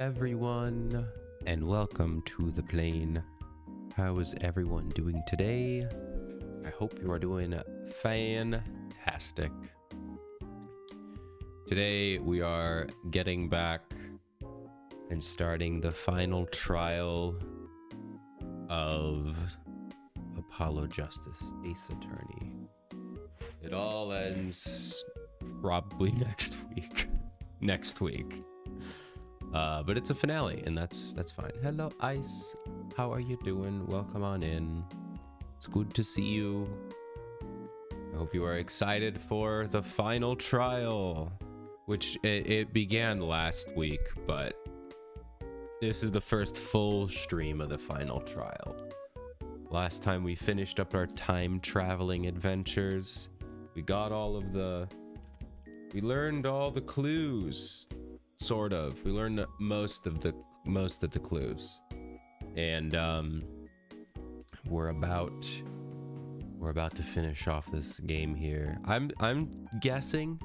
everyone, and welcome to the plane. How is everyone doing today? I hope you are doing fantastic. Today we are getting back and starting the final trial of Apollo Justice, Ace Attorney. It all ends probably next week. But it's a finale, and that's fine. Hello, Ice. How are you doing? Welcome on in. It's good to see you. I hope you are excited for the final trial, which it began last week, but this is the first full stream of the final trial. Last time we finished up our time traveling adventures. We got we learned all the clues, sort of. We learned most of the clues, and we're about to finish off this game here. I'm guessing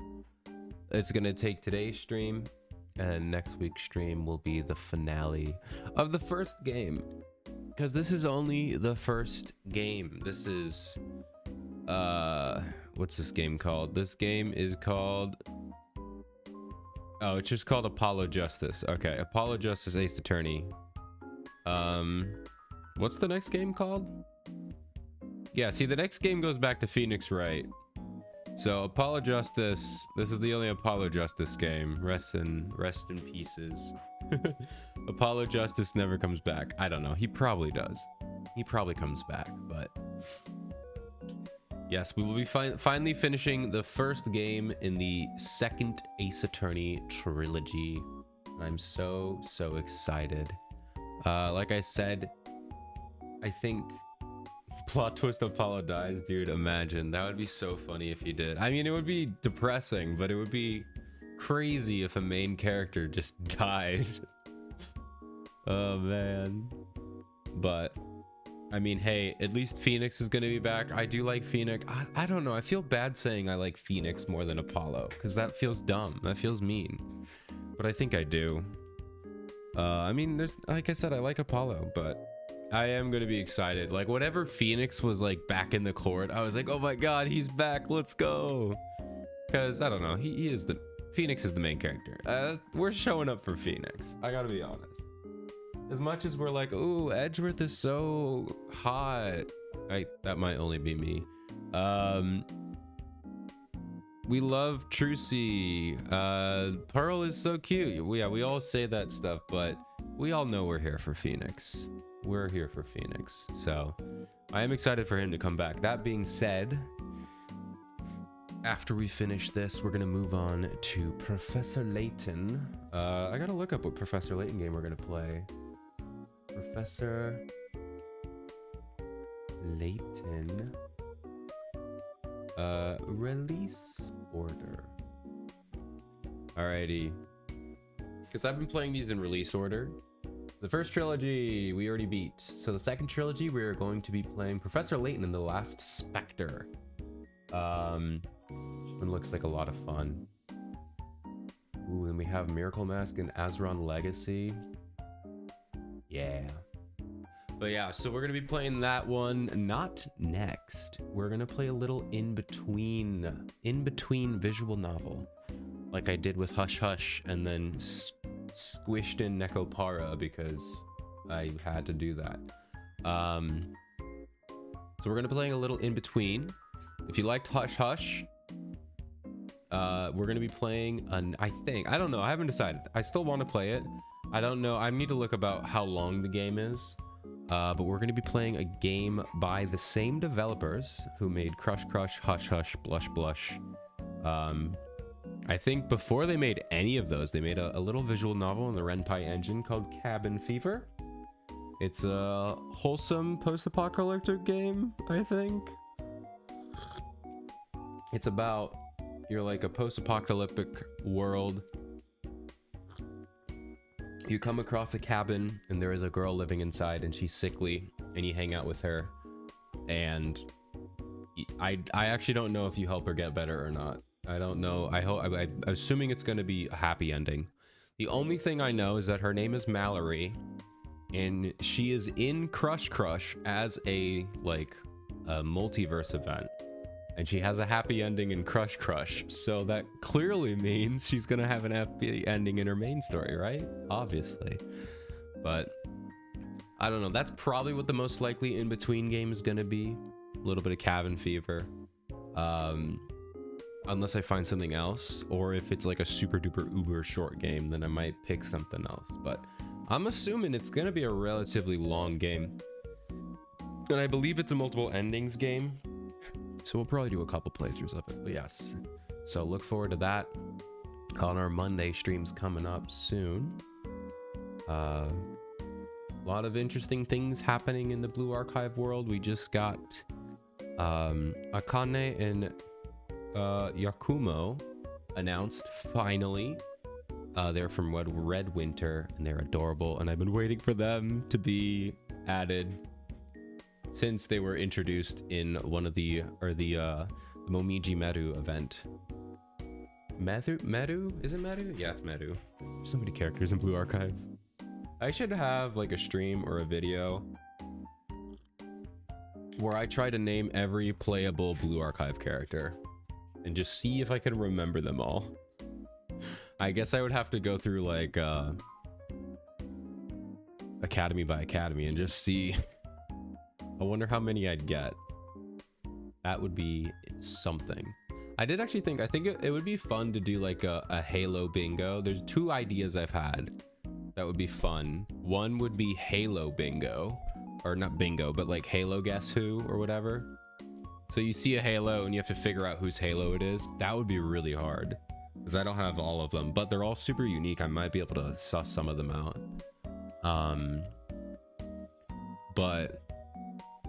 it's gonna take today's stream, and next week's stream will be the finale of the first game, because this is only the first game. This is what's this game called? This game is called, oh, it's just called Apollo Justice. Okay, Apollo Justice Ace Attorney. What's the next game called? Yeah, see, the next game goes back to Phoenix Wright. So Apollo Justice, this is the only Apollo Justice game. Rest in pieces. Apollo Justice never comes back. I don't know. He probably does. He probably comes back, but yes, we will be finally finishing the first game in the second Ace Attorney trilogy. I'm so excited. Like I said, I think plot twist Apollo dies, dude. Imagine, that would be so funny if he did. I mean, it would be depressing, but it would be crazy if a main character just died. Oh man. But I mean, hey, at least Phoenix is gonna be back. I do like Phoenix. I don't know, I feel bad saying I like Phoenix more than Apollo, because that feels dumb, that feels mean, but I think I do. I mean, there's, like I said, I like Apollo, but I am gonna be excited. Like, whatever Phoenix was like back in the court, I was like, oh my god, he's back, let's go. Because I don't know, Phoenix is the main character. We're showing up for Phoenix, I gotta be honest. As much as we're like, ooh, Edgeworth is so hot. That might only be me. We love Trucy. Pearl is so cute. Yeah, we all say that stuff, but we all know we're here for Phoenix. We're here for Phoenix. So I am excited for him to come back. That being said, after we finish this, we're gonna move on to Professor Layton. I gotta look up what Professor Layton game we're gonna play. Professor Layton. Release order. Alrighty. Because I've been playing these in release order. The first trilogy we already beat. So the second trilogy we're going to be playing Professor Layton and the Last Spectre. This one looks like a lot of fun. Ooh, and we have Miracle Mask and Azeron Legacy. Yeah. But yeah, so we're gonna be playing that one. Not next. We're gonna play a little in between visual novel, like I did with Hush Hush, and then squished in Nekopara because I had to do that. So we're gonna be playing a little in between. If you liked Hush Hush, we're gonna be playing I don't know, I haven't decided. I still want to play it. I don't know, I need to look about how long the game is. But we're going to be playing a game by the same developers who made Crush Crush, Hush Hush, Blush Blush. I think before they made any of those, they made a little visual novel in the Ren'Py engine called Cabin Fever. It's a wholesome post-apocalyptic game, I think. It's about, you're like a post-apocalyptic world. You come across a cabin and there is a girl living inside and she's sickly, and you hang out with her, and I actually don't know if you help her get better or not. I don't know. I'm assuming it's going to be a happy ending. The only thing I know is that her name is Mallory, and she is in Crush Crush as a multiverse event, and she has a happy ending in Crush Crush, so that clearly means she's gonna have an happy ending in her main story, right? Obviously. But I don't know, that's probably what the most likely in between game is gonna be. A little bit of Cabin Fever, unless I find something else, or if it's like a super duper uber short game, then I might pick something else. But I'm assuming it's gonna be a relatively long game, and I believe it's a multiple endings game, so we'll probably do a couple playthroughs of it. But yes, so look forward to that on our Monday streams coming up soon. A lot of interesting things happening in the Blue Archive world. We just got Akane and Yakumo announced finally. They're from Red Winter, and they're adorable, and I've been waiting for them to be added since they were introduced in one of the Momiji Meru event. Meru? Is it Meru? Yeah, it's Meru. So many characters in Blue Archive. I should have like a stream or a video where I try to name every playable Blue Archive character and just see if I can remember them all. I guess I would have to go through like academy by academy and just see. I wonder how many I'd get. That would be something. I did actually think, I think it would be fun to do like a Halo bingo. There's two ideas I've had that would be fun. One would be Halo bingo, or not bingo, but like Halo guess who or whatever. So you see a Halo and you have to figure out whose Halo it is. That would be really hard because I don't have all of them, but they're all super unique. I might be able to suss some of them out. But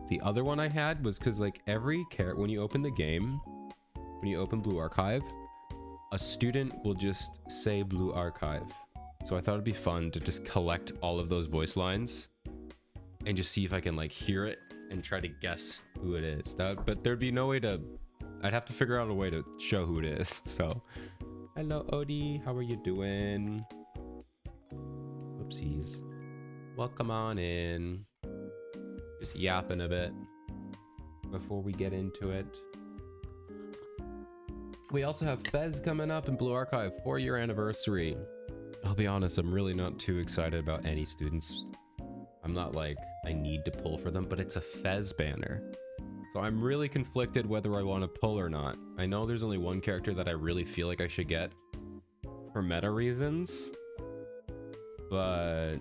the other one I had was because like every character, when you open the game, when you open Blue Archive, a student will just say Blue Archive. So I thought it'd be fun to just collect all of those voice lines and just see if I can like hear it and try to guess who it is. But there'd be no way to, I'd have to figure out a way to show who it is. So hello Odie, how are you doing? Oopsies. Welcome on in. Just yapping a bit before we get into it. We also have Fez coming up in Blue Archive 4-year anniversary. I'll be honest, I'm really not too excited about any students. I'm not like I need to pull for them, but it's a Fez banner. So I'm really conflicted whether I want to pull or not. I know there's only one character that I really feel like I should get for meta reasons, but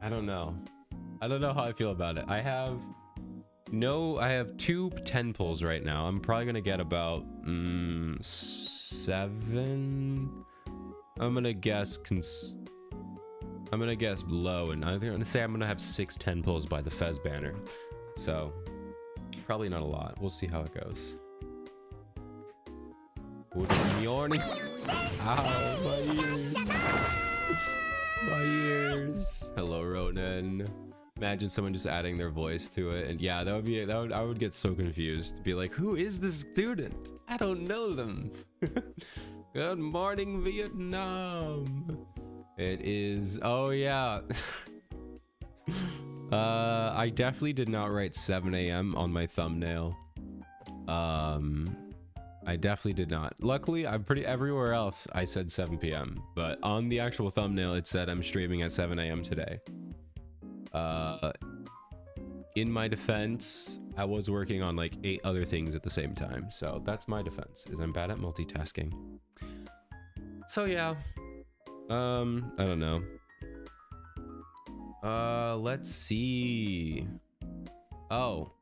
I don't know. I don't know how I feel about it. I have 2 10 pulls right now. I'm probably gonna get about 7. I'm gonna guess low, and I'm gonna say I'm gonna have 6 10 pulls by the Fez banner. So probably not a lot. We'll see how it goes. Good morning. Ow, my ears. My ears. Hello, Ronan. Imagine someone just adding their voice to it, and yeah, I would get so confused. Be like, who is this student? I don't know them. Good morning, Vietnam. It is, oh yeah. I definitely did not write 7 a.m. on my thumbnail. I definitely did not. Luckily, I'm pretty everywhere else I said 7 p.m. But on the actual thumbnail, it said I'm streaming at 7 a.m. today. In my defense, I was working on like 8 other things at the same time. So that's my defense, is I'm bad at multitasking. So yeah, I don't know. Let's see. Oh,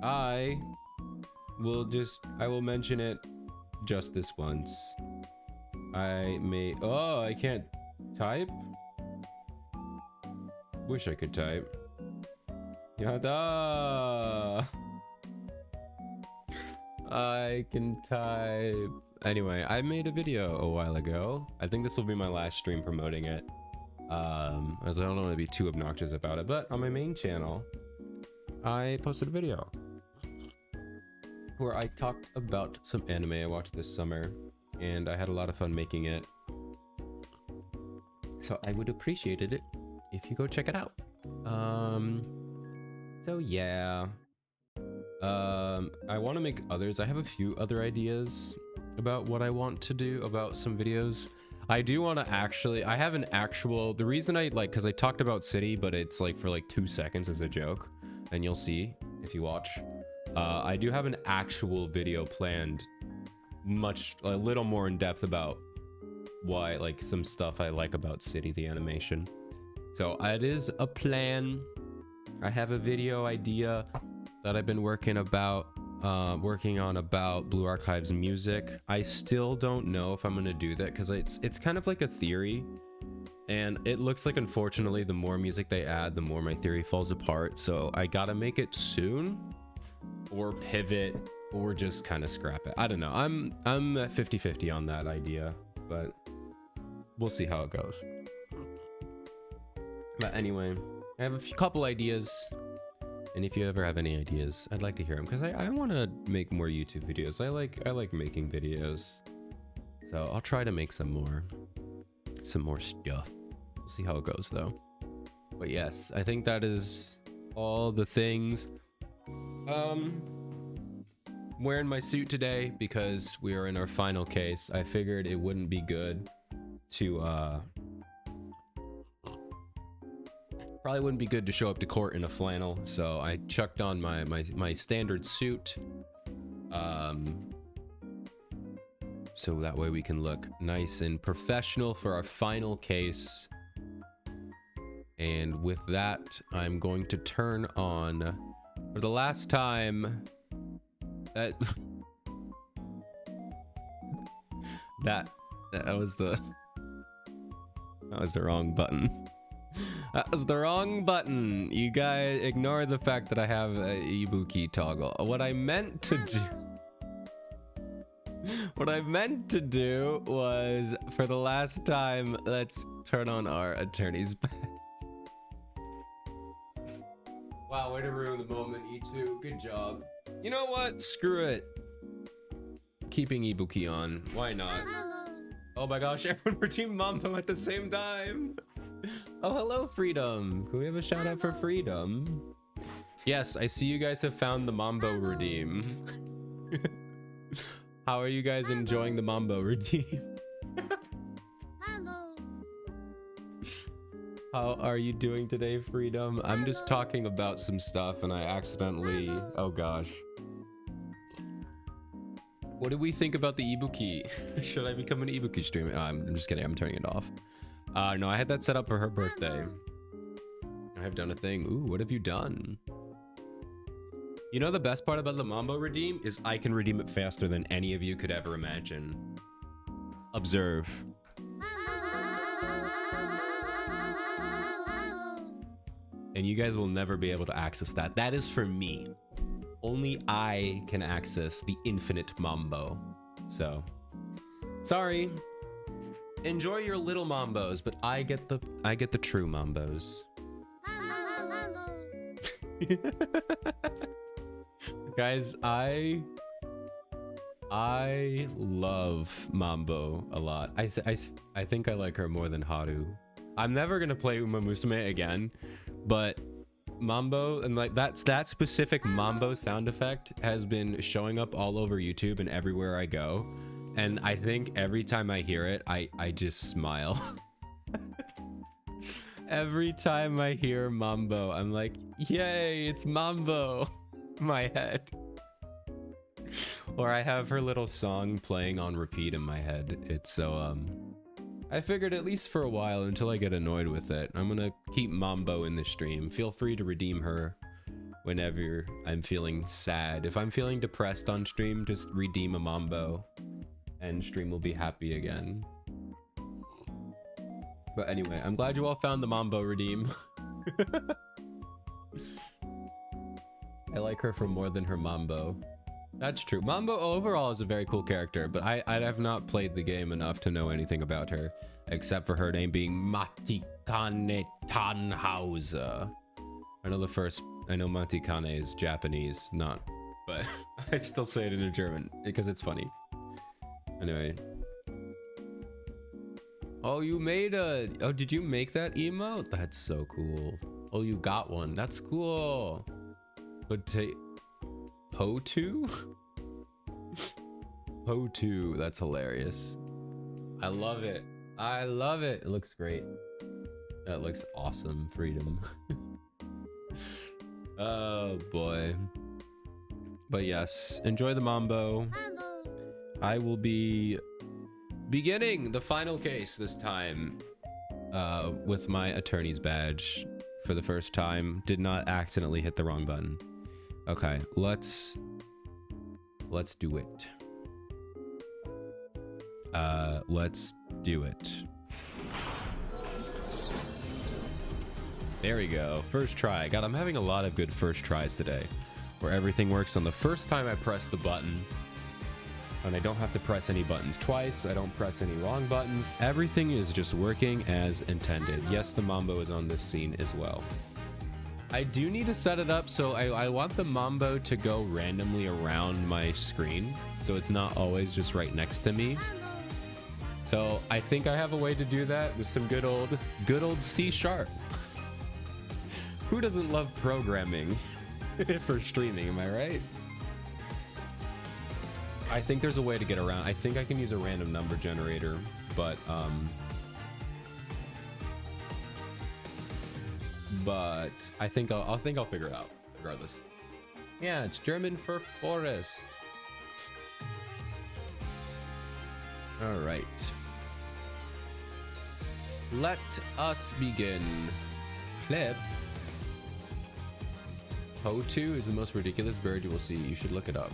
I will mention it just this once. I can't type. Wish I could type. Yada! I can type. Anyway, I made a video a while ago. I think this will be my last stream promoting it. As I don't want to be too obnoxious about it, but on my main channel, I posted a video where I talked about some anime I watched this summer, and I had a lot of fun making it. So I would appreciate it if you go check it out. So yeah. I want to make others. I have a few other ideas about what I want to do about some videos. I do want to actually, I have an actual, the reason I like, because I talked about City, but it's like for like 2 seconds as a joke, and you'll see if you watch. I do have an actual video planned, a little more in depth about why, like, some stuff I like about City, the animation. So it is a plan. I have a video idea that I've been working on about Blue Archives music. I still don't know if I'm gonna do that because it's kind of like a theory, and it looks like, unfortunately, the more music they add, the more my theory falls apart. So I gotta make it soon, or pivot, or just kind of scrap it. I don't know. I'm at 50-50 on that idea, but we'll see how it goes. But anyway, I have a couple ideas. And if you ever have any ideas, I'd like to hear them, because I want to make more YouTube videos. I like making videos, so I'll try to make some more stuff. We'll see how it goes though. But yes, I think that is all the things. Wearing my suit today because we are in our final case. I figured it wouldn't be good to probably wouldn't be good to show up to court in a flannel, so I chucked on my standard suit, so that way we can look nice and professional for our final case. And with that, I'm going to turn on, for the last time, that was the wrong button. That was the wrong button. You guys ignore the fact that I have a Ibuki toggle. What I meant to do was, for the last time, let's turn on our attorney's badge. Wow, way to ruin the moment, E2. Good job. You know what? Screw it. Keeping Ibuki on. Why not? Oh my gosh, everyone were Team Mambo at the same time. Oh, hello, Freedom. Can we have a shout out for Freedom? Yes, I see you guys have found the Mambo Redeem. How are you guys enjoying the Mambo Redeem? How are you doing today, Freedom? I'm just talking about some stuff and I accidentally... Oh gosh. What do we think about the Ibuki? Should I become an Ibuki streamer? Oh, I'm just kidding. I'm turning it off. No, I had that set up for her birthday. I have done a thing. Ooh, what have you done? You know, the best part about the Mambo Redeem is I can redeem it faster than any of you could ever imagine. Observe. And you guys will never be able to access that. That is for me. Only I can access the infinite Mambo. So, sorry. Enjoy your little Mambos, but I get the true Mambos. Guys, I love Mambo a lot. I think I like her more than Haru. I'm never gonna play Uma Musume again, but Mambo, and like that specific Mambo sound effect has been showing up all over YouTube and everywhere I go. And I think every time I hear it, I just smile. Every time I hear Mambo, I'm like, yay, it's Mambo. My head. Or I have her little song playing on repeat in my head. It's so, I figured at least for a while until I get annoyed with it, I'm gonna keep Mambo in the stream. Feel free to redeem her whenever I'm feeling sad. If I'm feeling depressed on stream, just redeem a Mambo and stream will be happy again. But anyway, I'm glad you all found the Mambo Redeem. I like her for more than her Mambo. That's true. Mambo overall is a very cool character, but I have not played the game enough to know anything about her, except for her name being Matikane Tannhauser. I know Matikane is Japanese, not, but I still say it in a German because it's funny. Anyway. Oh, you made a... Oh, did you make that emote? That's so cool. Oh, you got one. That's cool. But Potu? Potu. That's hilarious. I love it. I love it. It looks great. That looks awesome. Freedom. Oh, boy. But yes, enjoy the Mambo. I will be beginning the final case this time with my attorney's badge for the first time. Did not accidentally hit the wrong button. Okay, let's do it. Let's do it. There we go. First try. God, I'm having a lot of good first tries today, where everything works on the first time I press the button. And I don't have to press any buttons twice. I don't press any wrong buttons. Everything is just working as intended. Yes, the Mambo is on this scene as well. I do need to set it up so I want the Mambo to go randomly around my screen, so it's not always just right next to me. So I think I have a way to do that with some good old C#. Who doesn't love programming for streaming, am I right? I think there's a way to get around. I think I can use a random number generator, but I think I'll figure it out regardless. Yeah, it's German for forest. All right. Let us begin. Clip. Potu is the most ridiculous bird you will see. You should look it up.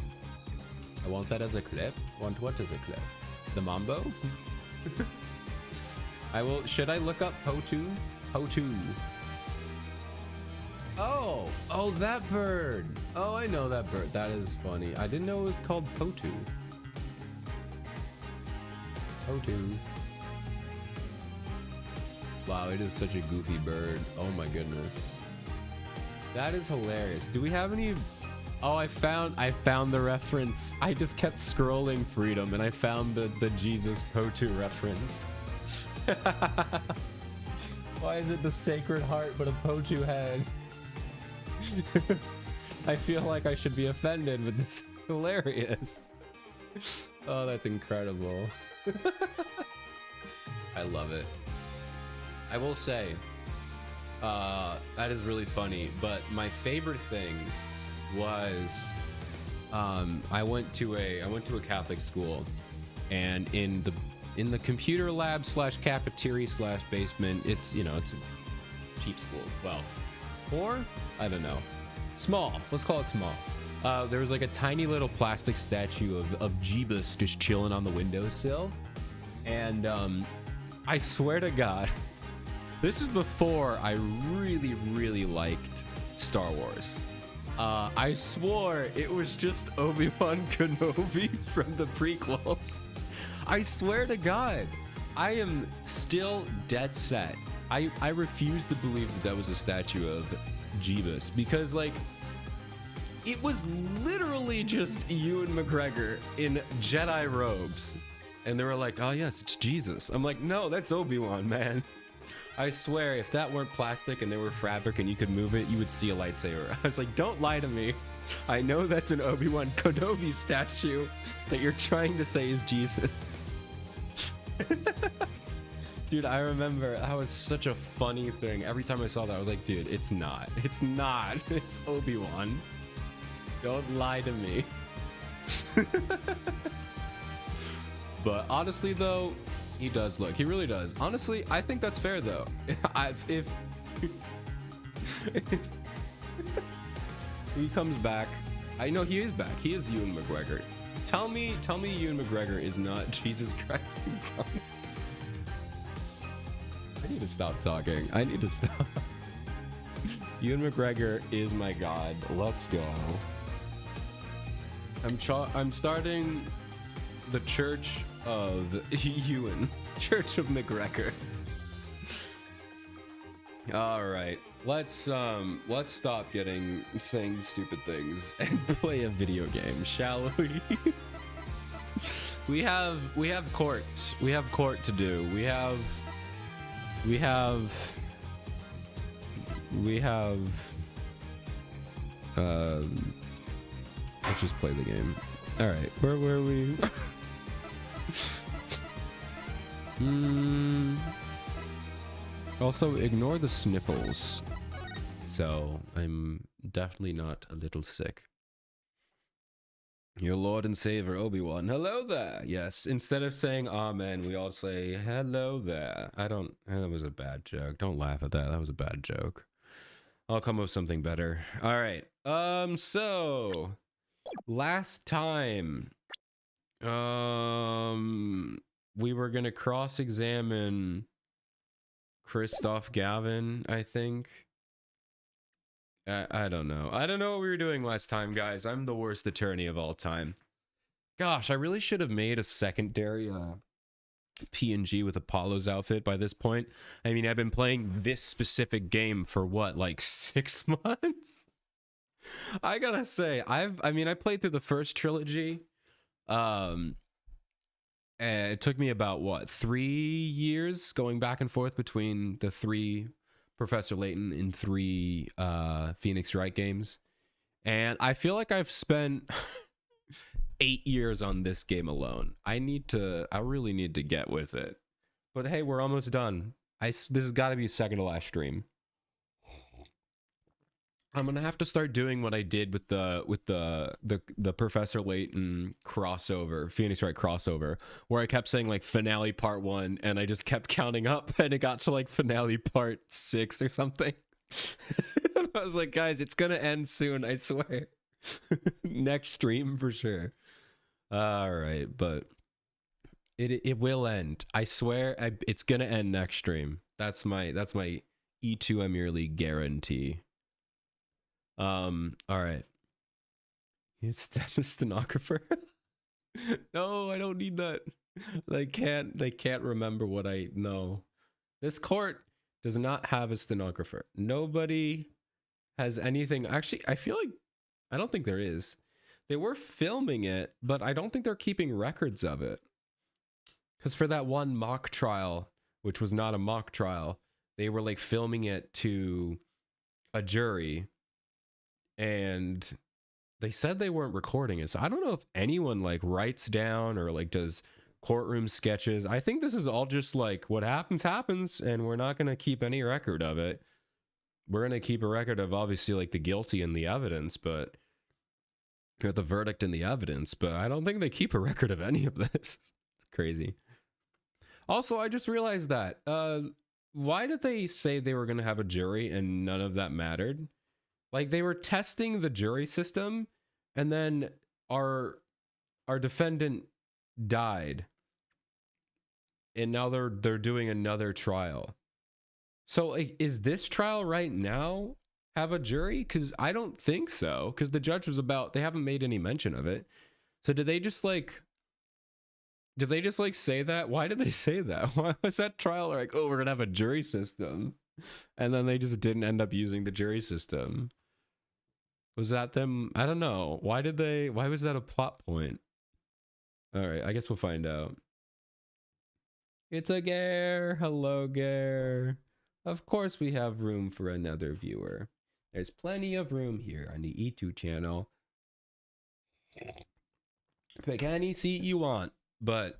I want that as a clip. Want what as a clip? The Mambo? I will. Should I look up Potu? Potu. Oh, that bird. Oh, I know that bird. That is funny. I didn't know it was called Potu. Potu. Wow, it is such a goofy bird. Oh my goodness. That is hilarious. Do we have any? Oh, I found the reference. I just kept scrolling, Freedom, and I found the Jesus Potu reference. Why is it the Sacred Heart but a Potu head? I feel like I should be offended, but this is hilarious. Oh, that's incredible. I love it. I will say, that is really funny, but my favorite thing was I went to a Catholic school, and in the computer lab / cafeteria / basement, it's it's a cheap school. Well, or I don't know, small. Let's call it small. There was like a tiny little plastic statue of Jeebus just chilling on the windowsill, and I swear to God, this was before I really liked Star Wars. I swore it was just Obi-Wan Kenobi from the prequels. I swear to God, I am still dead set. I refuse to believe that was a statue of Jeebus, because like it was literally just Ewan McGregor in Jedi robes, and they were like, "Oh yes, it's Jesus." I'm like, "No, that's Obi-Wan, man." I swear, if that weren't plastic and they were fabric and you could move it, you would see a lightsaber. I was like, don't lie to me. I know that's an Obi-Wan Kenobi statue that you're trying to say is Jesus. Dude, I remember that was such a funny thing. Every time I saw that, I was like, dude, it's not. It's not. It's Obi-Wan. Don't lie to me. But honestly, though, he does look. He really does. Honestly, I think that's fair, though. If he comes back, I know he is back. He is Ewan McGregor. Tell me Ewan McGregor is not Jesus Christ. I need to stop talking. I need to stop. Ewan McGregor is my god. Let's go. I'm starting the Church of Ewan. Church of McGregor. All right, let's stop saying stupid things and play a video game, shall we? we have court to do. We have We have let's just play the game. All right, where were we? Also, ignore the sniffles. So I'm definitely not a little sick. Your Lord and Savior Obi-Wan. Hello there. Yes, instead of saying amen, we all say hello there. That was a bad joke. Don't laugh at that. That was a bad joke. I'll come up with something better. All right. So last time we were going to cross-examine Christoph Gavin, I think. I don't know. I don't know what we were doing last time, guys. I'm the worst attorney of all time. Gosh, I really should have made a secondary PNG with Apollo's outfit by this point. I mean, I've been playing this specific game for what, like 6 months? I gotta say, I played through the first trilogy. And it took me about, what, 3 years going back and forth between the 3 Professor Layton in 3 Phoenix Wright games. And I feel like I've spent 8 years on this game alone. I really need to get with it. But hey, we're almost done. This has got to be second to last stream. I'm gonna have to start doing what I did with the Professor Layton crossover, Phoenix Wright crossover, where I kept saying like finale part 1, and I just kept counting up, and it got to like finale part 6 or something. And I was like, guys, it's gonna end soon, I swear. Next stream for sure. All right, but it will end. I swear, it's gonna end next stream. That's my E2 Emir League guarantee. All right. Is that a stenographer? No, I don't need that. They can't remember what I know. This court does not have a stenographer. Nobody has anything. Actually, I don't think there is. They were filming it, but I don't think they're keeping records of it. Because for that one mock trial, which was not a mock trial, they were like filming it to a jury. And they said they weren't recording it. So I don't know if anyone like writes down or like does courtroom sketches. I think this is all just like what happens, and we're not going to keep any record of it. We're going to keep a record of obviously like the guilty and the evidence, but the verdict and the evidence. But I don't think they keep a record of any of this. It's crazy. Also, I just realized that why did they say they were going to have a jury and none of that mattered? Like, they were testing the jury system, and then our defendant died, and now they're doing another trial. So, like, is this trial right now have a jury? Because I don't think so. Because the judge was they haven't made any mention of it. So did they just say that? Why did they say that? Why was that trial like, oh, we're gonna have a jury system? And then they just didn't end up using the jury system. Was that them? I don't know. Why was that a plot point? All right, I guess we'll find out. It's a Gare. Hello, Gare. Of course we have room for another viewer. There's plenty of room here on the E2 channel. Pick any seat you want, but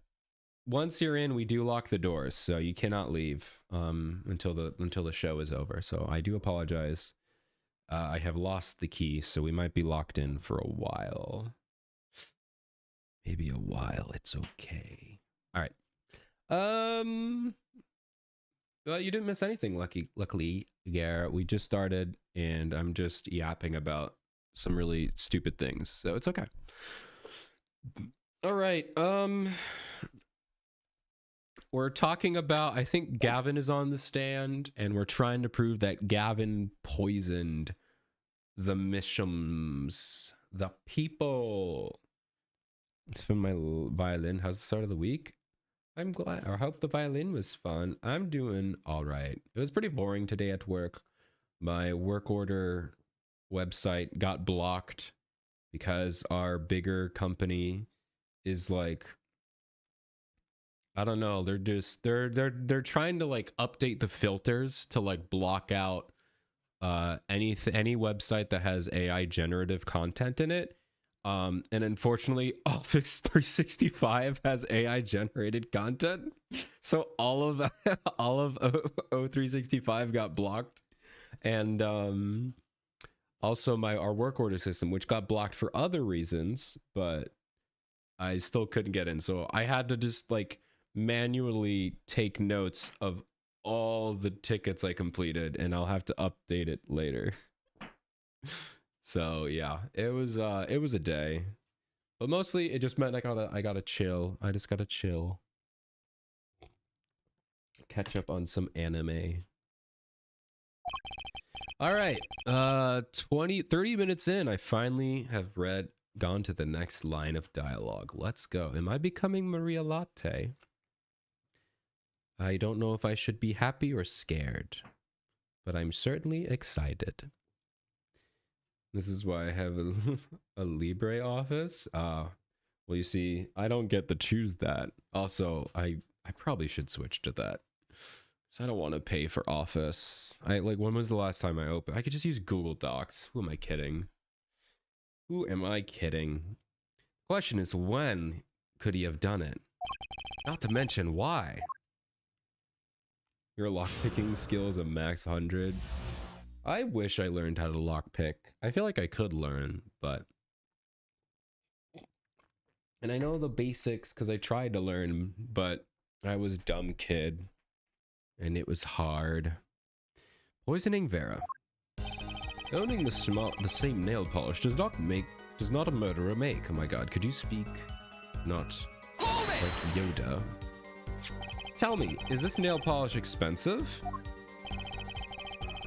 once you're in, we do lock the doors, so you cannot leave until the show is over. So I do apologize. I have lost the key, so we might be locked in for a while. Maybe a while. It's okay. All right. Well, you didn't miss anything, luckily, Gare. We just started, and I'm just yapping about some really stupid things, so it's okay. All right. We're talking about, I think Gavin is on the stand, and we're trying to prove that Gavin poisoned the Mishams, the people. It's from my violin. How's the start of the week? I'm glad. I hope the violin was fun. I'm doing all right. It was pretty boring today at work. My work order website got blocked because our bigger company is like I don't know. They're just they're trying to like update the filters to like block out any website that has AI generative content in it. And unfortunately, Office 365 has AI generated content. So all of all of O365 got blocked. And also our work order system, which got blocked for other reasons, but I still couldn't get in. So I had to just like manually take notes of all the tickets I completed, and I'll have to update it later. So yeah, it was a day, but mostly it just meant I gotta chill. I just gotta chill, catch up on some anime. All right, 30 minutes in, I finally have gone to the next line of dialogue. Let's go. Am I becoming Maria Latte? I don't know if I should be happy or scared, but I'm certainly excited. This is why I have a Libre office. Well, you see, I don't get to choose that. Also, I probably should switch to that. So I don't want to pay for Office. When was the last time I opened? I could just use Google Docs. Who am I kidding? Who am I kidding? Question is, when could he have done it? Not to mention, why? Your lockpicking skill is a max 100. I wish I learned how to lockpick. I feel like I could learn, but... And I know the basics because I tried to learn, but I was a dumb kid. And it was hard. Poisoning Vera. Owning the same nail polish does not a murderer make. Oh my god, could you speak not like Yoda? Tell me, is this nail polish expensive?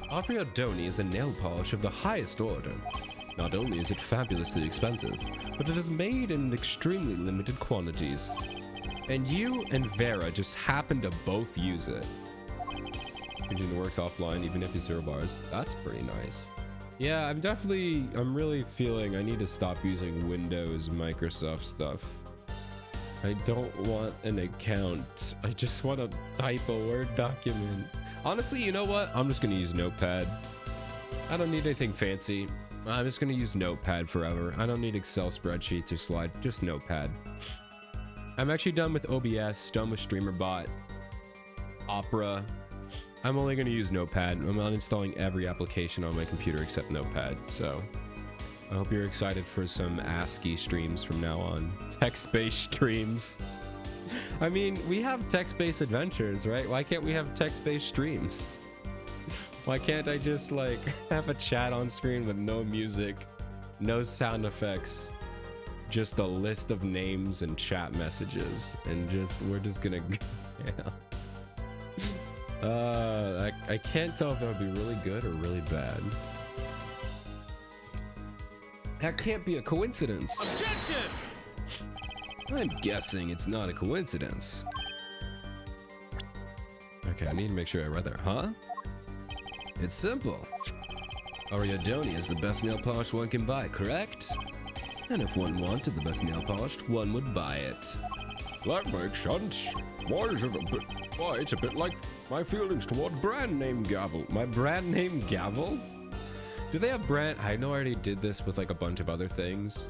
Ariadone is a nail polish of the highest order. Not only is it fabulously expensive, but it is made in extremely limited quantities. And you and Vera just happen to both use it. Continue works offline even if it's 0 bars. That's pretty nice. Yeah, I'm really feeling I need to stop using Windows, Microsoft stuff. I don't want an account. I just want to type a Word document. Honestly, you know what? I'm just going to use Notepad. I don't need anything fancy. I'm just going to use Notepad forever. I don't need Excel spreadsheets or slide, just Notepad. I'm actually done with OBS, done with StreamerBot, Opera. I'm only going to use Notepad. I'm uninstalling every application on my computer except Notepad. So I hope you're excited for some ASCII streams from now on. Text-based streams. I mean, we have text-based adventures, right? Why can't we have text-based streams? Why can't I just like have a chat on screen with no music, no sound effects, just a list of names and chat messages, and we're just gonna yeah. I can't tell if that would be really good or really bad. That can't be a coincidence. Objection! I'm guessing it's not a coincidence. Okay, I need to make sure I read that. Huh? It's simple. Ariadone is the best nail polish one can buy, correct? And if one wanted the best nail polish, one would buy it. That makes sense. Why is it a bit... Why, it's a bit like my feelings toward brand name Gavel. My brand name Gavel? Do they have brand... I know I already did this with like a bunch of other things.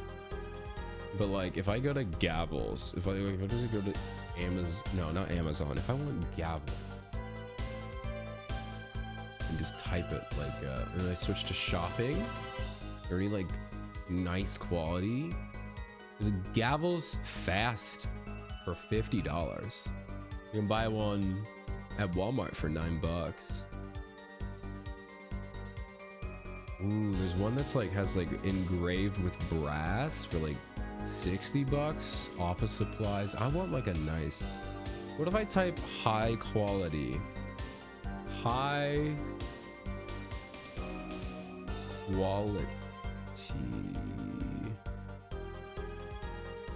But like, if I go to Gavels, if I just go to Amazon... No, not Amazon. If I want Gavel... and just type it like, and I switch to shopping. Or any like nice quality. There's Gavels Fast for $50. You can buy one at Walmart for $9. Ooh, there's one that's like has like engraved with brass for like $60. Office supplies. I want like a nice. What if I type high quality? High quality.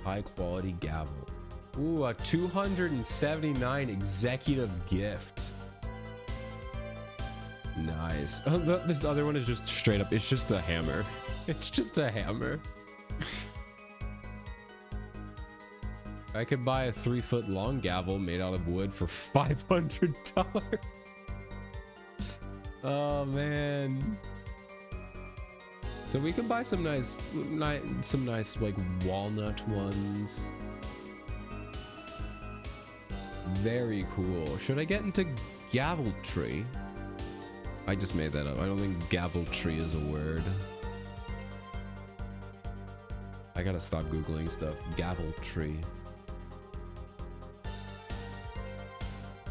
High quality gavel. Ooh, a 279 executive gift. Nice. Oh, this other one is just straight up. It's just a hammer. It's just a hammer. I could buy a 3-foot long gavel made out of wood for $500. Oh man. So we could buy some nice like walnut ones. Very cool. Should I get into gaveltry? I just made that up. I don't think gaveltry is a word. I gotta stop Googling stuff. Gaveltry.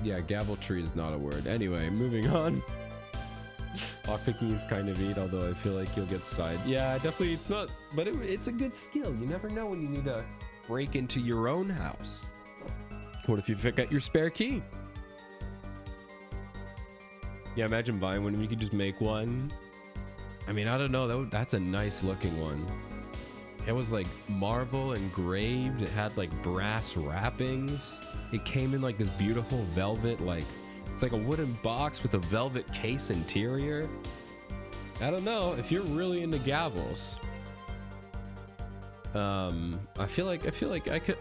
Yeah, gaveltry is not a word. Anyway, moving on. Lockpicking is kind of neat, although I feel like you'll get side. Yeah, definitely it's not, but it's a good skill. You never know when you need to break into your own house. What if you forget your spare key? Yeah, imagine buying one and you could just make one. I mean, I don't know. That's a nice looking one. It was like marble engraved. It had like brass wrappings. It came in like this beautiful velvet, like it's like a wooden box with a velvet case interior. I don't know if you're really into gavels. I feel like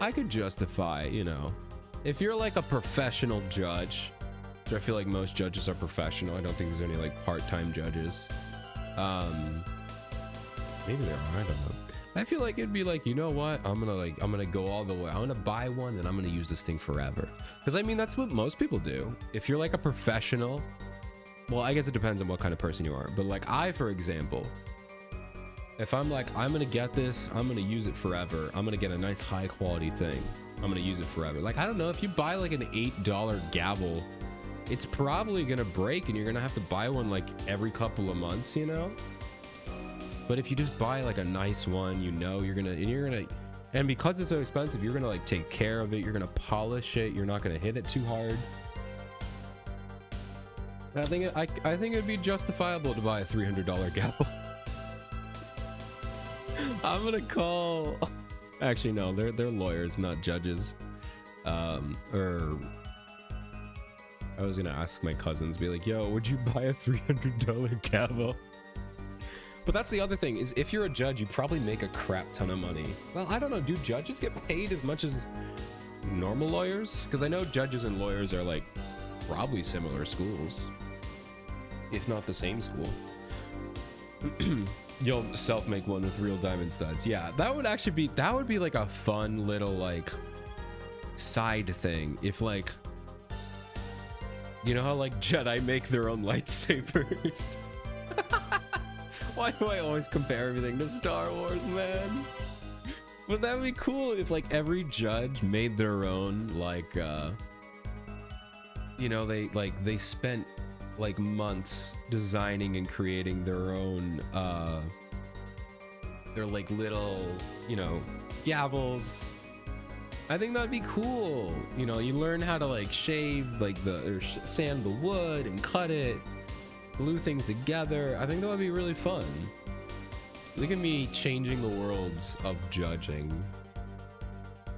I could justify, you know, if you're like a professional judge, which I feel like most judges are professional. I don't think there's any like part-time judges. Maybe there are, I don't know. I feel like it'd be like, you know what? I'm gonna go all the way. I'm gonna buy one and I'm gonna use this thing forever. Because I mean, that's what most people do. If you're like a professional, well, I guess it depends on what kind of person you are. But like I, for example, if I'm like, I'm gonna get this, I'm gonna use it forever. I'm gonna get a nice high quality thing. I'm gonna use it forever. Like, I don't know, if you buy like an $8 gavel, it's probably gonna break and you're gonna have to buy one like every couple of months, you know? But if you just buy like a nice one, you know, and because it's so expensive, you're gonna like take care of it, you're gonna polish it, you're not gonna hit it too hard. I think it'd be justifiable to buy a $300 gavel. I'm gonna call. Actually, no, they're lawyers, not judges. Or I was gonna ask my cousins, be like, "Yo, would you buy a $300 gavel?" But that's the other thing, is if you're a judge, you probably make a crap ton of money. Well, I don't know. Do judges get paid as much as normal lawyers? Because I know judges and lawyers are like probably similar schools, if not the same school. You'll self-make one with real diamond studs. Yeah, that would be like a fun little like side thing. If like, you know how like Jedi make their own lightsabers? Why do I always compare everything to Star Wars, man? But that would be cool if like every judge made their own like you know, they spent like months designing and creating their own their like little, you know, gavels. I think that'd be cool. You know, you learn how to like shave like sand the wood and cut it, glue things together. I think that would be really fun. Look at me changing the worlds of judging.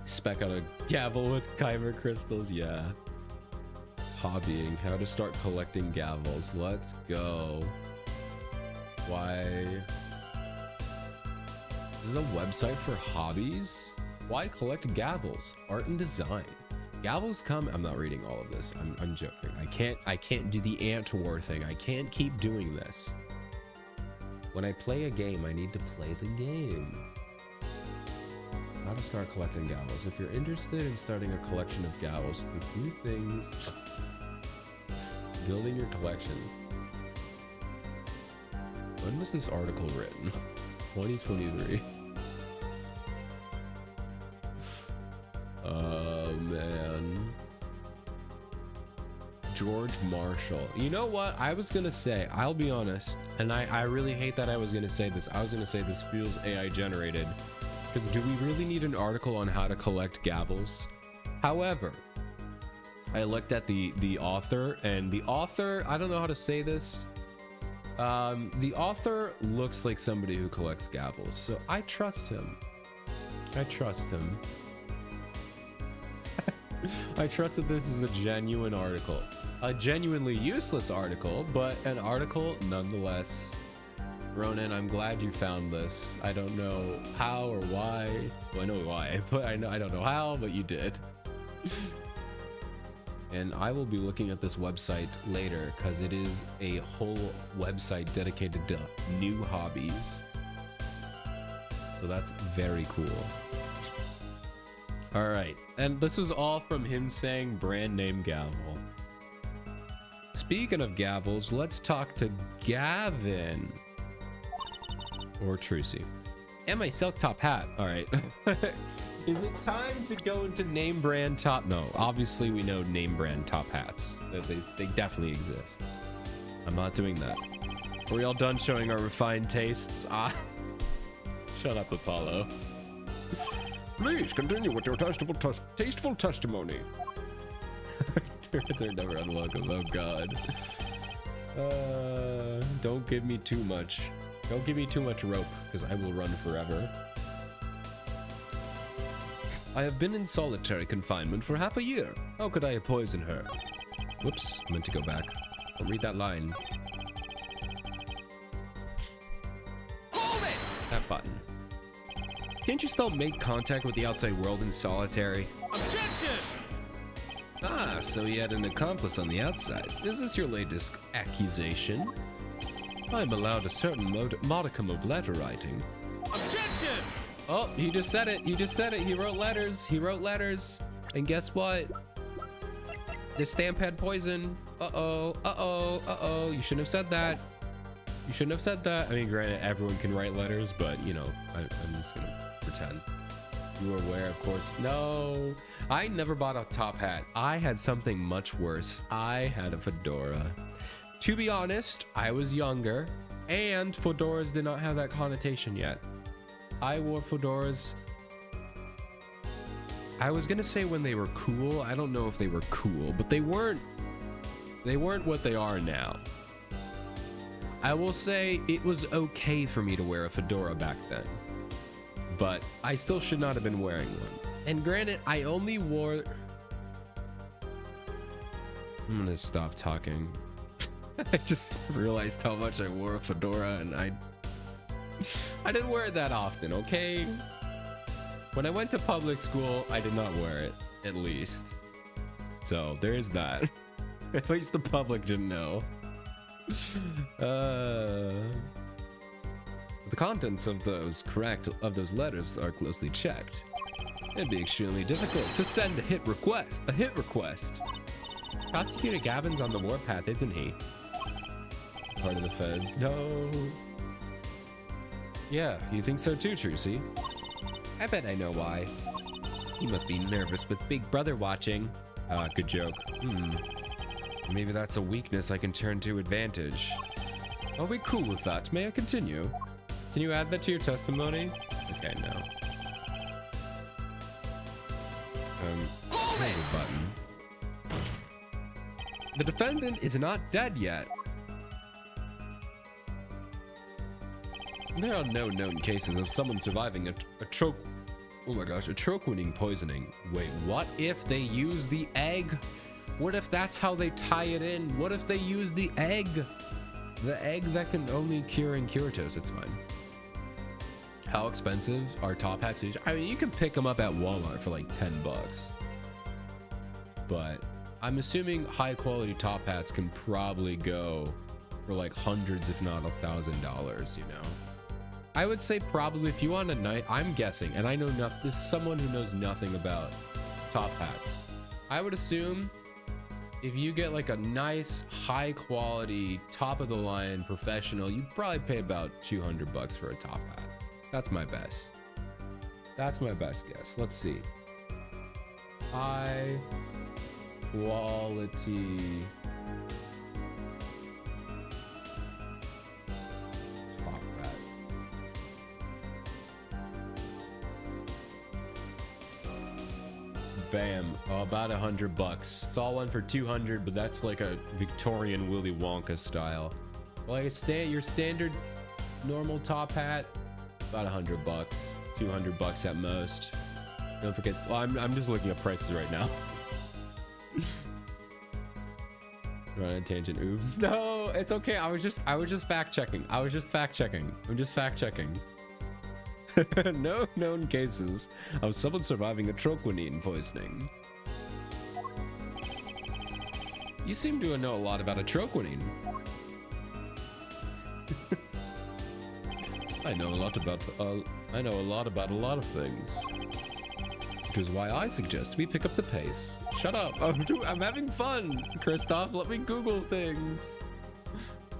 Spec out a gavel with kyber crystals. Yeah. Hobbying. How to start collecting gavels. Let's go. Why? This is a website for hobbies? Why collect gavels? Art and design. Gavels come. I'm not reading all of this. I'm joking. I can't do the ant war thing. I can't keep doing this. When I play a game, I need to play the game. How to start collecting gavels. If you're interested in starting a collection of gavels, a few things. Building your collection. When was this article written? 2023. Oh man. George Marshall. You know what? I was gonna say, I'll be honest, and I really hate that I was gonna say this. I was gonna say this feels AI generated. Because do we really need an article on how to collect gavels? However, I looked at the author, and the author, I don't know how to say this. The author looks like somebody who collects gavels, so I trust him. I trust him. I trust that this is a genuine article. A genuinely useless article, but an article nonetheless. Ronan, I'm glad you found this. I don't know how or why. Well, I know why, but I don't know how, but you did. And I will be looking at this website later because it is a whole website dedicated to new hobbies. So that's very cool. All right, and this was all from him saying brand name Gavel. Speaking of Gavels, let's talk to Gavin. Or Trucy. And my silk top hat. All right. Is it time to go into name brand top? No, obviously we know name brand top hats. They definitely exist. I'm not doing that. Are we all done showing our refined tastes? Ah, shut up, Apollo. Please continue with your tasteful testimony. They're never unwelcome. Oh God. Don't give me too much. Don't give me too much rope, because I will run forever. I have been in solitary confinement for half a year. How could I poison her? Whoops, I meant to go back. Don't read that line. Hold it! That button. Can't you still make contact with the outside world in solitary? Objection! Ah, so you had an accomplice on the outside. Is this your latest accusation? I'm allowed a certain modicum of letter writing. Objection! Oh, he just said it. He just said it. He wrote letters. He wrote letters. And guess what? This stamp had poison. Uh-oh. Uh-oh. Uh-oh. You shouldn't have said that. You shouldn't have said that. I mean, granted, everyone can write letters, but, you know, I'm just going to pretend. You were aware, of course. No. I never bought a top hat. I had something much worse. I had a fedora. To be honest, I was younger, and fedoras did not have that connotation yet. I wore fedoras. I was gonna say when they were cool. I don't know if they were cool, but they weren't what they are now. I will say it was okay for me to wear a fedora back then, but I still should not have been wearing one. And granted, I only wore... I'm gonna stop talking. I just realized how much I wore a fedora, and I didn't wear it that often, okay? When I went to public school, I did not wear it, at least. So there's that. At least the public didn't know. The contents of those letters are closely checked. It'd be extremely difficult to send a hit request. Prosecutor Gavin's on the warpath, isn't he? Part of the feds. No. Yeah, you think so too, Trucy? I bet I know why. He must be nervous with Big Brother watching. Ah, good joke. Maybe that's a weakness I can turn to advantage. I'll be cool with that. May I continue? Can you add that to your testimony? Okay, no. Here's a button. The defendant is not dead yet. There are no known cases of someone surviving a troch-winning poisoning. Wait, what if they use the egg? What if that's how they tie it in? What if they use the egg? The egg that can only cure in Curatos, it's fine. How expensive are top hats? I mean, you can pick them up at Walmart for like 10 bucks. But I'm assuming high quality top hats can probably go for like hundreds, if not $1,000, you know? I would say probably if you want a night, I'm guessing, and I know nothing, this is someone who knows nothing about top hats. I would assume if you get like a nice, high quality, top of the line professional, you'd probably pay about 200 bucks for a top hat. That's my best. That's my best guess. Let's see. High quality top hat. Bam. Oh, about 100 bucks. Saw one for 200, but that's like a Victorian Willy Wonka style. Like your standard normal top hat, about 100 bucks, 200 bucks at most. Don't forget, well, I'm just looking at prices right now. Run on a tangent. Oops. No, it's okay. I was just fact checking. I'm just fact checking. No known cases of someone surviving a troquinine poisoning. You seem to know a lot about a troquinine. I know a lot about a lot of things. Which is why I suggest we pick up the pace. Shut up. I'm having fun, Kristoff. Let me Google things.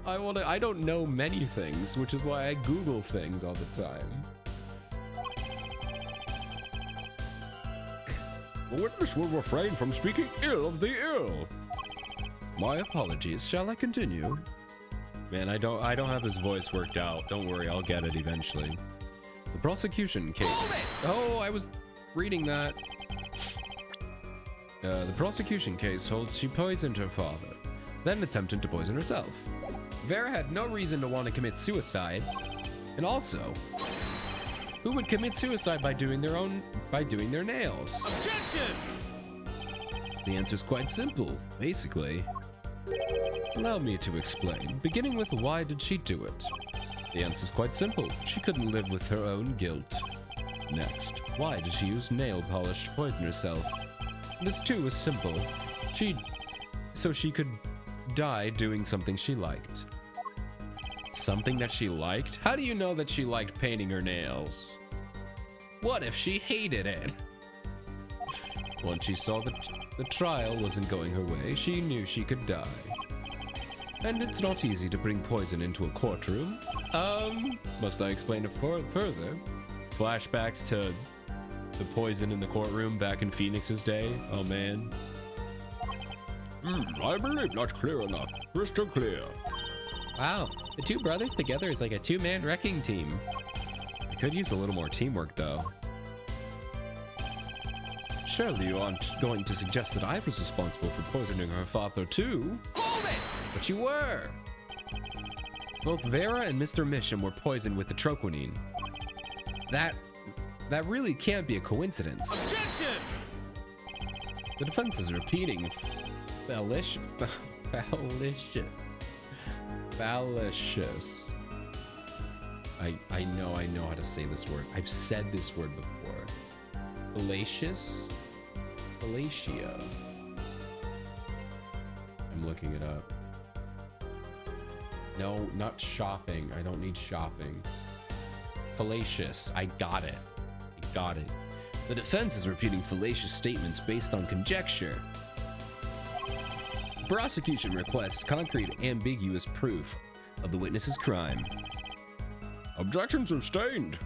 I don't know many things, which is why I Google things all the time. The witness will refrain from speaking ill of the ill. My apologies. Shall I continue? Man, I don't have his voice worked out. Don't worry, I'll get it eventually. The prosecution case. Oh, I was reading that. The prosecution case holds she poisoned her father, then attempted to poison herself. Vera had no reason to want to commit suicide, and also, who would commit suicide by doing their nails? Objection! The answer is quite simple, basically. Allow me to explain, beginning with why did she do it? The answer is quite simple. She couldn't live with her own guilt. Next, why did she use nail polish to poison herself? This too was simple. So she could die doing something she liked. Something that she liked? How do you know that she liked painting her nails? What if she hated it? Once she saw that the trial wasn't going her way, she knew she could die. And it's not easy to bring poison into a courtroom. Must I explain it further? Flashbacks to the poison in the courtroom back in Phoenix's day. Oh man. I believe not clear enough. Crystal clear. Wow, the two brothers together is like a two-man wrecking team. I could use a little more teamwork though. Surely you aren't going to suggest that I was responsible for poisoning her father too? Hold it! But you were! Both Vera and Mr. Misham were poisoned with the troquinine. That really can't be a coincidence. Objection! The defense is repeating fallacious. I know how to say this word. I've said this word before. Fallacious? Fallacia. I'm looking it up. No, not shopping. I don't need shopping. Fallacious. I got it. The defense is repeating fallacious statements based on conjecture. Prosecution requests concrete, ambiguous proof of the witness's crime. Objection sustained.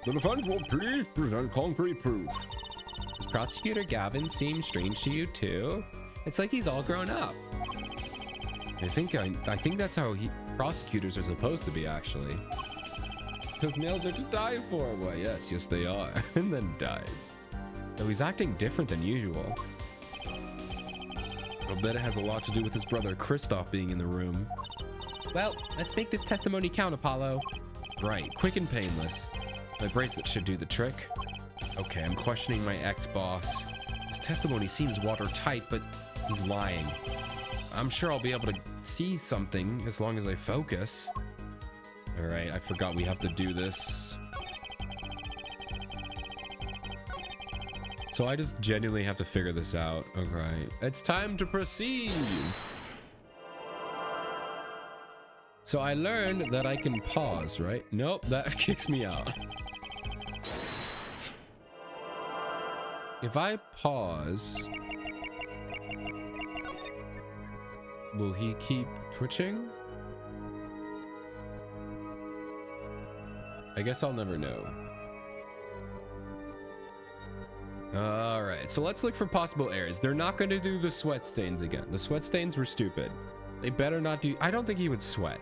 The defense will please present concrete proof. Does Prosecutor Gavin seem strange to you too? It's like he's all grown up. I think that's how prosecutors are supposed to be, actually. Those nails are to die for. Why, yes, they are. And then dies. Though he's acting different than usual. I bet it has a lot to do with his brother Kristoff being in the room. Well, let's make this testimony count, Apollo. Right, quick and painless. My bracelet should do the trick. Okay, I'm questioning my ex-boss. His testimony seems watertight, but he's lying. I'm sure I'll be able to see something as long as I focus. All right, I forgot we have to do this. So I just genuinely have to figure this out. Okay, it's time to proceed. So I learned that I can pause, right? Nope, that kicks me out. If I pause, will he keep twitching? I guess I'll never know. All right, so let's look for possible errors. They're not going to do the sweat stains again. The sweat stains were stupid. They better not do. I don't think he would sweat.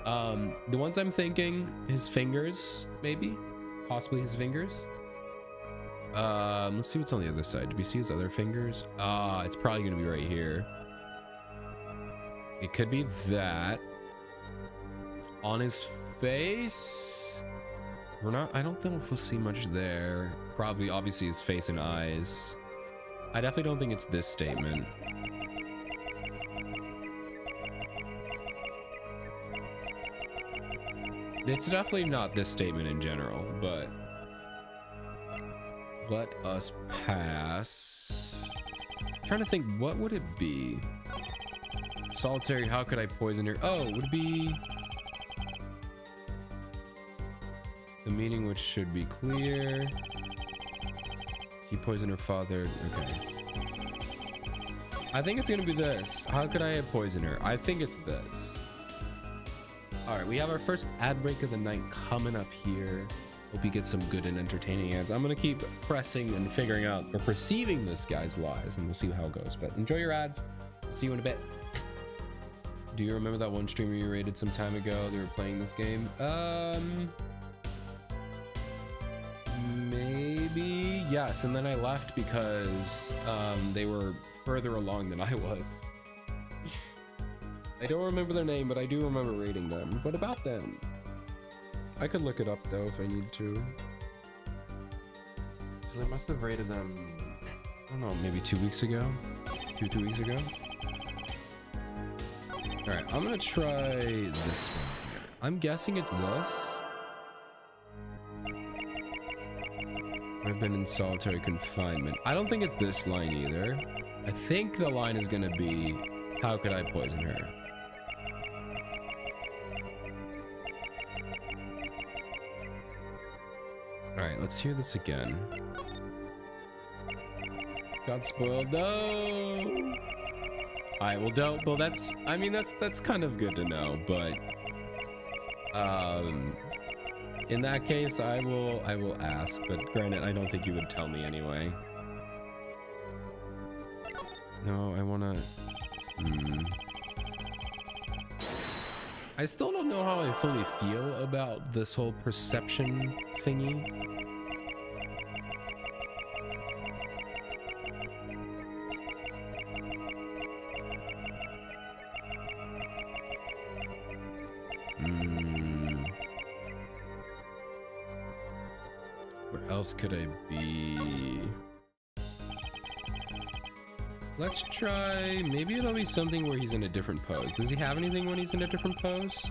The ones I'm thinking, his fingers, maybe, possibly his fingers. Let's see what's on the other side. Do we see his other fingers? It's probably going to be right here. It could be that. On his face. I don't think we'll see much there. Probably, obviously, his face and eyes. I definitely don't think it's this statement. It's definitely not this statement in general, but let us pass. I'm trying to think, what would it be? Solitary, how could I poison her? Oh, it would be the meaning, which should be clear. He poisoned her father. Okay. I think it's gonna be this. How could I poison her? I think it's this. All right, we have our first ad break of the night coming up here. Hope you get some good and entertaining ads. I'm gonna keep pressing and figuring out or perceiving this guy's lies, and we'll see how it goes. But enjoy your ads. I'll see you in a bit. Do you remember that one streamer you rated some time ago? They were playing this game. Maybe yes. And then I left because they were further along than I was. I don't remember their name, but I do remember rating them. What about them? I could look it up though if I need to. Because I must have rated them, I don't know, maybe 2 weeks ago? 2 weeks ago? Alright, I'm gonna try this one here. I'm guessing it's this. I've been in solitary confinement. I don't think it's this line either. I think the line is gonna be, how could I poison her? Alright, let's hear this again. Got spoiled. No! Alright, well don't, well that's, I mean that's kind of good to know, but in that case I will ask, but granted I don't think you would tell me anyway. No, I wanna I still don't know how I fully feel about this whole perception thingy. Where else could I be? Let's try, maybe it'll be something where he's in a different pose. Does he have anything when he's in a different pose?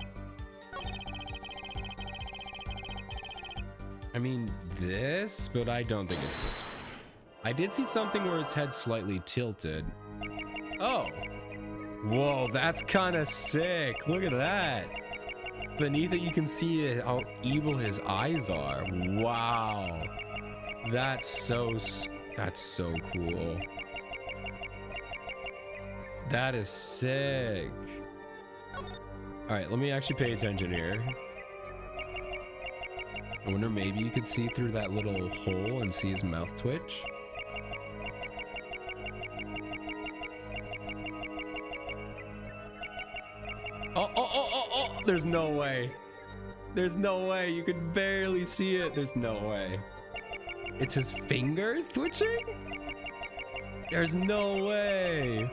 I mean, this, but I don't think it's this. I did see something where his head's slightly tilted. Oh, whoa, that's kind of sick. Look at that. Beneath it, you can see how evil his eyes are. Wow. That's so cool. That is sick. All right, let me actually pay attention here. I wonder maybe you could see through that little hole and see his mouth twitch. Oh, there's no way. There's no way. You could barely see it. There's no way. It's his fingers twitching? There's no way.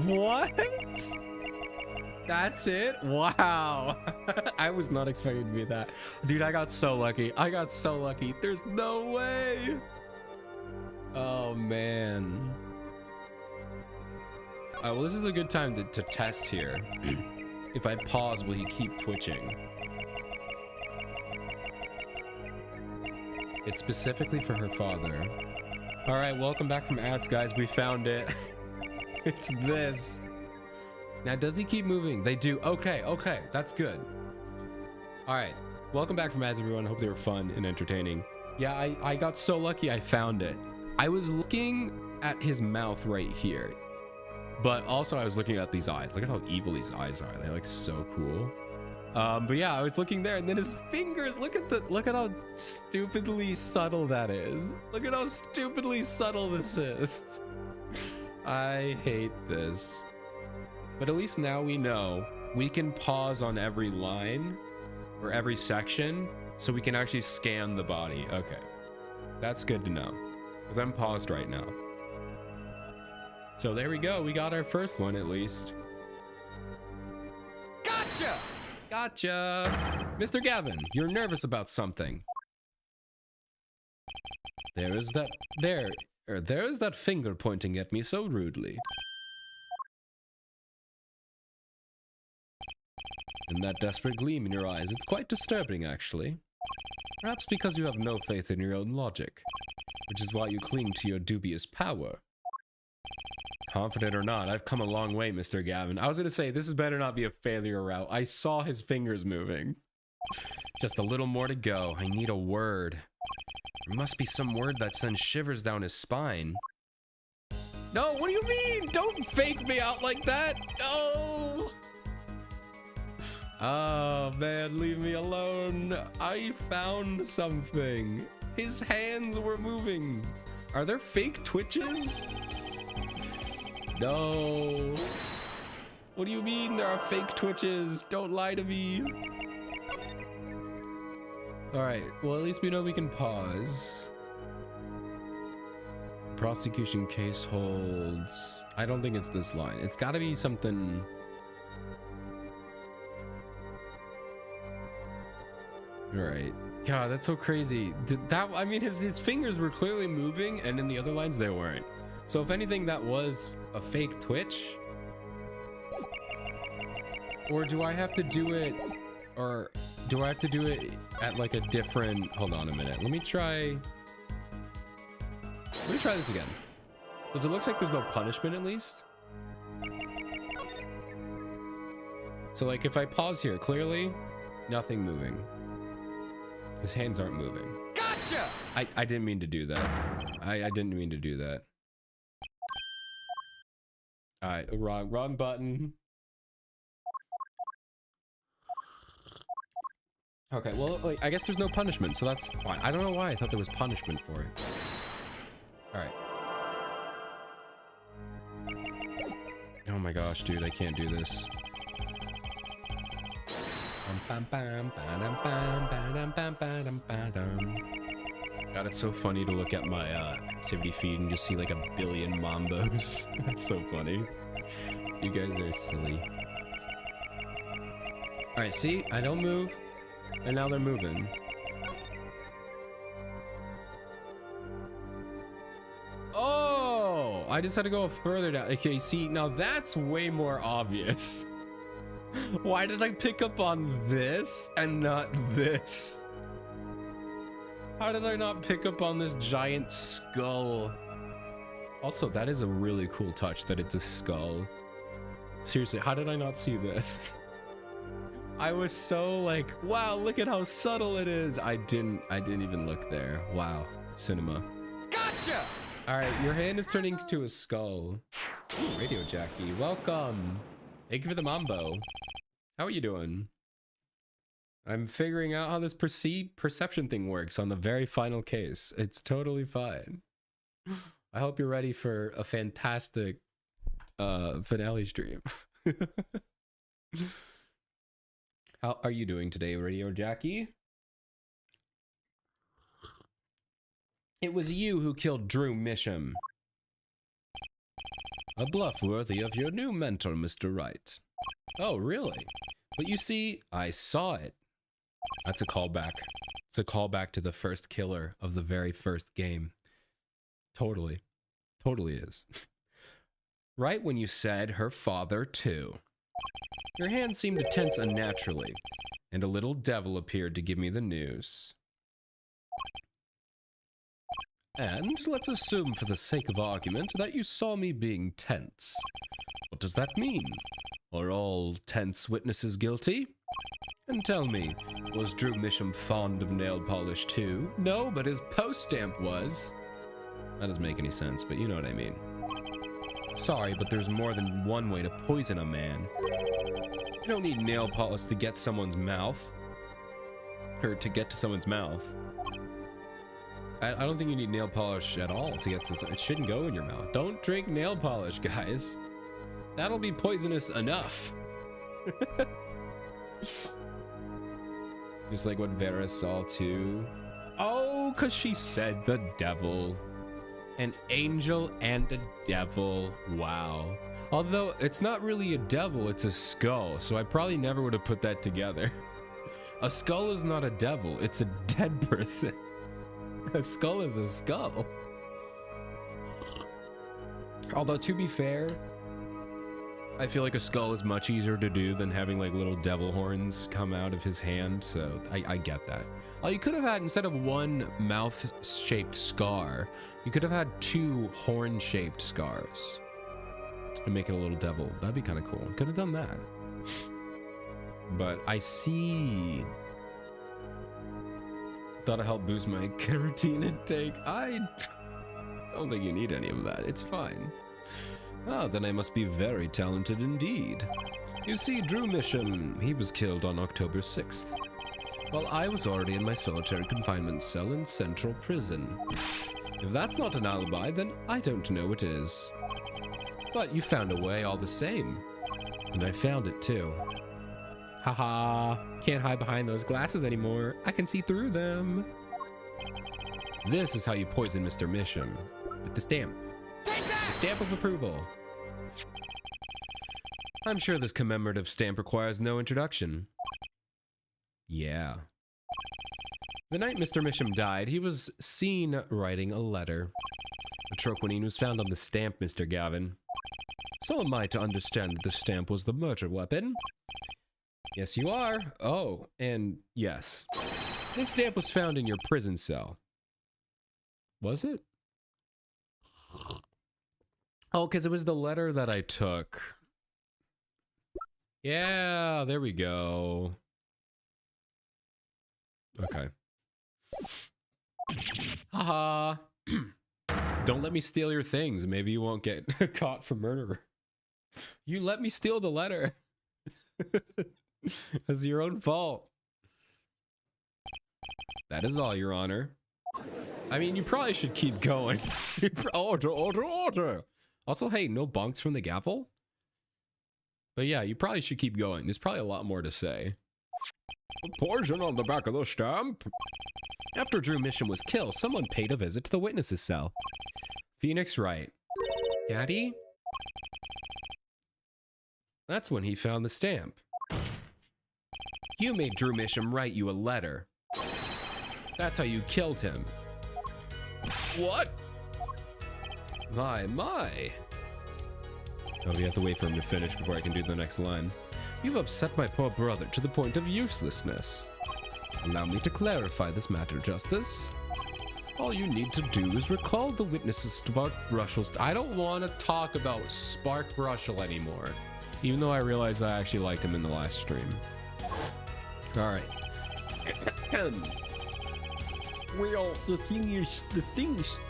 What? That's it? Wow. I was not expecting to be that. Dude, I got so lucky. I got so lucky. There's no way. Oh, man. Well, this is a good time to test here. If I pause, will he keep twitching? It's specifically for her father. All right, welcome back from ads, guys. We found it. It's this. Now, does he keep moving? They do. Okay, that's good. All right, welcome back from ads, everyone. Hope they were fun and entertaining. Yeah, I got so lucky I found it. I was looking at his mouth right here, but also I was looking at these eyes. Look at how evil these eyes are. They're like so cool. But yeah, I was looking there, and then his fingers. Look at how stupidly subtle that is. Look at how stupidly subtle this is. I hate this. But at least now we know we can pause on every line or every section so we can actually scan the body. Okay, that's good to know because I'm paused right now. So there we go. We got our first one at least. Gotcha. Mr. Gavin, you're nervous about something. There. There's that finger pointing at me so rudely. And that desperate gleam in your eyes, it's quite disturbing, actually. Perhaps because you have no faith in your own logic, which is why you cling to your dubious power. Confident or not, I've come a long way, Mr. Gavin. I was gonna say, this better not be a failure route. I saw his fingers moving. Just a little more to go. I need a word. There must be some word that sends shivers down his spine. No, what do you mean? Don't fake me out like that. No. Oh, man, leave me alone. I found something. His hands were moving. Are there fake twitches? No. What do you mean there are fake twitches? Don't lie to me. All right, well, at least we know we can pause. Prosecution case holds. I don't think it's this line. It's got to be something. All right. God, that's so crazy. I mean, his fingers were clearly moving, and in the other lines, they weren't. So if anything, that was a fake twitch. Or do I have to do it, or do I have to do it at like a different, hold on a minute. Let me try this again. Because it looks like there's no punishment at least. So like if I pause here, clearly nothing moving. His hands aren't moving. Gotcha! I didn't mean to do that. I didn't mean to do that. All right, wrong button. Okay, well, like, I guess there's no punishment, so that's fine. I don't know why I thought there was punishment for it. All right. Oh my gosh, dude, I can't do this. God, it's so funny to look at my activity feed and just see like a billion Mambos. That's so funny. You guys are silly. All right, see, I don't move, and now they're moving. Oh, I just had to go further down. Okay, see, now that's way more obvious. Why did I pick up on this and not this? How did I not pick up on this giant skull? Also, that is a really cool touch that it's a skull. Seriously, how did I not see this? I was so like, wow, look at how subtle it is. I didn't even look there. Wow, cinema. Gotcha! All right, your hand is turning to a skull. Ooh, Radio Jackie, welcome. Thank you for the mambo. How are you doing? I'm figuring out how this perception thing works on the very final case. It's totally fine. I hope you're ready for a fantastic finale stream. How are you doing today, Radio Jackie? It was you who killed Drew Misham. A bluff worthy of your new mentor, Mr. Wright. Oh, really? But you see, I saw it. That's a callback. It's a callback to the first killer of the very first game. Totally. Totally is. Right when you said her father, too. Your hand seemed to tense unnaturally, and a little devil appeared to give me the news. And let's assume for the sake of argument that you saw me being tense. What does that mean? Are all tense witnesses guilty? And tell me, was Drew Misham fond of nail polish too? No, but his post stamp was. That doesn't make any sense, but you know what I mean. Sorry, but there's more than one way to poison a man. You don't need nail polish to get someone's mouth. Or to get to someone's mouth. I don't think you need nail polish at all to get to it. Shouldn't go in your mouth. Don't drink nail polish, guys. That'll be poisonous enough. Just like what Vera saw too. Oh, because she said the devil. An angel and a devil. Wow. Although it's not really a devil, it's a skull. So I probably never would have put that together. A skull is not a devil. It's a dead person. A skull is a skull. Although, to be fair, I feel like a skull is much easier to do than having like little devil horns come out of his hand, so I get that. Oh, you could have had, instead of one mouth-shaped scar, you could have had 2 horn-shaped scars. And make it a little devil. That'd be kind of cool. Could have done that. But I see. That'll help boost my carotene intake. I don't think you need any of that. It's fine. Ah, then I must be very talented indeed. You see, Drew Misham, he was killed on October 6th. While I was already in my solitary confinement cell in Central Prison. If that's not an alibi, then I don't know what is. But you found a way all the same. And I found it too. Haha, can't hide behind those glasses anymore. I can see through them. This is how you poison Mr. Misham. With the stamp. The stamp of approval. I'm sure this commemorative stamp requires no introduction. Yeah. The night Mr. Misham died, he was seen writing a letter. A troquinine was found on the stamp, Mr. Gavin. So am I to understand that the stamp was the murder weapon? Yes, you are. Oh, and yes. This stamp was found in your prison cell. Was it? Oh, because it was the letter that I took. Yeah, there we go. Okay. Haha. Don't let me steal your things. Maybe you won't get caught for murder. You let me steal the letter. It's your own fault. That is all, Your Honor. I mean, you probably should keep going. Order, order, order. Also, hey, no bonks from the gavel? But yeah, you probably should keep going. There's probably a lot more to say. Poison on the back of the stamp. After Drew Misham was killed, someone paid a visit to the witness's cell. Phoenix Wright. Daddy? That's when he found the stamp. You made Drew Misham write you a letter. That's how you killed him. What? My. Oh, we have to wait for him to finish before I can do the next line. You've upset my poor brother to the point of uselessness. Allow me to clarify this matter, Justice. All you need to do is recall the witnesses Spark Brushel. I don't want to talk about Spark Brushel anymore. Even though I realized I actually liked him in the last stream. Alright. Well, the things...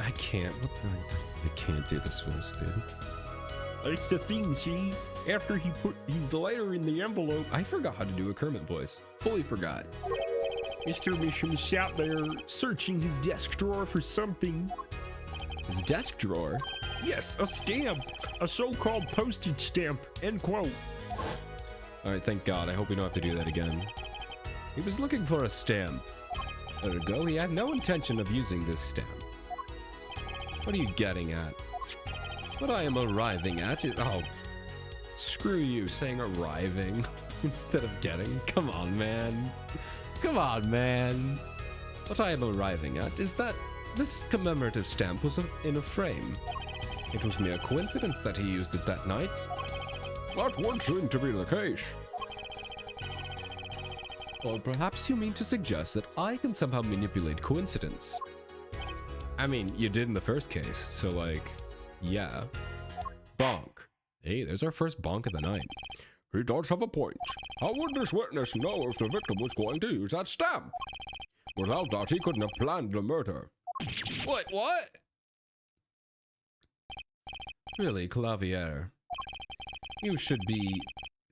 I can't do this voice, dude. It's the thing, see? After he put his letter in the envelope... I forgot how to do a Kermit voice. Fully forgot. Mr. Misham sat there searching his desk drawer for something. His desk drawer? Yes, a stamp. A so-called postage stamp. End quote. Alright, thank God. I hope we don't have to do that again. He was looking for a stamp. Ergo, he had no intention of using this stamp. What are you getting at? What I am arriving at is... Oh, screw you saying arriving instead of getting. Come on, man. Come on, man. What I am arriving at is that this commemorative stamp was in a frame. It was mere coincidence that he used it that night. That would seem to be the case. Or perhaps you mean to suggest that I can somehow manipulate coincidence. I mean, you did in the first case, so like, yeah. Bonk. Hey, there's our first bonk of the night. He does have a point. How would this witness know if the victim was going to use that stamp? Without that, he couldn't have planned the murder. What? Really, Clavier, you should be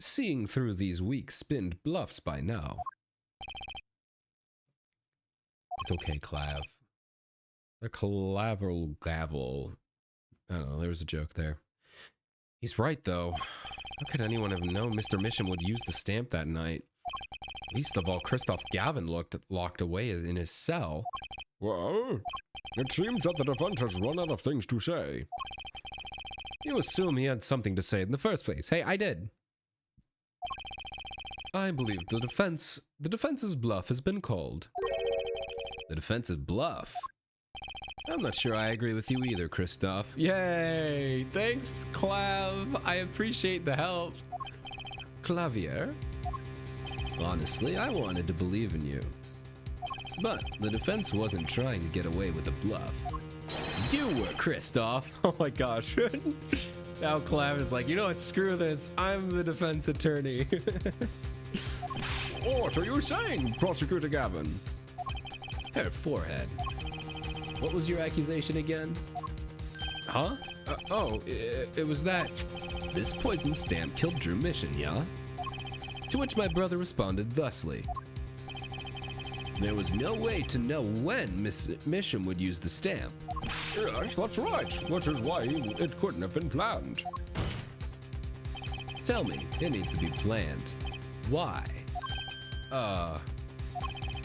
seeing through these weak-spinned bluffs by now. It's okay, Clav. A clavel gavel. I don't know, there was a joke there. He's right, though. How could anyone have known Mr. Misham would use the stamp that night? Least of all, Christoph Gavin locked away in his cell. Well, it seems that the defense has run out of things to say. You assume he had something to say in the first place. Hey, I did. I believe the defense's bluff has been called. The defense's bluff? I'm not sure I agree with you either, Kristoff. Yay! Thanks, Clav. I appreciate the help. Clavier? Honestly, I wanted to believe in you. But the defense wasn't trying to get away with a bluff. You were, Kristoff. Oh my gosh. Now Clav is like, you know what, screw this. I'm the defense attorney. What are you saying, Prosecutor Gavin? Her forehead. What was your accusation again? Huh? It was that. This poison stamp killed Drew Mission, yeah? To which my brother responded thusly. There was no way to know when Miss Mission would use the stamp. Yes, that's right. Which is why it couldn't have been planned. Tell me, it needs to be planned. Why?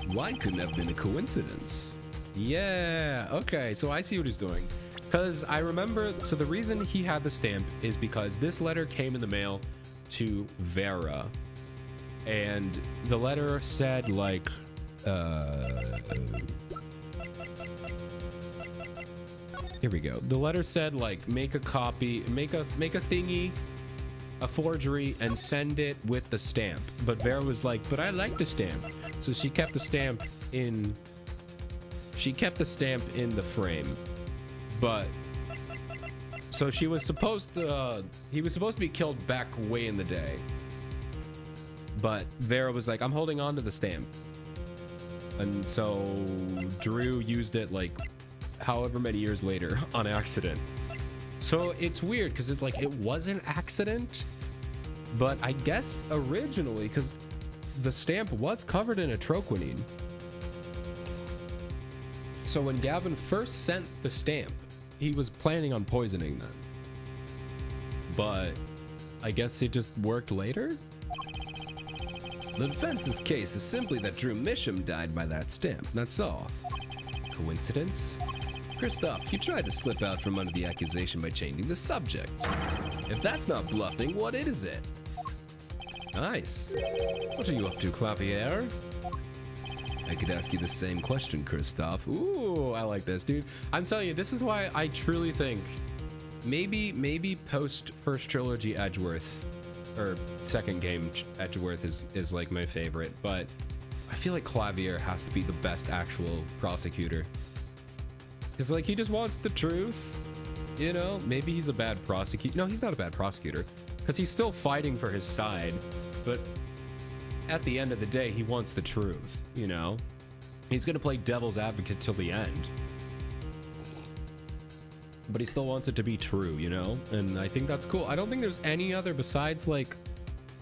Why couldn't have been a coincidence? Yeah, okay, so I see what he's doing. Because I remember, so the reason he had the stamp is because this letter came in the mail to Vera. And the letter said, like, here we go. The letter said, like, make a copy, make a thingy, a forgery, and send it with the stamp. But Vera was like, but I like the stamp. So she kept the stamp in... She kept the stamp in the frame. But... So she was supposed to... he was supposed to be killed back way in the day. But Vera was like, I'm holding on to the stamp. And so Drew used it like however many years later on accident. So it's weird because it's like it was an accident, but I guess originally, because the stamp was covered in atroquinine. So when Gavin first sent the stamp, he was planning on poisoning them. But I guess it just worked later? The defense's case is simply that Drew Misham died by that stamp, that's all. Coincidence? Kristoff, you tried to slip out from under the accusation by changing the subject. If that's not bluffing, what is it? Nice. What are you up to, Clavier? I could ask you the same question, Kristoff. Ooh, I like this, dude. I'm telling you, this is why I truly think maybe post first trilogy Edgeworth, or second game Edgeworth is like my favorite, but I feel like Clavier has to be the best actual prosecutor. Because like he just wants the truth, you know? Maybe he's a bad prosecutor. No, he's not a bad prosecutor because he's still fighting for his side, but at the end of the day, he wants the truth, you know? He's gonna play devil's advocate till the end. But he still wants it to be true, you know? And I think that's cool. I don't think there's any other besides like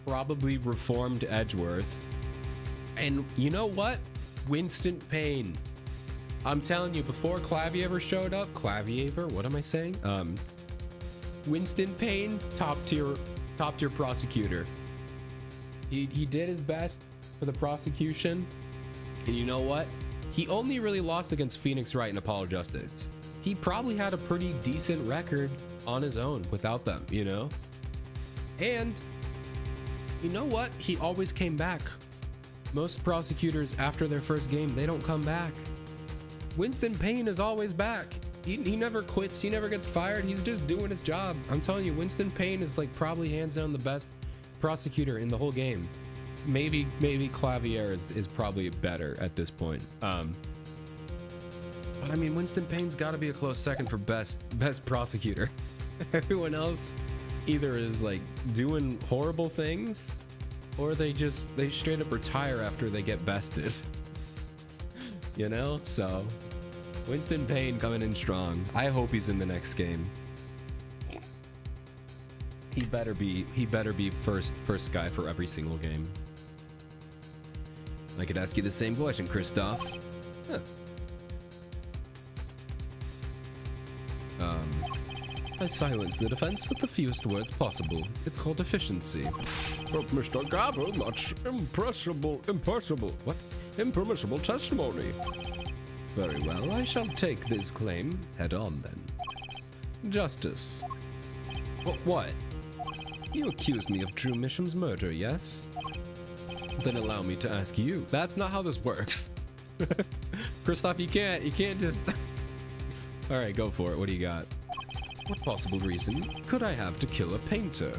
probably reformed Edgeworth. And you know what? Winston Payne. I'm telling you, before Clavier showed up, what am I saying? Winston Payne, top tier prosecutor. He did his best for the prosecution. And you know what? He only really lost against Phoenix Wright and Apollo Justice. He probably had a pretty decent record on his own without them, you know? And you know what? He always came back. Most prosecutors after their first game, they don't come back. Winston Payne is always back. He never quits. He never gets fired. He's just doing his job. I'm telling you, Winston Payne is like probably hands down the best prosecutor in the whole game. Maybe Clavier is probably better at this point. But I mean, Winston Payne's got to be a close second for best prosecutor. Everyone else either is like doing horrible things, or they straight up retire after they get bested. You know? So Winston Payne coming in strong. I hope he's in the next game. He better be first guy for every single game. I could ask you the same question, Kristoff. Huh. I silence the defense with the fewest words possible. It's called efficiency. But Mr. Gavin, that's impermissible testimony. Very well, I shall take this claim head on then. Justice. What? You accused me of Drew Misham's murder, yes? Then allow me to ask you. That's not how this works. Kristoff, you can't just All right, go for it. What do you got? What possible reason could I have to kill a painter?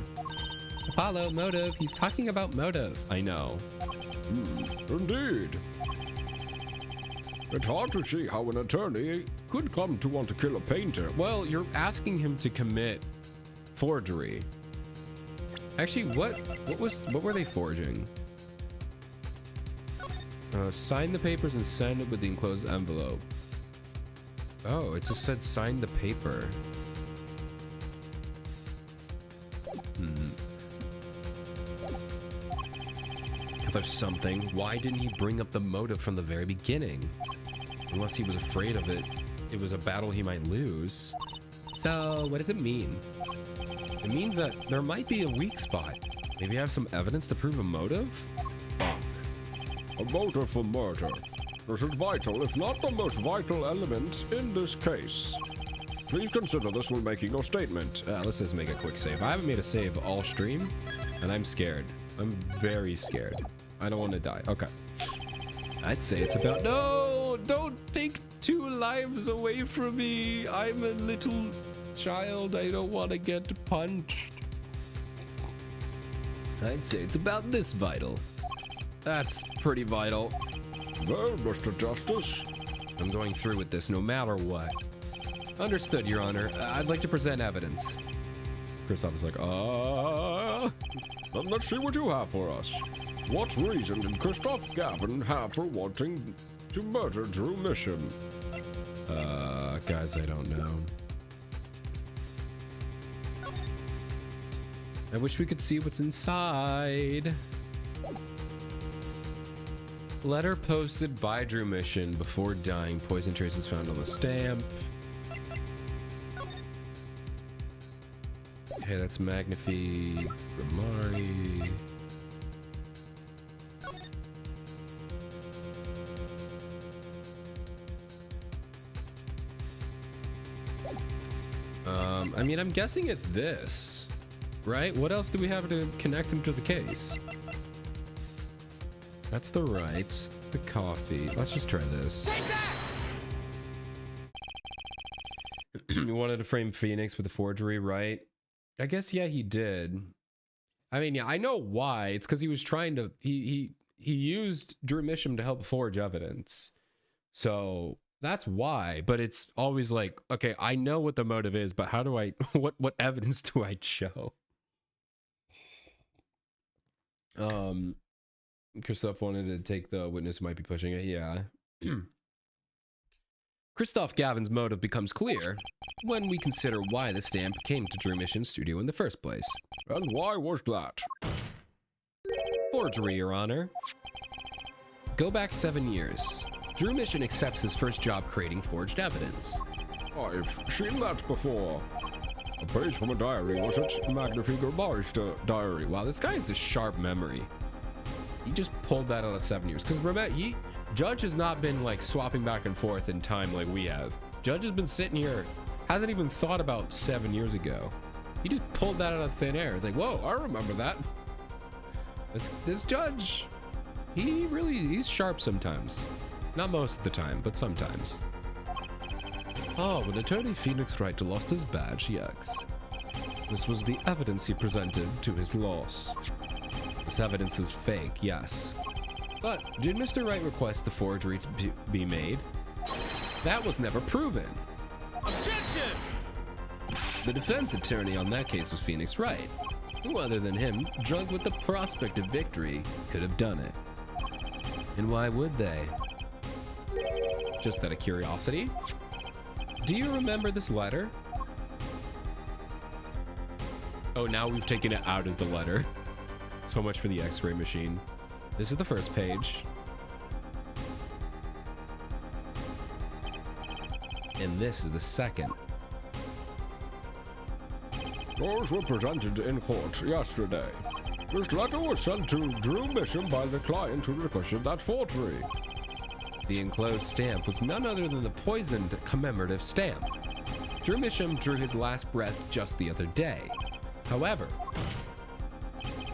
Apollo, motive. He's talking about motive. I know. Indeed. It's hard to see how an attorney could come to want to kill a painter. Well, you're asking him to commit forgery. Actually, what were they forging? Sign the papers and send it with the enclosed envelope. Oh, it just said sign the paper. If there's something, why didn't he bring up the motive from the very beginning? Unless he was afraid of it. It was a battle he might lose. So, what does it mean? It means that there might be a weak spot. Maybe I have some evidence to prove a motive? A motive for murder. This is vital, if not the most vital element in this case. Please consider this when making your statement. Let's just make a quick save. I haven't made a save all stream, and I'm scared. I'm very scared. I don't want to die. Okay. I'd say it's about... No! Don't take 2 lives away from me! I'm a little child. I don't want to get punched. I'd say it's about this vital. That's pretty vital. Well, Mr. Justice. I'm going through with this no matter what. Understood, Your Honor. I'd like to present evidence. Kristoff is like, Then let's see what you have for us. What reason did Christoph Gavin have for wanting to murder Drew Mission? Guys, I don't know. I wish we could see what's inside. Letter posted by Drew Mission before dying. Poison traces found on the stamp. Okay, that's Magnifi Grimari. I mean, I'm guessing it's this, right? What else do we have to connect him to the case? That's the rights, the coffee. Let's just try this. Take that! You wanted to frame Phoenix with a forgery, right? I guess, yeah, he did. I mean, yeah, I know why. It's because he was trying to... He used Drew Misham to help forge evidence. So that's why. But it's always like, okay, I know what the motive is, but how do I... What evidence do I show? Kristoff wanted to take the witness who might be pushing it. Yeah. Christoph Gavin's motive becomes clear when we consider why the stamp came to Drew Mission's studio in the first place. And why was that? Forgery, Your Honor. Go back 7 years. Drew Mission accepts his first job creating forged evidence. I've seen that before. A page from a diary, was it? Magnifico Barrister diary. Wow, this guy has a sharp memory. He just pulled that out of 7 years. Because remember, Judge has not been like swapping back and forth in time like we have. Judge has been sitting here, hasn't even thought about 7 years ago. He just pulled that out of thin air. It's like, whoa, I remember that. This judge, he's sharp sometimes. Not most of the time, but sometimes. Oh, when attorney Phoenix Wright lost his badge, yes. This was the evidence he presented to his loss. This evidence is fake, yes. But did Mr. Wright request the forgery to be made? That was never proven. Objection! The defense attorney on that case was Phoenix Wright. Who other than him, drunk with the prospect of victory, could have done it? And why would they? Just out of curiosity? Do you remember this letter? Oh, now we've taken it out of the letter. So much for the X-ray machine. This is the first page. And this is the second. Those were presented in court yesterday. This letter was sent to Drew Mission by the client who requested that forgery. The enclosed stamp was none other than the poisoned commemorative stamp. Drew Misham drew his last breath just the other day. However,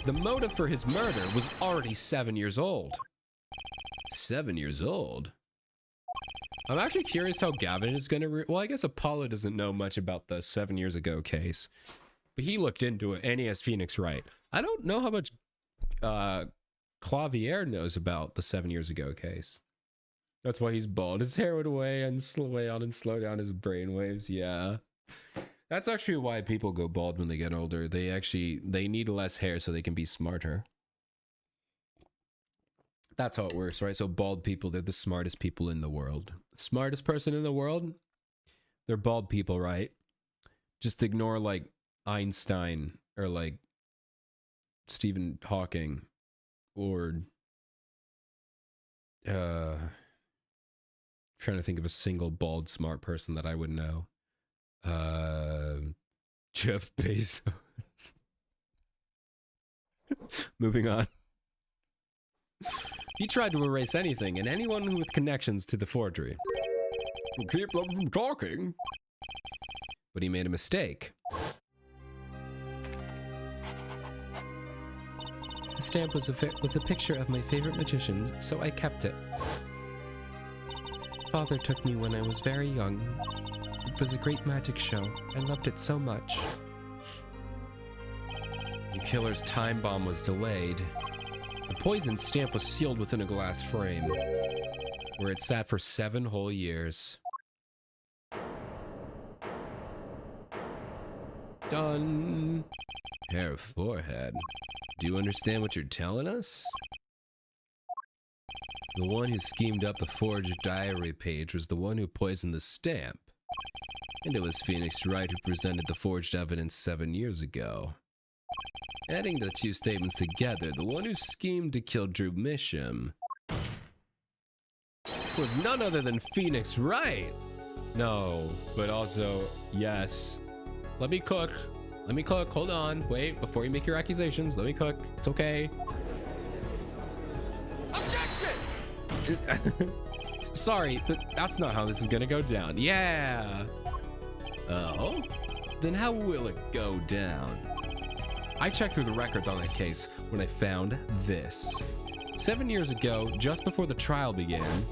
the motive for his murder was already 7 years old. 7 years old? I'm actually curious how Gavin is going to... Well, I guess Apollo doesn't know much about the 7 years ago case. But he looked into it, and he has Phoenix Wright. I don't know how much Clavier knows about the 7 years ago case. That's why he's bald. His hair went away and slow down his brainwaves. Yeah. That's actually why people go bald when they get older. They need less hair so they can be smarter. That's how it works, right? So bald people, they're the smartest people in the world. Smartest person in the world, they're bald people, right? Just ignore like Einstein or like Stephen Hawking or trying to think of a single bald smart person that I would know. Jeff Bezos. Moving on. He tried to erase anything and anyone with connections to the forgery. To keep them from talking. But he made a mistake. The stamp was a picture of my favorite magician, so I kept it. Father took me when I was very young. It was a great magic show. I loved it so much. The killer's time bomb was delayed. The poison stamp was sealed within a glass frame, where it sat for 7 whole years. Done. Hair, forehead. Do you understand what you're telling us? The one who schemed up the forged diary page was the one who poisoned the stamp. And it was Phoenix Wright who presented the forged evidence 7 years ago. Adding the two statements together, the one who schemed to kill Drew Misham was none other than Phoenix Wright. No, but also, yes. Let me cook. Let me cook. Hold on. Wait, before you make your accusations, let me cook. It's okay. Objection! Sorry, but that's not how this is gonna go down. Yeah. Oh? Then how will it go down? I checked through the records on that case when I found this. 7 years ago, just before the trial began.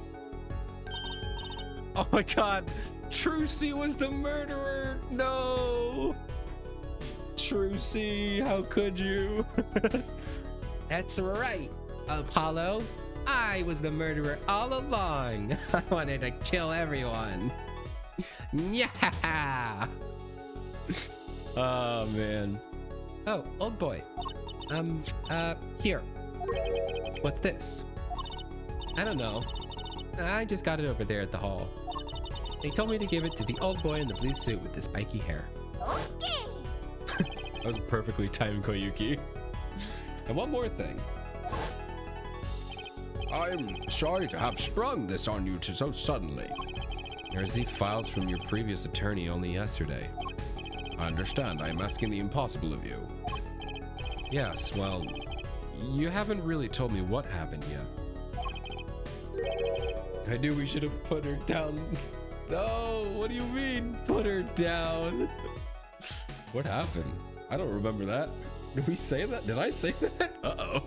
Oh my god, Trucy was the murderer! No! Trucy, how could you? That's right, Apollo. I was the murderer all along. I wanted to kill everyone. Yeah! Oh, man. Oh, old boy. Here. What's this? I don't know. I just got it over there at the hall. They told me to give it to the old boy in the blue suit with the spiky hair. Okay. That was perfectly timed, Koyuki. And one more thing. I'm sorry to have sprung this on you so suddenly. I received files from your previous attorney only yesterday. I understand. I am asking the impossible of you. Yes, well, you haven't really told me what happened yet. I knew we should have put her down. No, what do you mean, put her down? What happened? I don't remember that. Did we say that? Did I say that? Uh-oh.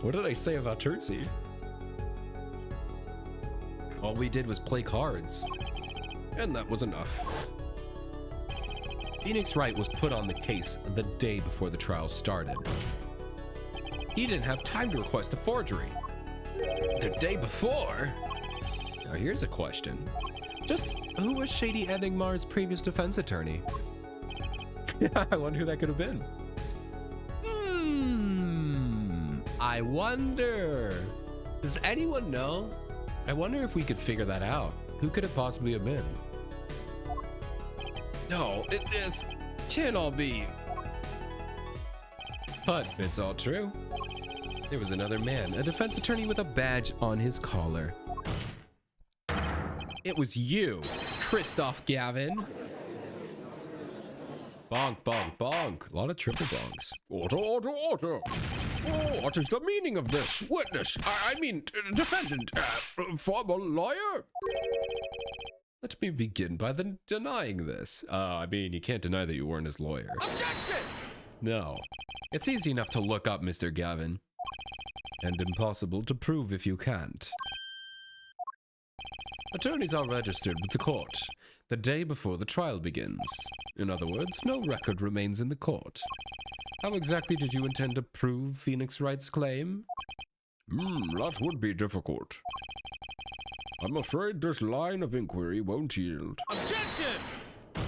What did I say about Trucy? All we did was play cards. And that was enough. Phoenix Wright was put on the case the day before the trial started. He didn't have time to request a forgery. The day before? Now here's a question. Just who was Shady Enigmar's previous defense attorney? I wonder who that could have been. I wonder. Does anyone know? I wonder if we could figure that out. Who could it possibly have been? No, this can't all be. But it's all true. There was another man, a defense attorney with a badge on his collar. It was you, Christoph Gavin. Bonk, bonk, bonk. A lot of triple bonks. Order, order, order. Oh, what is the meaning of this? Witness, I mean, defendant, former lawyer? Let me begin by denying this. I mean, you can't deny that you weren't his lawyer. Objection! No. It's easy enough to look up, Mr. Gavin. And impossible to prove if you can't. Attorneys are registered with the court the day before the trial begins. In other words, no record remains in the court. How exactly did you intend to prove Phoenix Wright's claim? That would be difficult. I'm afraid this line of inquiry won't yield. Objection!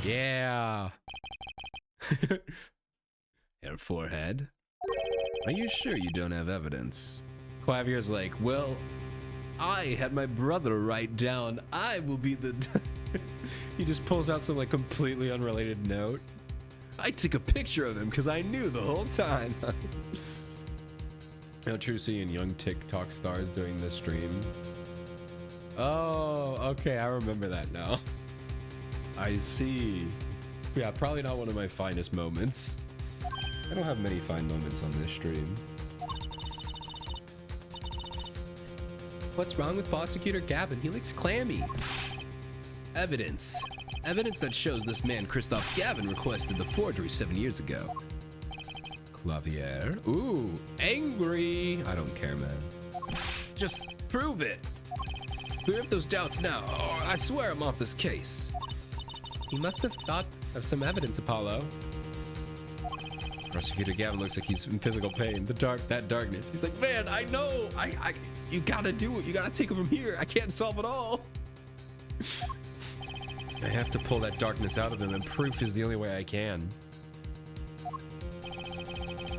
Yeah. Her forehead. Are you sure you don't have evidence? Clavier's like, well, I had my brother write down, I will be the... He just pulls out some like completely unrelated note. I took a picture of him because I knew the whole time. How true seeing young TikTok stars doing this stream. Oh, okay, I remember that now. I see. Yeah, probably not one of my finest moments. I don't have many fine moments on this stream. What's wrong with Prosecutor Gavin? He looks clammy. Evidence. Evidence that shows this man, Christoph Gavin, requested the forgery 7 years ago. Clavier. Ooh, angry. I don't care, man. Just prove it. Clear up those doubts now, or I swear I'm off this case. He must have thought of some evidence, Apollo. Prosecutor Gavin looks like he's in physical pain. That darkness. He's like, man, I know. You gotta do it. You gotta take it from here. I can't solve it all. I have to pull that darkness out of him, and proof is the only way I can.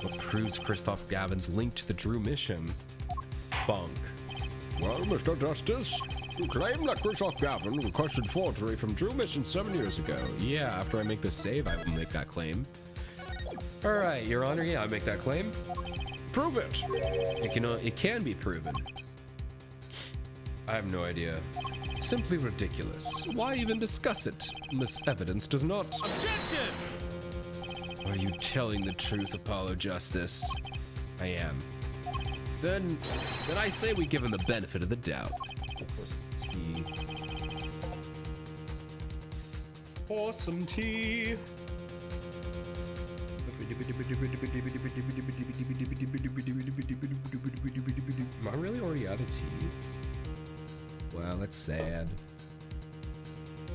What proves Christoph Gavin's link to the Drew mission? Bonk. Well, Mr. Justice, you claim that Christoph Gavin requested forgery from Drew Mission 7 years ago. Yeah, after I make the save, I will make that claim. All right, Your Honor, yeah, I make that claim. Prove it! It can be proven. I have no idea. Simply ridiculous. Why even discuss it? This evidence does not... Objection! Are you telling the truth, Apollo Justice? I am. Then I say we give him the benefit of the doubt. Tea. Pour some tea. Am I really already out of tea? Wow, that's sad.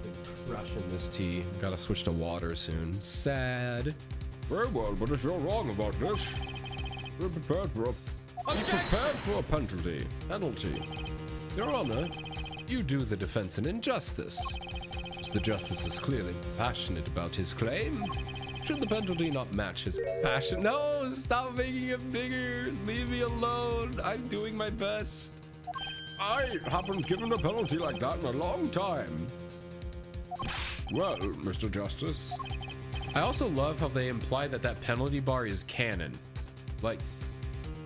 Been crushing this tea. Gotta switch to water soon. Sad. Very well, but if you're wrong about this, be prepared for a penalty. Your Honor, you do the defense an injustice. As the justice is clearly passionate about his claim, should the penalty not match his passion? No, stop making it bigger. Leave me alone. I'm doing my best. I haven't given a penalty like that in a long time. Well, Mr. Justice. I also love how they imply that penalty bar is canon. Like,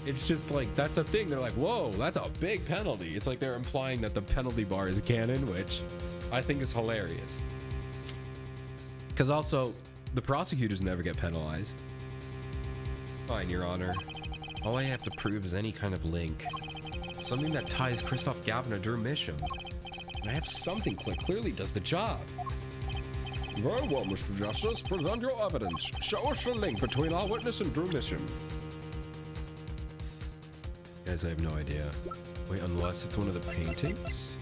it's just like, that's a thing. They're like, whoa, that's a big penalty. It's like they're implying that the penalty bar is canon, which I think is hilarious. Because also, the prosecutors never get penalized. Fine, Your Honor. All I have to prove is any kind of link. Something that ties Christoph Gavin to Drew Mission. And I have something that clearly does the job. Very well, Mr. Justice. Present your evidence. Show us the link between our witness and Drew Mission. Guys, I have no idea. Wait, unless it's one of the paintings?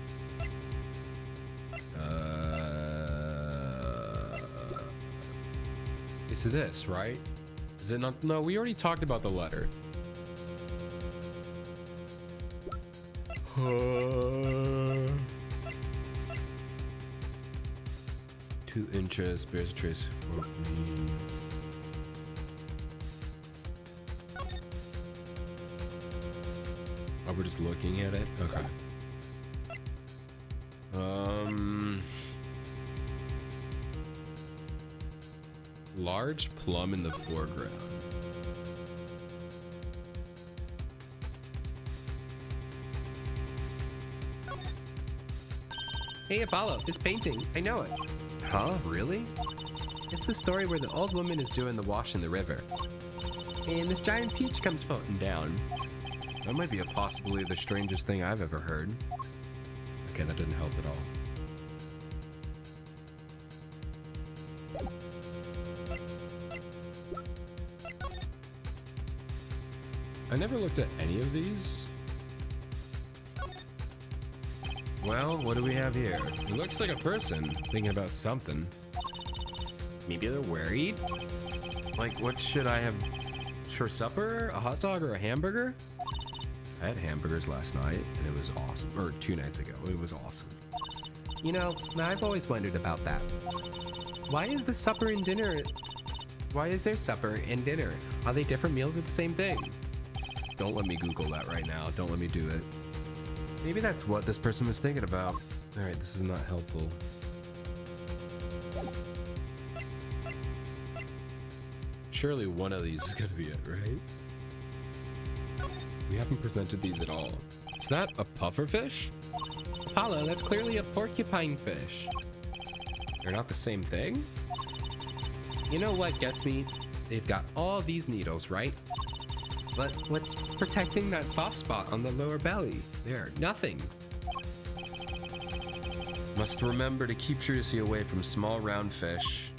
It's this, right? Is it not? No, we already talked about the letter. Two interests, bears a trace. Oh, we're just looking at it? Okay. Large plum in the foreground. Hey Apollo, this painting, I know it. Huh? Really? It's the story where the old woman is doing the wash in the river. And this giant peach comes floating down. That might be a possibly the strangest thing I've ever heard. Okay, that didn't help at all. I never looked at any of these. Well, what do we have here? It looks like a person thinking about something. Maybe they're worried? Like, what should I have for supper? A hot dog or a hamburger? I had hamburgers last night, and it was awesome. Or 2 nights ago. It was awesome. You know, I've always wondered about that. Why is the supper and dinner... Why is there supper and dinner? Are they different meals or the same thing? Don't let me Google that right now. Don't let me do it. Maybe that's what this person was thinking about. All right, this is not helpful. Surely one of these is gonna be it, right? We haven't presented these at all. Is that a puffer fish? Apollo, that's clearly a porcupine fish. They're not the same thing? You know what gets me? They've got all these needles, right? But what's protecting that soft spot on the lower belly? There, nothing. Must remember to keep Trucy away from small round fish.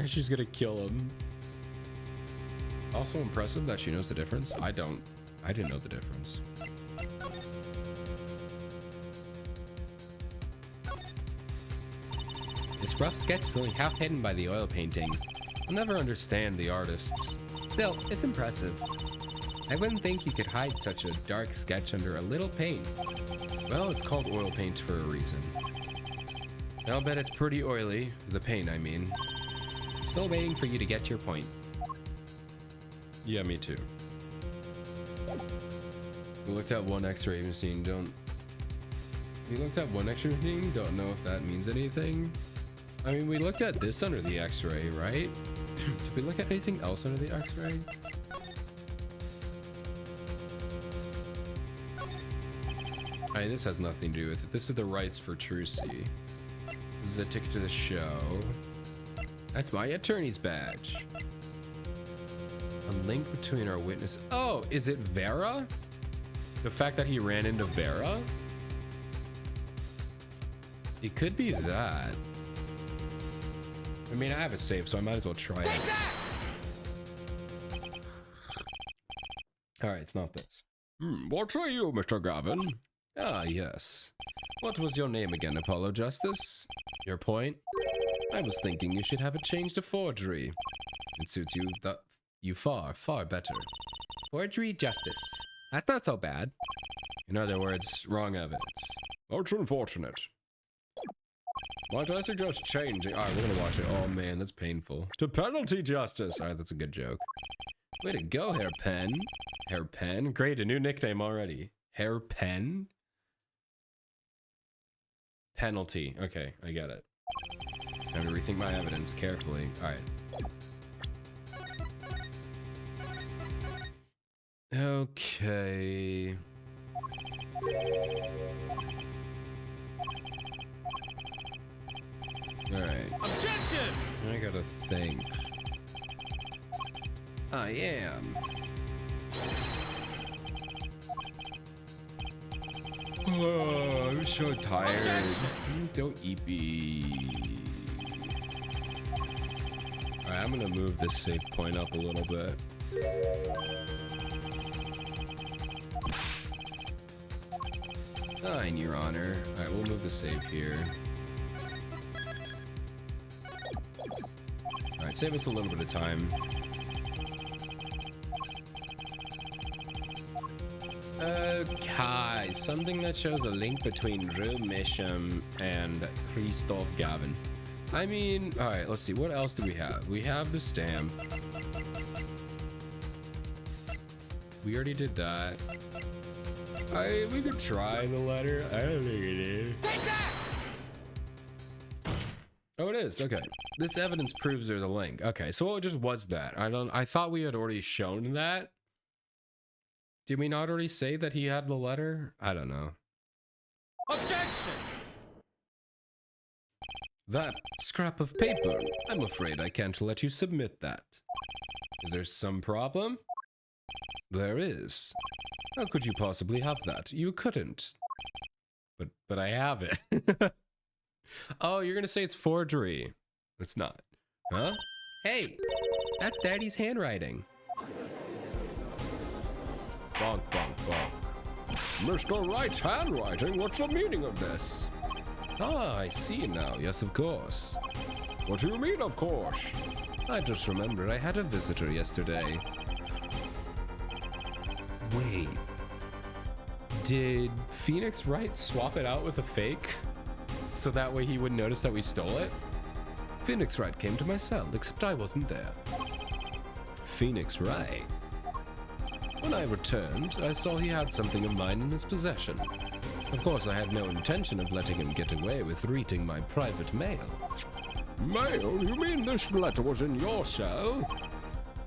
She's gonna kill him. Also impressive that she knows the difference. I didn't know the difference. This rough sketch is only half hidden by the oil painting. I'll never understand the artists. Still, it's impressive. I wouldn't think you could hide such a dark sketch under a little paint. Well, it's called oil paint for a reason. I'll bet it's pretty oily. The paint, I mean. Still waiting for you to get your point. Yeah, me too. We looked at one X-ray machine, We looked at one X-ray machine, don't know if that means anything. I mean, we looked at this under the X-ray, right? Did we look at anything else under the X-ray? Alright, this has nothing to do with it. This is the rights for Trucy. This is a ticket to the show. That's my attorney's badge. A link between our witness. Oh, is it Vera? The fact that he ran into Vera? It could be that. I mean, I have a save, so I might as well try it. Alright, it's not this. What are you, Mr. Gavin? Ah, yes. What was your name again, Apollo Justice? Your point? I was thinking you should have it changed to forgery. It suits you far, far better. Forgery Justice. That's not so bad. In other words, wrong evidence. That's unfortunate. Might I suggest changing? Alright, we're gonna watch it. Oh man, that's painful. To penalty justice. Alright, that's a good joke. Way to go, Hairpen. Hairpen? Great, a new nickname already. Hairpen? Penalty. Okay, I get it. I have to rethink my evidence carefully. Alright. Okay. Alright. Objection! I gotta think. I am. Oh, I'm so tired. Don't eat me. Alright, I'm gonna move this save point up a little bit. Fine, Your Honor. Alright, we'll move the save here. Alright, save us a little bit of time. Okay, something that shows a link between Rue Misham and Christophe Gavin. I mean, alright, let's see. What else do we have? We have the stamp. We already did that. We could try the letter. I don't think it is. Take that! Oh, it is. Okay. This evidence proves there's a link. Okay, so it just was that. I thought we had already shown that. Did we not already say that he had the letter? I don't know. Objection! That scrap of paper. I'm afraid I can't let you submit that. Is there some problem? There is. How could you possibly have that? You couldn't. But I have it. Oh, you're gonna say it's forgery. It's not. Huh? Hey, that's Daddy's handwriting. Bonk, bonk, bonk. Mr. Wright's handwriting? What's the meaning of this? Ah, I see now. Yes, of course. What do you mean, of course? I just remembered I had a visitor yesterday. Wait. Did Phoenix Wright swap it out with a fake? So that way he wouldn't notice that we stole it? Phoenix Wright came to my cell, except I wasn't there. Phoenix Wright? When I returned, I saw he had something of mine in his possession. Of course, I had no intention of letting him get away with reading my private mail. Mail? You mean this letter was in your cell?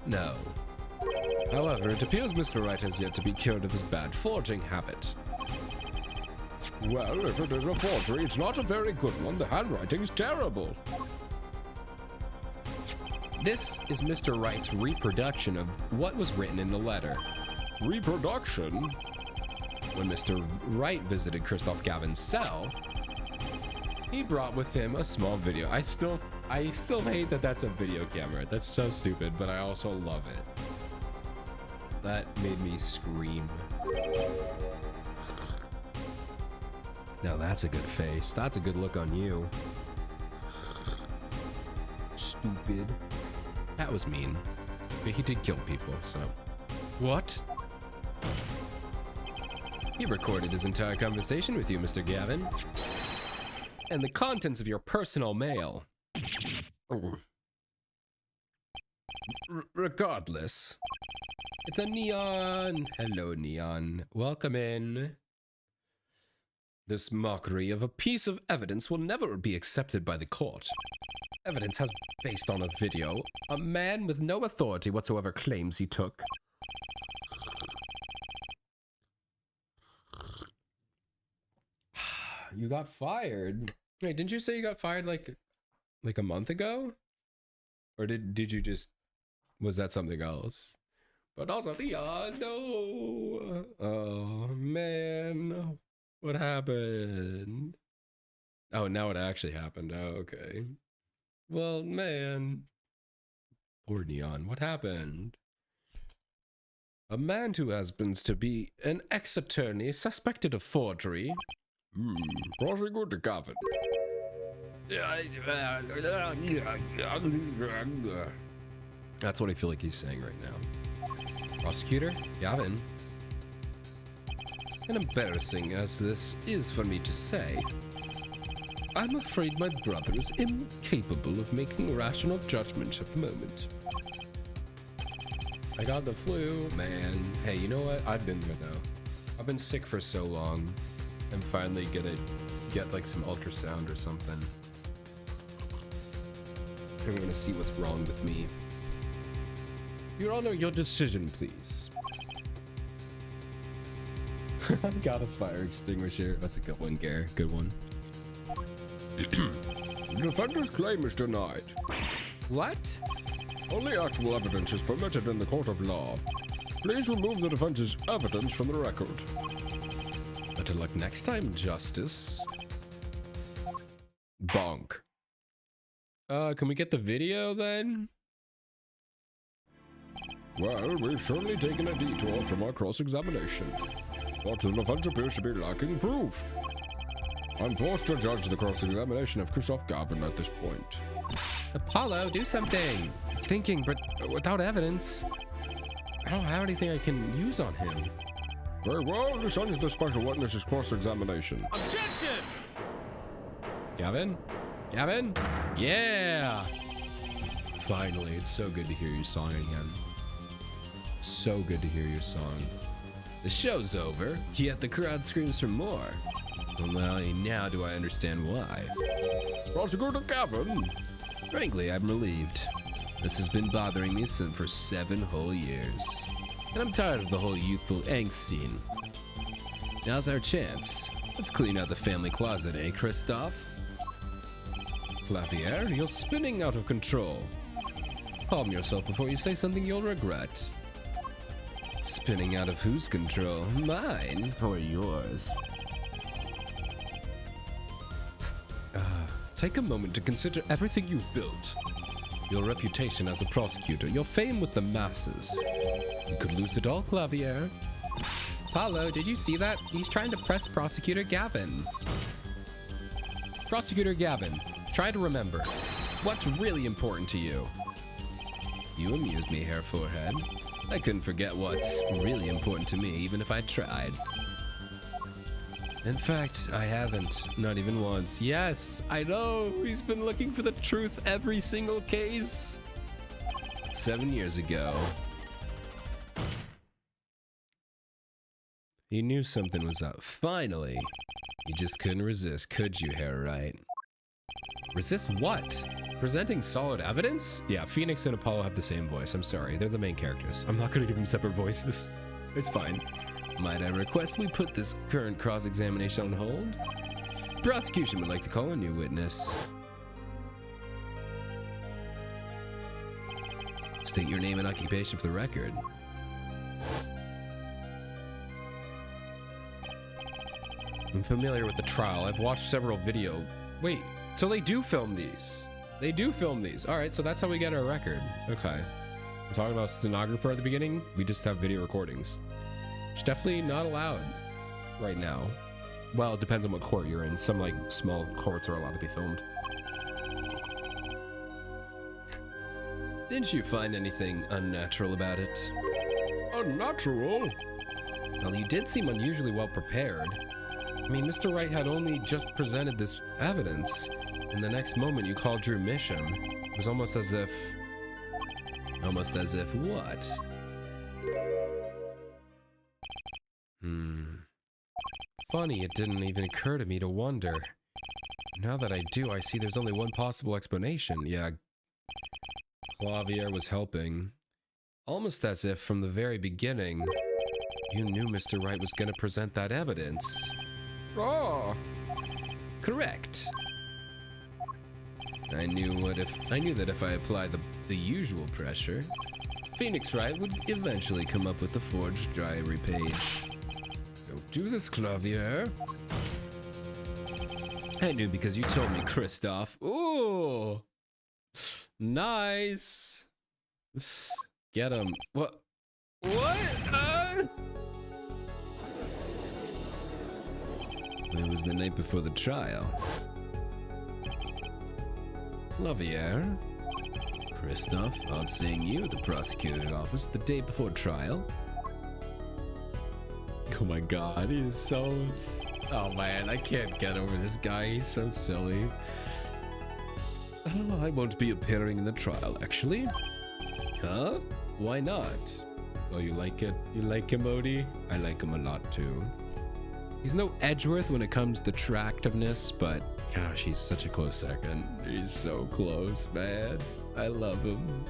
No. However, it appears Mr. Wright has yet to be cured of his bad forging habit. Well, if it is a forgery, it's not a very good one. The handwriting's terrible. This is Mr. Wright's reproduction of what was written in the letter. Reproduction? When Mr. Wright visited Christoph Gavin's cell, he brought with him a small video. I still hate that that's a video camera. That's so stupid, but I also love it. That made me scream. Now that's a good face. That's a good look on you. Stupid. That was mean. But he did kill people, so. What? He recorded his entire conversation with you, Mr. Gavin. And the contents of your personal mail. Regardless. It's a Neon. Hello, Neon. Welcome in. This mockery of a piece of evidence will never be accepted by the court. Evidence has based on a video a man with no authority whatsoever claims he took. You got fired? Wait, didn't you say you got fired like a month ago? Or did you just, was that something else? But also, yeah, no. Oh, man. What happened? Oh, now it actually happened. Oh, okay. Well, man. Poor Neon. What happened? A man who happens to be an ex-attorney suspected of forgery. Prosecutor Gavin. That's what I feel like he's saying right now. Prosecutor Gavin. And embarrassing as this is for me to say, I'm afraid my brother is incapable of making rational judgment at the moment. I got the flu, man. Hey, you know what? I've been there though. I've been sick for so long. I'm finally gonna get like some ultrasound or something. I'm gonna see what's wrong with me. Your Honor, your decision, please. I got a fire extinguisher. That's a good one, Gare. Good one. The defendant's claim is denied. What? Only actual evidence is permitted in the court of law. Please remove the defense's evidence from the record. Better luck next time, Justice. Bonk. Can we get the video then? Well, we've certainly taken a detour from our cross-examination, but the defense appears to be lacking proof. I'm forced to judge the cross-examination of Christoph Gavin at this point. Apollo, do something! Thinking, but without evidence. I don't have anything I can use on him. Very well, this ends the special witness's cross-examination. Objection! Gavin? Gavin? Yeah! Finally, it's so good to hear your song again. So good to hear your song. The show's over, yet the crowd screams for more. Well, now do I understand why. Prosecutor Gavin! Frankly, I'm relieved. This has been bothering me for 7 whole years. And I'm tired of the whole youthful angst scene. Now's our chance. Let's clean out the family closet, eh, Christoph? Clavier, you're spinning out of control. Calm yourself before you say something you'll regret. Spinning out of whose control? Mine or yours? Take a moment to consider everything you've built. Your reputation as a prosecutor, your fame with the masses. You could lose it all, Clavier. Apollo, did you see that? He's trying to press Prosecutor Gavin. Prosecutor Gavin, try to remember. What's really important to you? You amuse me, Hair Forehead. I couldn't forget what's really important to me, even if I tried. In fact, I haven't. Not even once. Yes, I know. He's been looking for the truth every single case. 7 years ago. You knew something was up. Finally. You just couldn't resist, could you, Hairwright? Resist what? Presenting solid evidence? Yeah, Phoenix and Apollo have the same voice. I'm sorry, they're the main characters. I'm not gonna give them separate voices. It's fine. Might I request we put this current cross-examination on hold? Prosecution would like to call a new witness. State your name and occupation for the record. I'm familiar with the trial. I've watched several video. Wait, so they do film these? They do film these. All right, so that's how we get our record. Okay. I'm talking about stenographer at the beginning. We just have video recordings. It's definitely not allowed right now. Well, it depends on what court you're in. Some like small courts are allowed to be filmed. Didn't you find anything unnatural about it? Unnatural? Well, you did seem unusually well prepared. I mean, Mr. Wright had only just presented this evidence, and the next moment you called Drew Misham. It was almost as if... Almost as if what? Funny, it didn't even occur to me to wonder. Now that I do, I see there's only one possible explanation. Yeah, Clavier was helping. Almost as if from the very beginning, you knew Mr. Wright was going to present that evidence. Ah, Correct. I knew that if I applied the usual pressure, Phoenix Wright would eventually come up with the forged diary page. Don't do this, Clavier. I knew because you told me, Kristoff. Ooh, nice. Get him. What? It was the night before the trial. Clavier. Kristoff, odd seeing you at the prosecutor's office the day before trial. Oh my god, he's so... Oh man, I can't get over this guy. He's so silly. Oh, I won't be appearing in the trial, actually. Huh? Why not? Oh, you like it? You like him, Odie? I like him a lot, too. He's no Edgeworth when it comes to attractiveness, but gosh, he's such a close second. He's so close, man. I love him.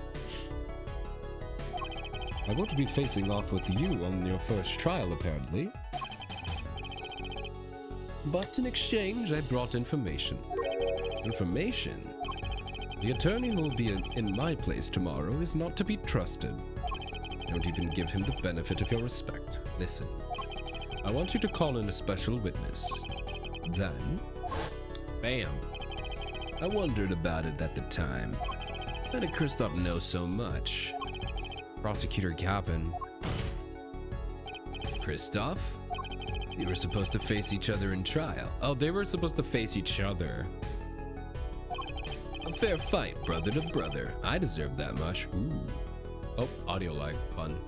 I won't be facing off with you on your first trial, apparently. But in exchange, I brought information. Information? The attorney who will be in my place tomorrow is not to be trusted. Don't even give him the benefit of your respect. Listen. I want you to call in a special witness. Then, bam. I wondered about it at the time. How did Kristoff know so much? Prosecutor Gavin. Kristoff? You were supposed to face each other in trial. Oh, they were supposed to face each other. A fair fight, brother to brother. I deserve that much. Ooh. Oh, audio lag. Fun.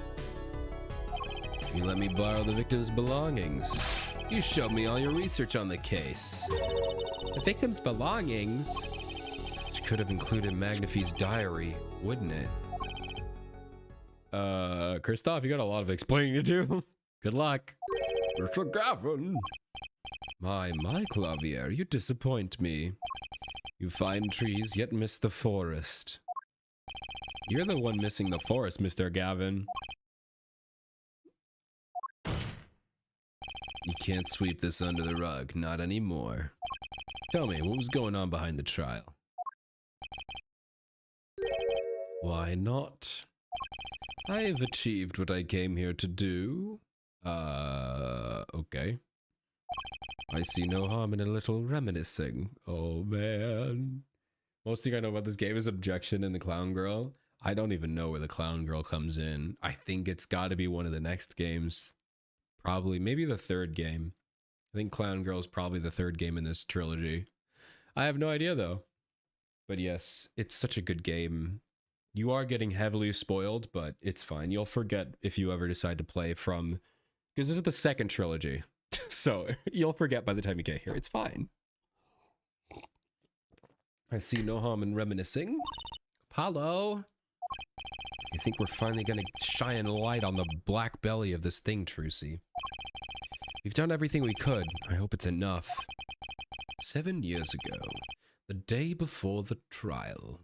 You let me borrow the victim's belongings. You showed me all your research on the case. The victim's belongings? Which could have included Magnifie's diary, wouldn't it? Kristoff, you got a lot of explaining to do. Good luck. Mr. Gavin. My Clavier, you disappoint me. You find trees, yet miss the forest. You're the one missing the forest, Mr. Gavin. You can't sweep this under the rug, not anymore. Tell me, what was going on behind the trial? Why not? I have achieved what I came here to do. Okay. I see no harm in a little reminiscing. Oh, man. Most thing I know about this game is Objection and the Clown Girl. I don't even know where the Clown Girl comes in. I think it's got to be one of the next games. Probably, maybe the third game. I think Clown Girl is probably the third game in this trilogy. I have no idea though. But yes, it's such a good game. You are getting heavily spoiled, but it's fine. You'll forget if you ever decide to play from... Because this is the second trilogy. So you'll forget by the time you get here. It's fine. I see no harm in reminiscing. Apollo! I think we're finally going to shine a light on the black belly of this thing, Trucy. We've done everything we could. I hope it's enough. 7 years ago, the day before the trial,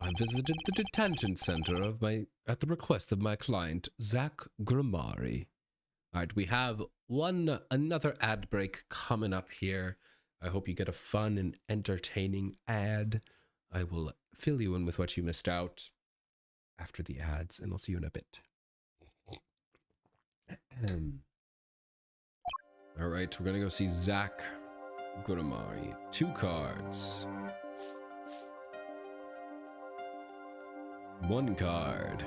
I visited the detention center at the request of my client, Zach Grimari. All right, we have another ad break coming up here. I hope you get a fun and entertaining ad. I will fill you in with what you missed out after the ads, and I'll see you in a bit. All right, we're gonna go see Zach Grimari. 2 cards. 1 card.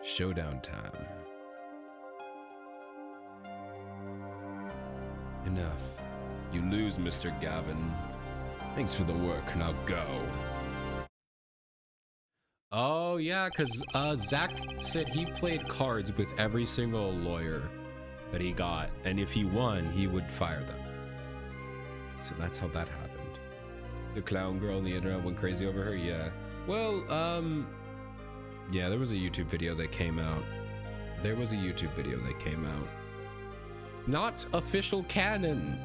Showdown time. Enough. You lose, Mr. Gavin. Thanks for the work. Now go. Oh, yeah, because Zach said he played cards with every single lawyer that he got, and if he won, he would fire them. So that's how that happened. The clown girl on the internet went crazy over her? Yeah. Well, yeah, there was a YouTube video that came out. Not official canon,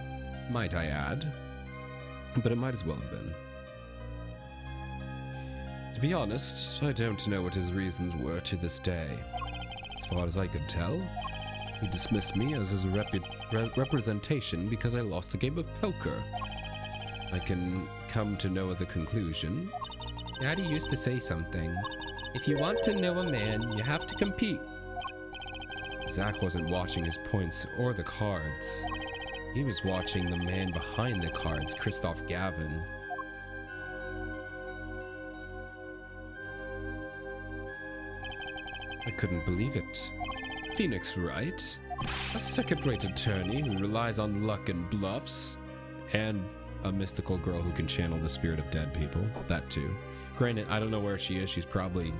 might I add. But it might as well have been. To be honest, I don't know what his reasons were to this day. As far as I could tell, he dismissed me as his representation because I lost the game of poker. I can come to no other conclusion. Daddy used to say something. If you want to know a man, you have to compete. Zach wasn't watching his points or the cards. He was watching the man behind the cards, Christoph Gavin. I couldn't believe it. Phoenix Wright, a second-rate attorney who relies on luck and bluffs, and a mystical girl who can channel the spirit of dead people. That too. Granted, I don't know where she is. She's probably...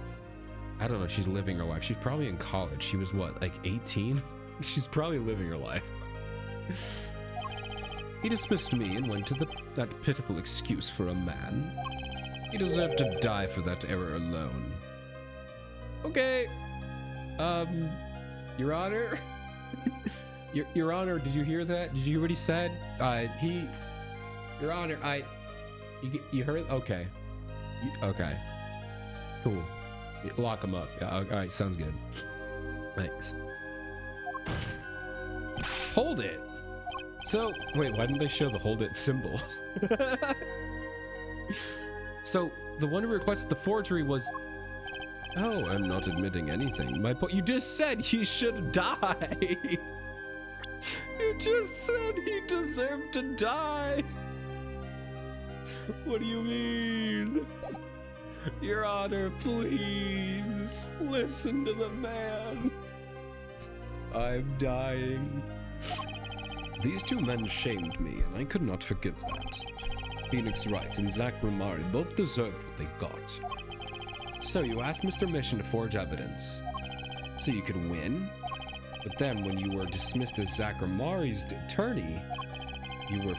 I don't know. She's living her life. She's probably in college. She was, what, like 18? She's probably living her life. He dismissed me and went to that pitiful excuse for a man. He deserved to die for that error alone. Okay. Your Honor? Your Honor, did you hear that? Did you hear what he said? Your Honor, you heard? Okay. Okay. Cool. Lock him up. Yeah, all right, sounds good. Thanks. Hold it. So, wait, why didn't they show the hold it symbol? So, the one who requested the forgery was... Oh, I'm not admitting anything. My point... You just said he should die! You just said he deserved to die! What do you mean? Your Honor, please, listen to the man. I'm dying. These 2 men shamed me, and I could not forgive that. Phoenix Wright and Zach Grimari both deserved what they got. So you asked Mr. Mission to forge evidence, so you could win? But then when you were dismissed as Zach Grimari's attorney, you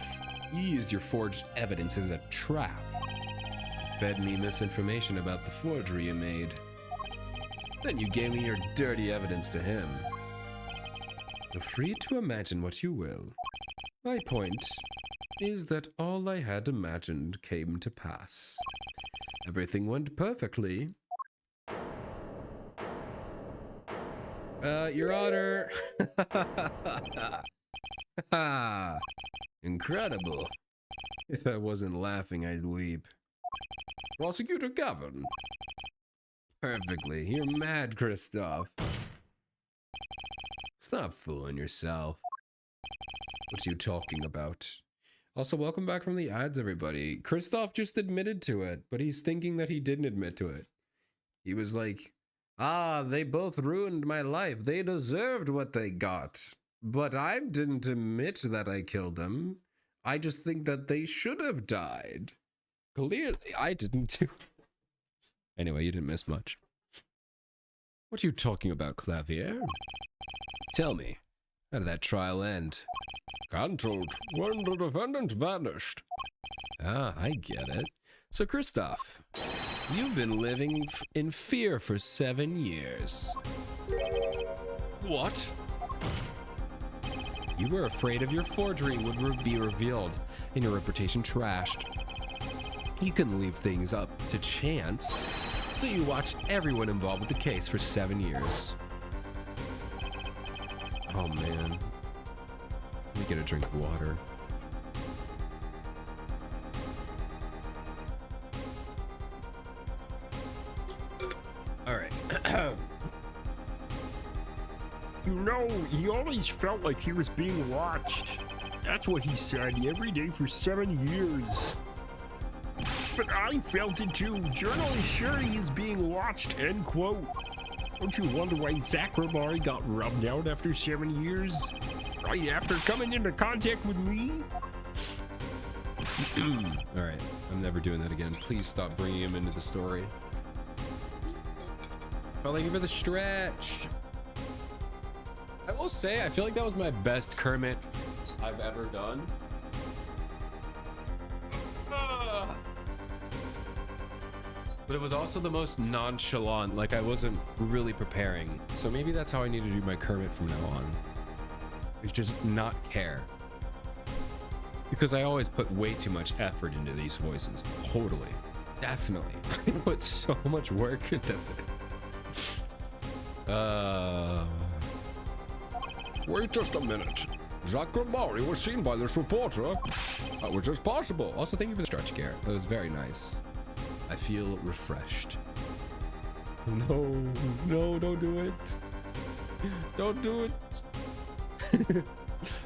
used your forged evidence as a trap. Fed me misinformation about the forgery you made. Then you gave me your dirty evidence to him. You're free to imagine what you will. My point is that all I had imagined came to pass. Everything went perfectly. Your Honor. Incredible. If I wasn't laughing, I'd weep. Prosecutor Gavin. Perfectly. You're mad, Christoph. Stop fooling yourself. What are you talking about? Also, welcome back from the ads, everybody. Christoph just admitted to it, but he's thinking that he didn't admit to it. He was like, Ah, they both ruined my life. They deserved what they got. But I didn't admit that I killed them. I just think that they should have died. Clearly, I didn't do. Anyway, you didn't miss much. What are you talking about, Clavier? Tell me, how did that trial end? Cancelled when the defendant vanished. Ah, I get it. So, Kristoff, you've been living in fear for 7 years. What? You were afraid of your forgery would be revealed and your reputation trashed. You couldn't leave things up to chance, so you watched everyone involved with the case for 7 years. Oh man. Let me get a drink of water. Alright. You know, he always felt like he was being watched. That's what he said every day for 7 years. But I felt it too. Journal is sure he is being watched, end quote. Don't you wonder why Zachary got rubbed out after 7 years? Right after coming into contact with me? Alright, I'm never doing that again. Please stop bringing him into the story. Calling for the stretch. I will say, I feel like that was my best Kermit I've ever done. But it was also the most nonchalant, like I wasn't really preparing. So maybe that's how I need to do my Kermit from now on. It's just not care. Because I always put way too much effort into these voices. Totally. Definitely. I put so much work into it. Wait just a minute. Zachary was seen by this reporter. How was this possible? Also, thank you for the stretch, Garrett. That was very nice. I feel refreshed. No, no, don't do it. Don't do it.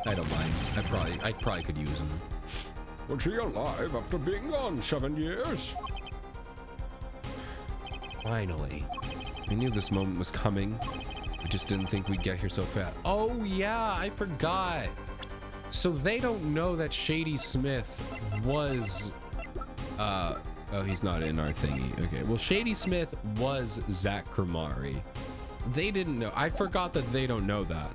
I don't mind. I probably could use him. Was he alive after being gone 7 years? Finally. I knew this moment was coming. I just didn't think we'd get here so fast. Oh yeah, I forgot. So they don't know that Shady Smith was oh, he's not in our thingy. Okay, well, Shady Smith was Zach Kramari. They didn't know. I forgot that they don't know that.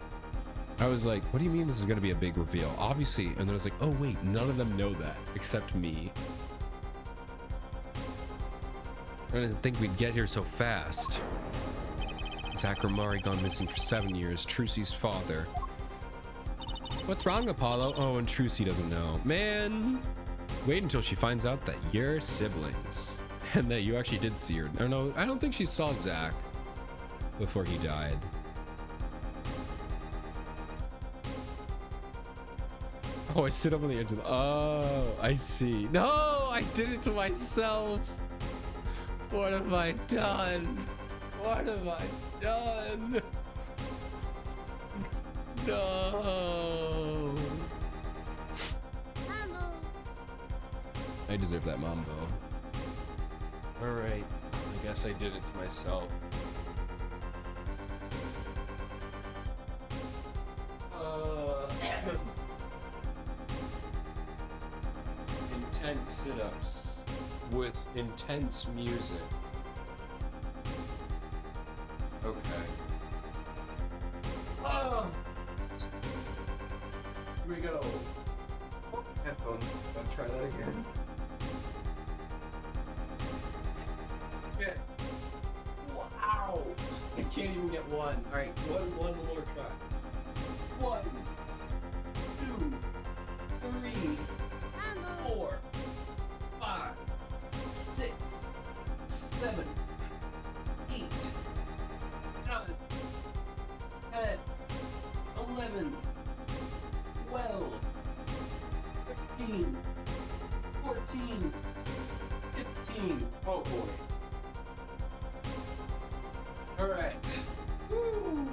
I was like, what do you mean this is going to be a big reveal? Obviously. And then I was like, oh, wait, none of them know that except me. I didn't think we'd get here so fast. Zach Kramari gone missing for 7 years. Trucy's father. What's wrong, Apollo? Oh, and Trucy doesn't know. Man. Wait until she finds out that you're siblings and that you actually did see her. Or no, I don't think she saw Zach before he died. Oh, I stood up on the edge of the... Oh, I see. No, I did it to myself. What have I done? What have I done? No. I deserve that mambo. All right, I guess I did it to myself. Intense sit-ups with intense music. Okay. Oh. Here we go. Oh, headphones. I'll try that again. Okay. Wow. I can't even get one. All right, one more try. 1, 2, 3, 4, 5, 6, 7, 8, 9, 10, 11, 12, 13, 14, 15. Oh boy. All right. Woo.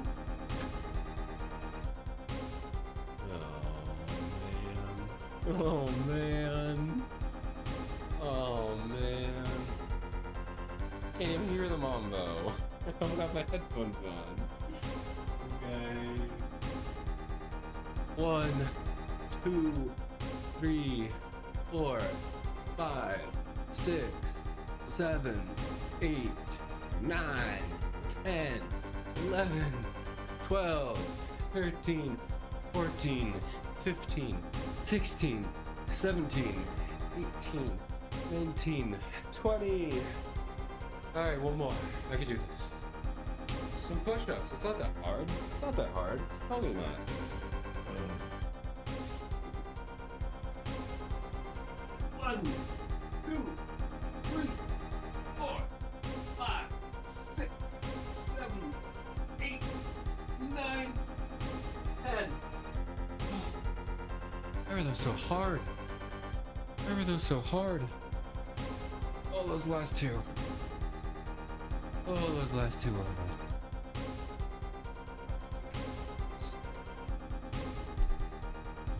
Oh man. Oh man. Can't even hear the mambo. I don't have my headphones on. Okay. 1, 2, 3, 4, 5, 6, 7, 8, 9, 10, 11, 12, 13, 14, 15, 16, 17, 18, 19, 20. All right, one more. I can do this. Some push-ups. It's not that hard. It's not that hard. It's totally not. 1, 2, 3, 4, 5, 6, 7, 8, 9, 10. Why are those so hard? Why were those so hard? Oh, those last two. Oh, those last two are hard.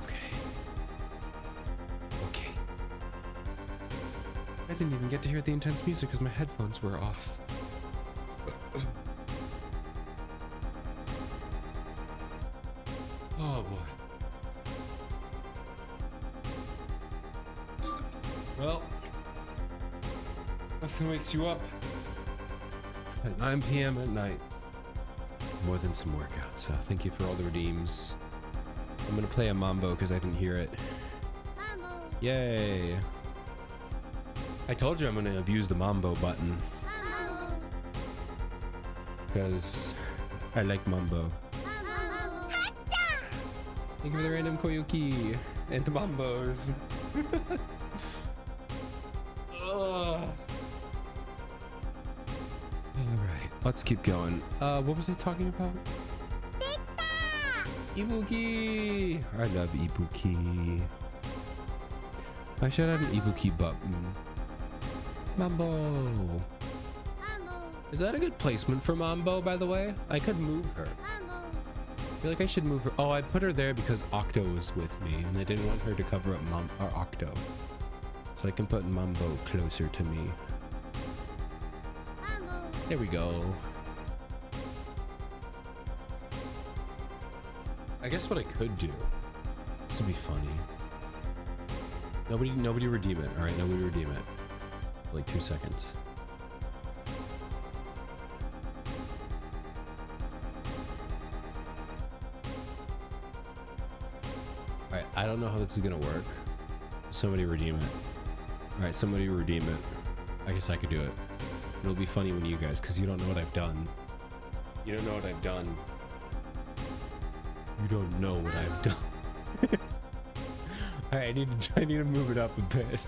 Okay. Okay. I didn't even get to hear the intense music because my headphones were off. Oh boy. Well, nothing wakes you up at 9 p.m. at night. More than some workouts, so thank you for all the redeems. I'm gonna play a mambo because I didn't hear it. Mambo. Yay! I told you I'm gonna abuse the mambo button Mambo. because I like mambo. Mambo. Thank you for the random koyuki and the mambos. Ugh. Alright, let's keep going. What was I talking about? Ibuki! I love Ibuki. I should have an Ibuki button. Mambo! Mambo. Is that a good placement for Mambo, by the way? I could move her. Mambo. I feel like I should move her. Oh, I put her there because Octo was with me, and I didn't want her to cover up Octo. So I can put Mambo closer to me. Mambo. There we go. I guess what I could do. This would be funny. Nobody redeem it. All right, nobody redeem it. Like 2 seconds. All right, I don't know how this is gonna work. Somebody redeem it. All right, somebody redeem it. I guess I could do it. It'll be funny when you guys, because you don't know what I've done. You don't know what I've done. You don't know what I've done. Alright, I need to move it up a bit.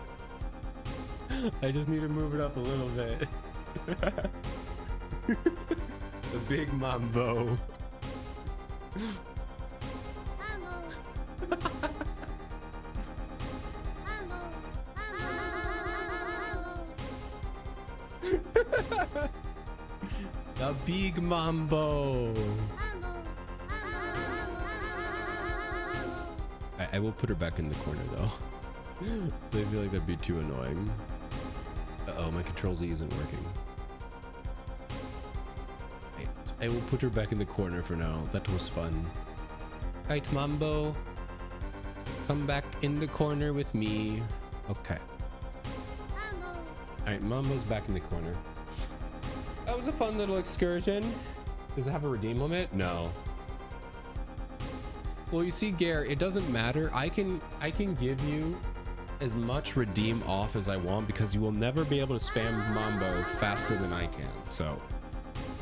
I just need to move it up a little bit. The big mambo. Mambo. Mambo. The big mambo. I will put her back in the corner though. So I feel like that'd be too annoying. Uh-oh, my Control Z isn't working. I will put her back in the corner for now. That was fun. Alright, Mambo. Come back in the corner with me. Okay. Alright, Mambo's back in the corner. That was a fun little excursion. Does it have a redeem limit? No. Well, you see, Gare, it doesn't matter. I can give you as much redeem off as I want because you will never be able to spam Mambo faster than I can. So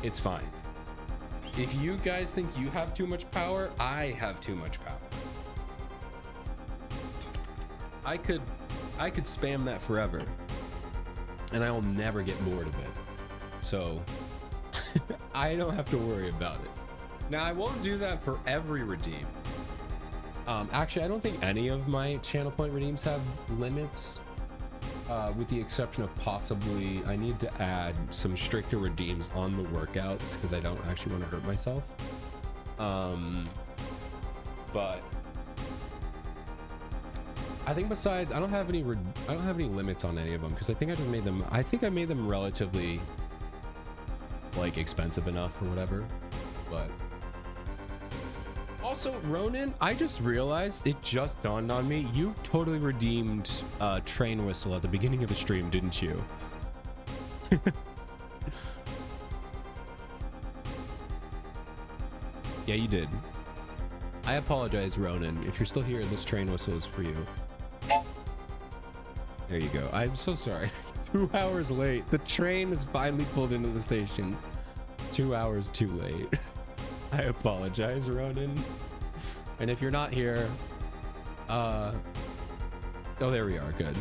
it's fine. If you guys think you have too much power, I have too much power. I could spam that forever and I will never get bored of it. So I don't have to worry about it. Now, I won't do that for every redeem. Actually, I don't think any of my channel point redeems have limits, with the exception of possibly I need to add some stricter redeems on the workouts because I don't actually want to hurt myself. But I think besides, I don't have any limits on any of them because I think I just made them. I think I made them relatively like expensive enough or whatever. But also, Ronan, I just realized, it just dawned on me, you totally redeemed Train Whistle at the beginning of the stream, didn't you? Yeah, you did. I apologize, Ronan. If you're still here, this Train Whistle is for you. There you go. I'm so sorry. 2 hours late. The train has finally pulled into the station. 2 hours too late. I apologize, Ronan. And if you're not here, oh, there we are. Good.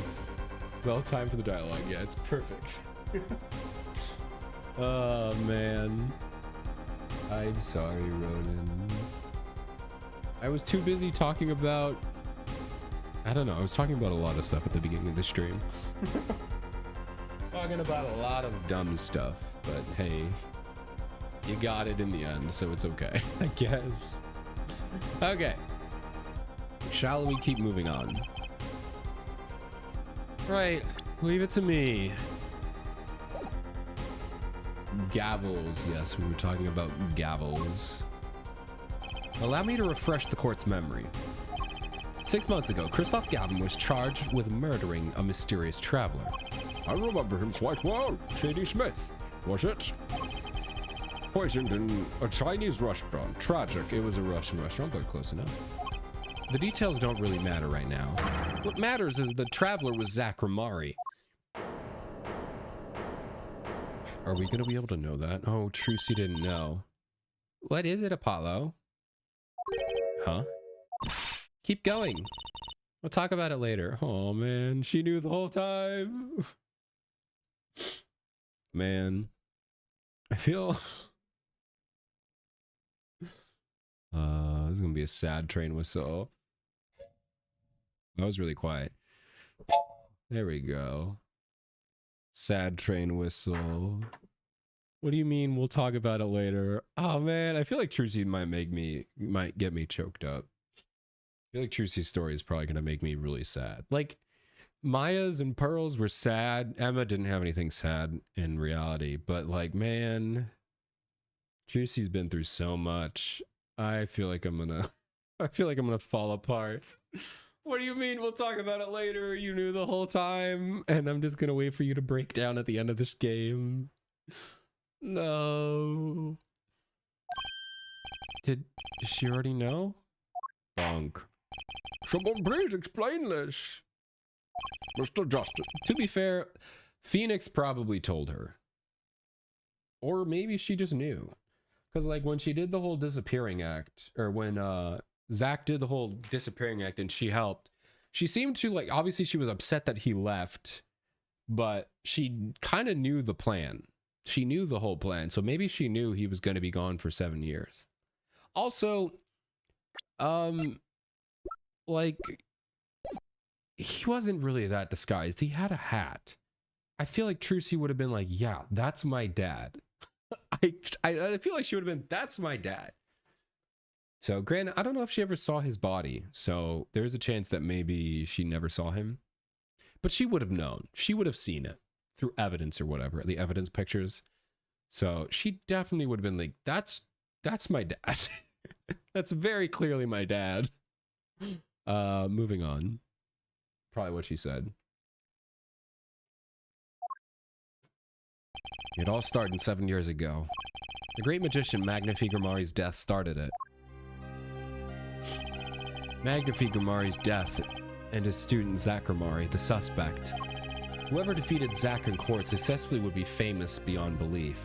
Well, time for the dialogue. Yeah, it's perfect. Oh, man. I'm sorry, Ronan. I was too busy talking about... I don't know. I was talking about a lot of stuff at the beginning of the stream. Talking about a lot of dumb stuff. But hey, you got it in the end, so it's okay, I guess. Okay. Shall we keep moving on? Right. Leave it to me. Gavels. Yes, we were talking about gavels. Allow me to refresh the court's memory. 6 months ago, Christoph Gavin was charged with murdering a mysterious traveler. I remember him quite well. Shady Smith, was it? Poisoned in a Chinese restaurant. Tragic. It was a Russian restaurant, but close enough. The details don't really matter right now. What matters is the traveler was Zach Ramari. Are we going to be able to know that? Oh, Trucy didn't know. What is it, Apollo? Huh? Keep going. We'll talk about it later. Oh, man. She knew the whole time. Man. I feel... this is going to be a sad Train Whistle. That was really quiet. There we go. Sad Train Whistle. What do you mean we'll talk about it later? Oh, man. I feel like Trucy might get me choked up. I feel like Trucy's story is probably going to make me really sad. Like, Maya's and Pearl's were sad. Emma didn't have anything sad in reality. But, like, man, Trucy's been through so much. I feel like I'm gonna fall apart. What do you mean we'll talk about it later? You knew the whole time, and I'm just gonna wait for you to break down at the end of this game. No. Did she already know? Bonk. Someone please explain this. Mr. Justice. To be fair, Phoenix probably told her. Or maybe she just knew. Because, like, when she did the whole disappearing act, or when Zach did the whole disappearing act and she helped, she seemed to, like, obviously she was upset that he left, but she kind of knew the plan. She knew the whole plan, so maybe she knew he was going to be gone for 7 years. Also, like, he wasn't really that disguised. He had a hat. I feel like Trucy would have been like, yeah, that's my dad. I feel like she would have been, that's my dad. So, granted, I don't know if she ever saw his body. So, there's a chance that maybe she never saw him. But she would have known. She would have seen it through evidence or whatever, the evidence pictures. So, she definitely would have been like, that's my dad. That's very clearly my dad. Moving on. Probably what she said. It all started 7 years ago. The great magician Magnifi Grimari's death started it. Magnifi Grimari's death and his student Zach Grimari, the suspect. Whoever defeated Zach in court successfully would be famous beyond belief.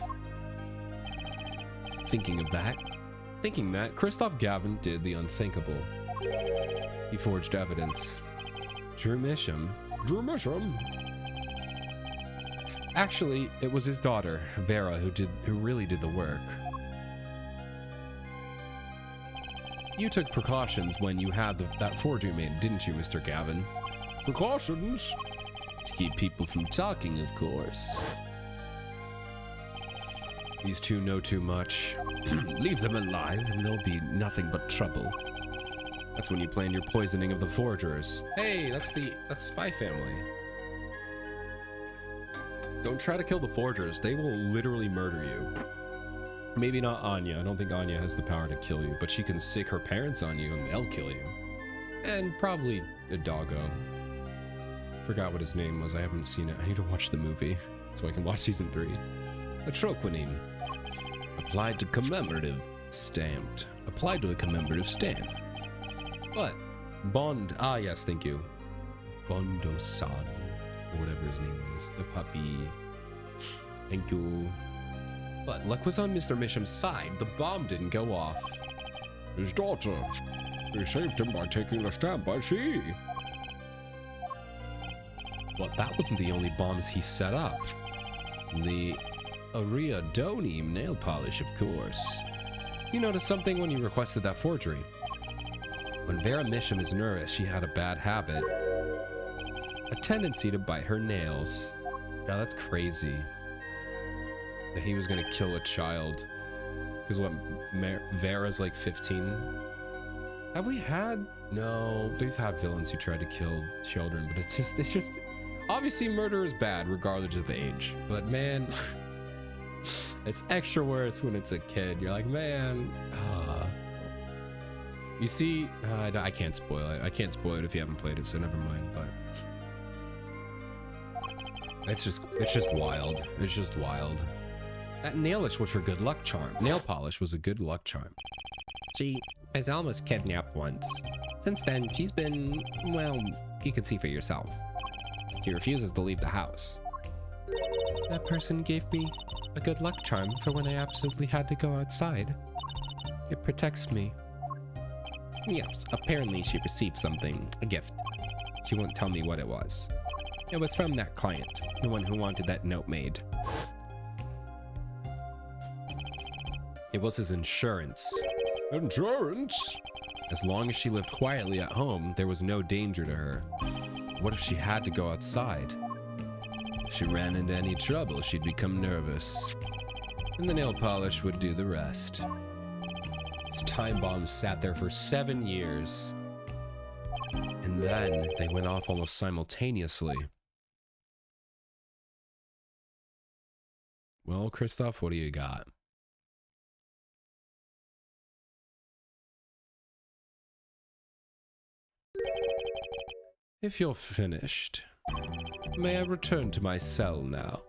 Thinking that, Christoph Gavin did the unthinkable. He forged evidence. Drew Misham. Actually, it was his daughter, Vera, who really did the work. You took precautions when you had that forgery made, didn't you, Mr. Gavin? Precautions? To keep people from talking, of course. These two know too much. Leave them alive and there'll be nothing but trouble. That's when you planned your poisoning of the forgers. Hey, that's Spy Family. Don't try to kill the forgers. They will literally murder you. Maybe not Anya. I don't think Anya has the power to kill you, but she can sick her parents on you and they'll kill you. And probably a doggo. Forgot what his name was. I haven't seen it. I need to watch the movie so I can watch season 3. A troquinine. Applied to commemorative. Stamped. Applied to a commemorative stamp. What? Bond. Ah, yes, thank you. Bondo-san. Or whatever his name is. The puppy. Thank you. But luck was on Mr. Misham's side. The bomb didn't go off. His daughter. They saved him by taking the stamp, I see. Well, that wasn't the only bombs he set up. The Ariadone nail polish, of course. You noticed something when you requested that forgery. When Vera Misham is nervous, she had a bad habit. A tendency to bite her nails. Yeah, that's crazy. That he was gonna kill a child. Because what, Vera's like 15? Have we had? No, we've had villains who tried to kill children, but it's just, obviously murder is bad regardless of age. But man, it's extra worse when it's a kid. You're like, man, you see, I can't spoil it. I can't spoil it if you haven't played it, so never mind, but it's just wild. It's just wild. That nailish was her good luck charm. Nail polish was a good luck charm. She was almost kidnapped once. Since then, she's been, well, you can see for yourself. She refuses to leave the house. That person gave me a good luck charm for when I absolutely had to go outside. It protects me. Yes, apparently she received something, a gift. She won't tell me what it was. It was from that client, the one who wanted that note made. It was his insurance. Insurance? As long as she lived quietly at home, there was no danger to her. What if she had to go outside? If she ran into any trouble, she'd become nervous. And the nail polish would do the rest. This time bomb sat there for 7 years. And then they went off almost simultaneously. Well, Christoph, what do you got? If you're finished, may I return to my cell now?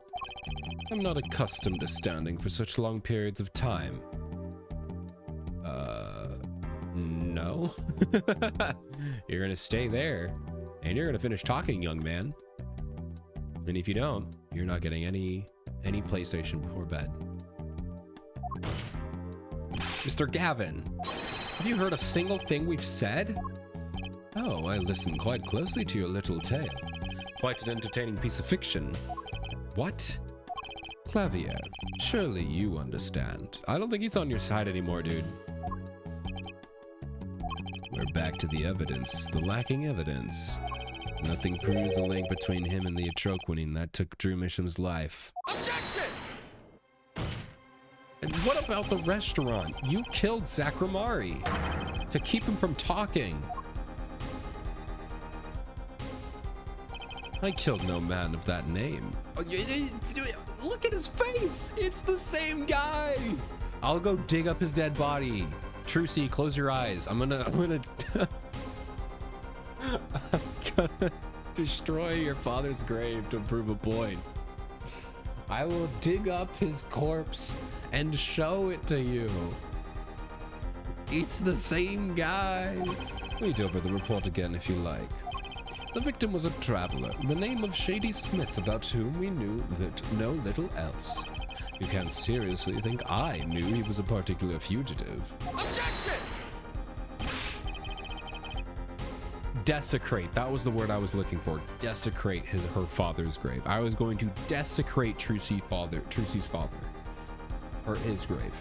I'm not accustomed to standing for such long periods of time. No. You're gonna stay there, and you're gonna finish talking, young man. And if you don't, you're not getting any PlayStation before bed. Mr. Gavin, have you heard a single thing we've said? Oh, I listened quite closely to your little tale. Quite an entertaining piece of fiction. What? Clavier, surely you understand. I don't think he's on your side anymore, dude. We're back to the evidence, the lacking evidence. Nothing proves a link between him and the Atroquinine that took Drew Misham's life. Objection! And what about the restaurant? You killed Zakramari to keep him from talking. I killed no man of that name. Look at his face! It's the same guy! I'll go dig up his dead body. Trucy, close your eyes. I'm gonna destroy your father's grave to prove a point. I will dig up his corpse and show it to you. It's the same guy. Read over the report again if you like. The victim was a traveler, the name of Shady Smith, about whom we knew no little else. You can't seriously think I knew he was a particular fugitive. Objection! Desecrate. That was the word I was looking for. Desecrate her father's grave. I was going to desecrate Trucy's father. Or his grave.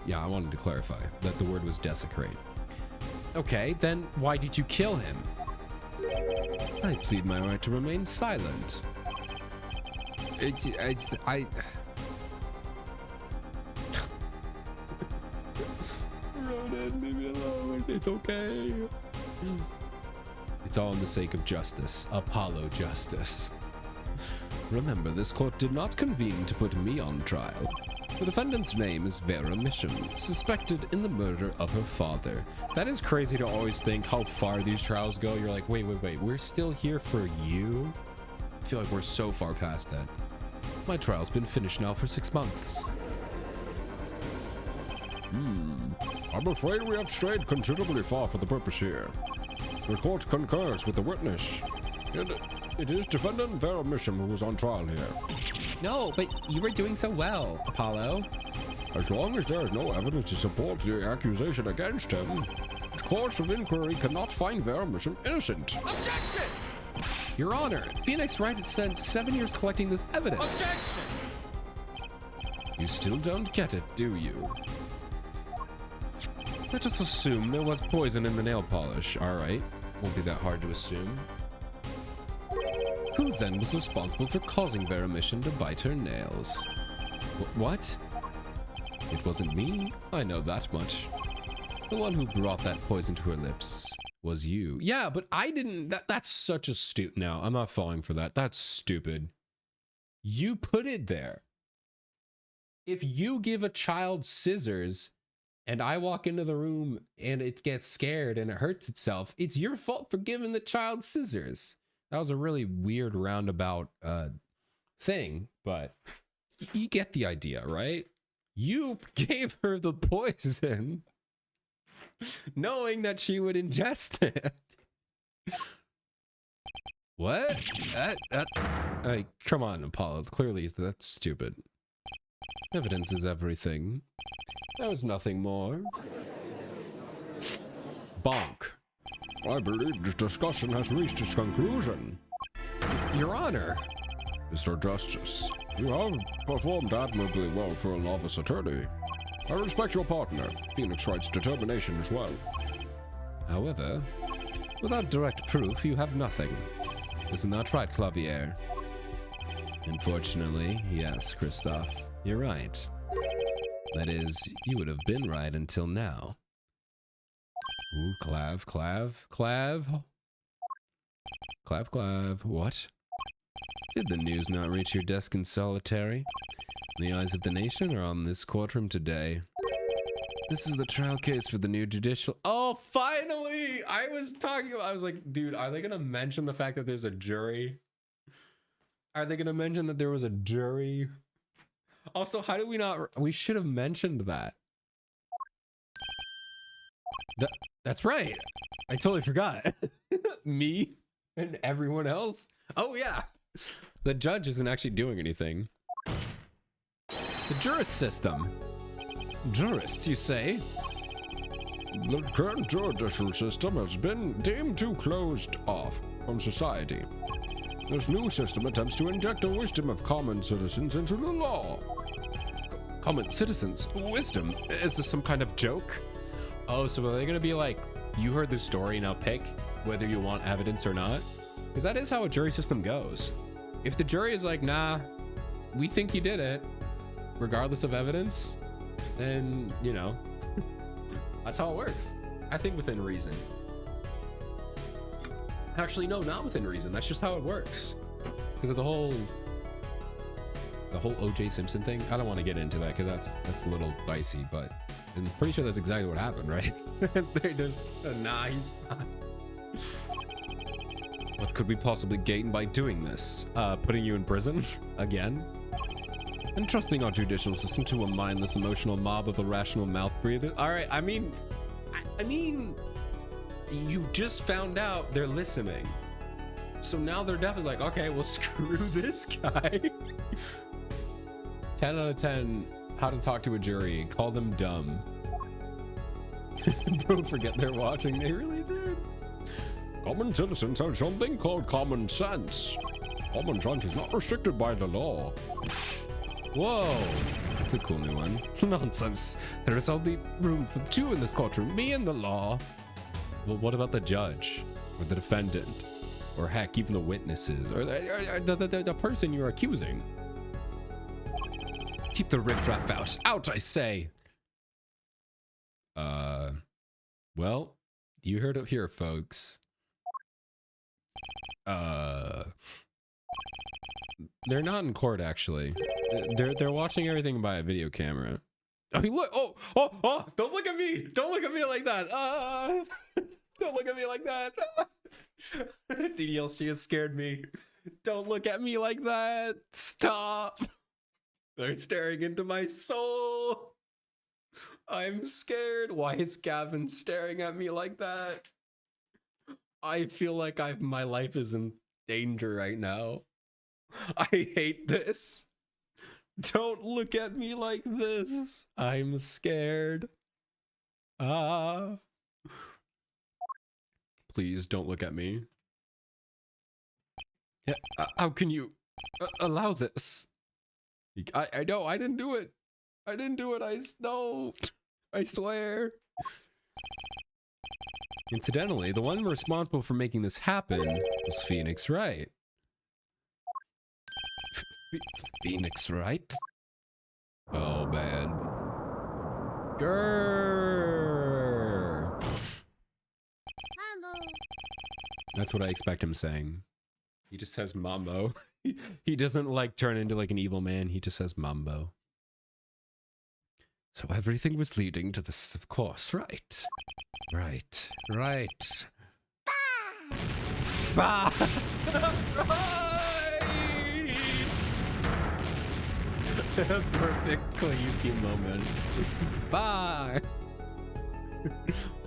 Yeah, I wanted to clarify that the word was desecrate. Okay, then why did you kill him? I plead my right to remain silent. Ronan, leave me alone. It's okay. It's all in the sake of justice. Apollo justice. Remember, this court did not convene to put me on trial. The defendant's name is Vera Misham, suspected in the murder of her father. That is crazy to always think how far these trials go. You're like, wait, we're still here for you? I feel like we're so far past that. My trial's been finished now for 6 months. I'm afraid we have strayed considerably far for the purpose here. The court concurs with the witness. It is defendant Vera Misham who is on trial here. No, but you were doing so well, Apollo. As long as there is no evidence to support the accusation against him, the courts of inquiry cannot find Vera Misham innocent. Objection! Your Honor, Phoenix Wright has spent 7 years collecting this evidence. Objection! You still don't get it, do you? Let us assume there was poison in the nail polish. All right, won't be that hard to assume. Who then was responsible for causing Vera Misham to bite her nails? What? It wasn't me, I know that much. The one who brought that poison to her lips was you. Yeah, but I didn't. That's such a stupid. No, I'm not falling for that. That's stupid. You put it there. If you give a child scissors and I walk into the room and it gets scared and it hurts itself, it's your fault for giving the child scissors. That was a really weird roundabout thing, but you get the idea, right? You gave her the poison knowing that she would ingest it. What? Hey, come on, Apollo. Clearly, that's stupid. Evidence is everything. There was nothing more. Bonk. I believe this discussion has reached its conclusion. Your Honor. Mr. Justice, you have performed admirably well for a novice attorney. I respect your partner, Phoenix Wright's determination as well. However, without direct proof, you have nothing. Isn't that right, Clavier? Unfortunately, yes, Christoph, you're right. That is, you would have been right until now. Ooh, Clav. What? Did the news not reach your desk in solitary? The eyes of the nation are on this courtroom today. This is the trial case for the new judicial... Oh, finally! I was like, dude, are they gonna mention the fact that there's a jury? Are they gonna mention that there was a jury? Also, how did we not... We should have mentioned that. That's right. I totally forgot. Me and everyone else. Oh, yeah. The judge isn't actually doing anything. The jurist system. Jurists, you say? The current judicial system has been deemed too closed off from society. This new system attempts to inject the wisdom of common citizens into the law. Common citizens? Wisdom? Is this some kind of joke? Oh, so are they gonna be like, you heard the story, now pick whether you want evidence or not? Because that is how a jury system goes. If the jury is like, nah, we think you did it, regardless of evidence, then, you know, that's how it works. I think within reason. Actually, no, not within reason. That's just how it works. Because of the whole O.J. Simpson thing. I don't want to get into that because that's a little dicey, but I'm pretty sure that's exactly what happened, right? They're just, nah, he's fine. What could we possibly gain by doing this? Putting you in prison again? Entrusting our judicial system to a mindless emotional mob of irrational mouth breathers. All right, I mean, you just found out they're listening. So now they're definitely like, okay, well, screw this guy. 10 out of 10, how to talk to a jury. Call them dumb. Don't forget they're watching. They really did. Common citizens have something called common sense. Common sense is not restricted by the law. Whoa. That's a cool new one. Nonsense. There is only room for two in this courtroom, me and the law. Well, what about the judge? Or the defendant? Or heck, even the witnesses? Or the person you're accusing? Keep the riffraff out. Out, I say! Well, you heard it here, folks. They're not in court, actually. They're watching everything by a video camera. I mean, look! Oh! Don't look at me! Don't look at me like that! Don't look at me like that! DDLC has scared me. Don't look at me like that! Stop! They're staring into my soul. I'm scared. Why is Gavin staring at me like that? I feel like my life is in danger right now. I hate this. Don't look at me like this. I'm scared. Please don't look at me. Yeah, how can you allow this? I know, I didn't do it. I didn't do it. No. I swear. Incidentally, the one responsible for making this happen was Phoenix Wright. Phoenix Wright? Oh, man. Grrr. Mambo. That's what I expect him saying. He just says Mambo. He doesn't like turn into like an evil man. He just says Mambo. So everything was leading to this, of course, right? Right. Bah! Right! Perfect Koyuki moment. Bye!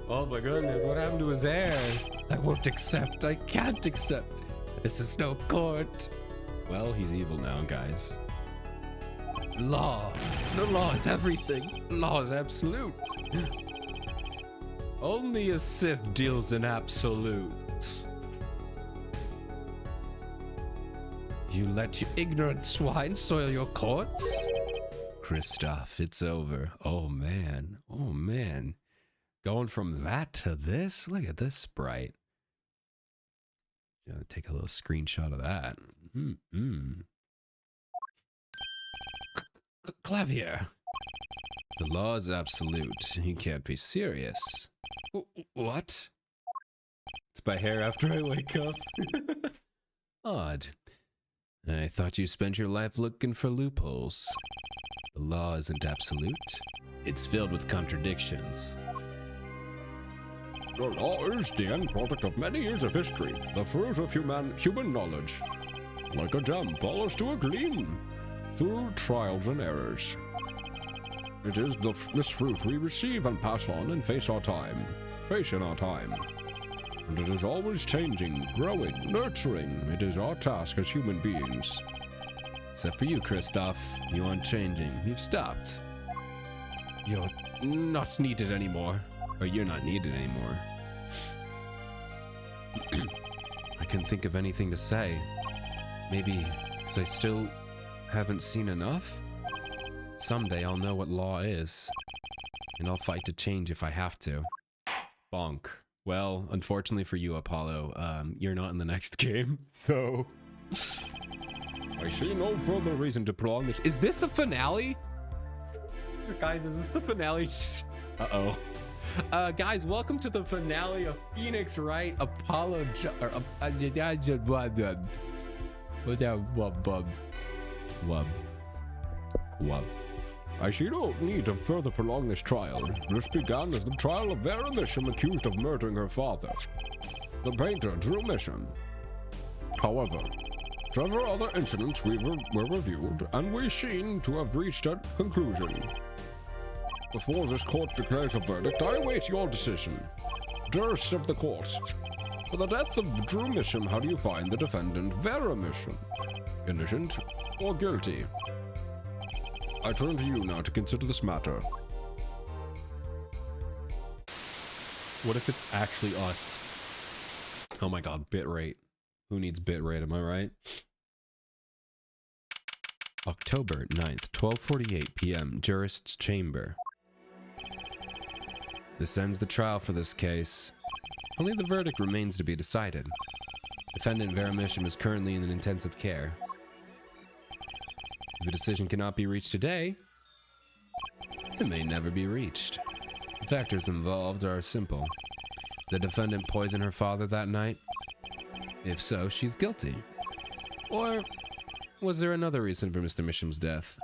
Oh my goodness, what happened to his hair? I won't accept. I can't accept. This is no court. Well, he's evil now, guys. Law. The law is everything. Law is absolute. Only a Sith deals in absolutes. You let your ignorant swine soil your courts? Kristoff, it's over. Oh man. Oh man. Going from that to this? Look at this sprite. Take a little screenshot of that. Clavier. The law is absolute. You can't be serious. What? It's my hair after I wake up. Odd. I thought you spent your life looking for loopholes. The law isn't absolute. It's filled with contradictions. The law is the end product of many years of history, the fruit of human knowledge. Like a gem polished to a gleam, through trials and errors. It is this fruit we receive and pass on and face in our time. And it is always changing, growing, nurturing. It is our task as human beings. Except for you, Kristoff. You aren't changing. You've stopped. You're not needed anymore. Or you're not needed anymore. I couldn't think of anything to say. Maybe because I still haven't seen enough? Someday I'll know what law is. And I'll fight to change if I have to. Bonk. Well, unfortunately for you, Apollo, you're not in the next game, so... I see no further reason to prolong this. Is this the finale? Guys, is this the finale? Uh-oh. Guys, welcome to the finale of Phoenix Wright, Apollo... I see no need to further prolong this trial. This began as the trial of Vera Misham accused of murdering her father, the painter Drew Misham. However, several other incidents were reviewed, and we seem to have reached a conclusion. Before this court declares a verdict, I await your decision. Jurists of the court. For the death of Drew Misham, how do you find the defendant Vera Misham? Innocent or guilty? I turn to you now to consider this matter. What if it's actually us? Oh my god, bitrate. Who needs bitrate, am I right? October 9th, 12:48 p.m., Jurist's Chamber. This ends the trial for this case. Only the verdict remains to be decided. Defendant Vera Misham is currently in intensive care. If a decision cannot be reached today, it may never be reached. The factors involved are simple. The defendant poisoned her father that night? If so, she's guilty. Or was there another reason for Mr. Misham's death?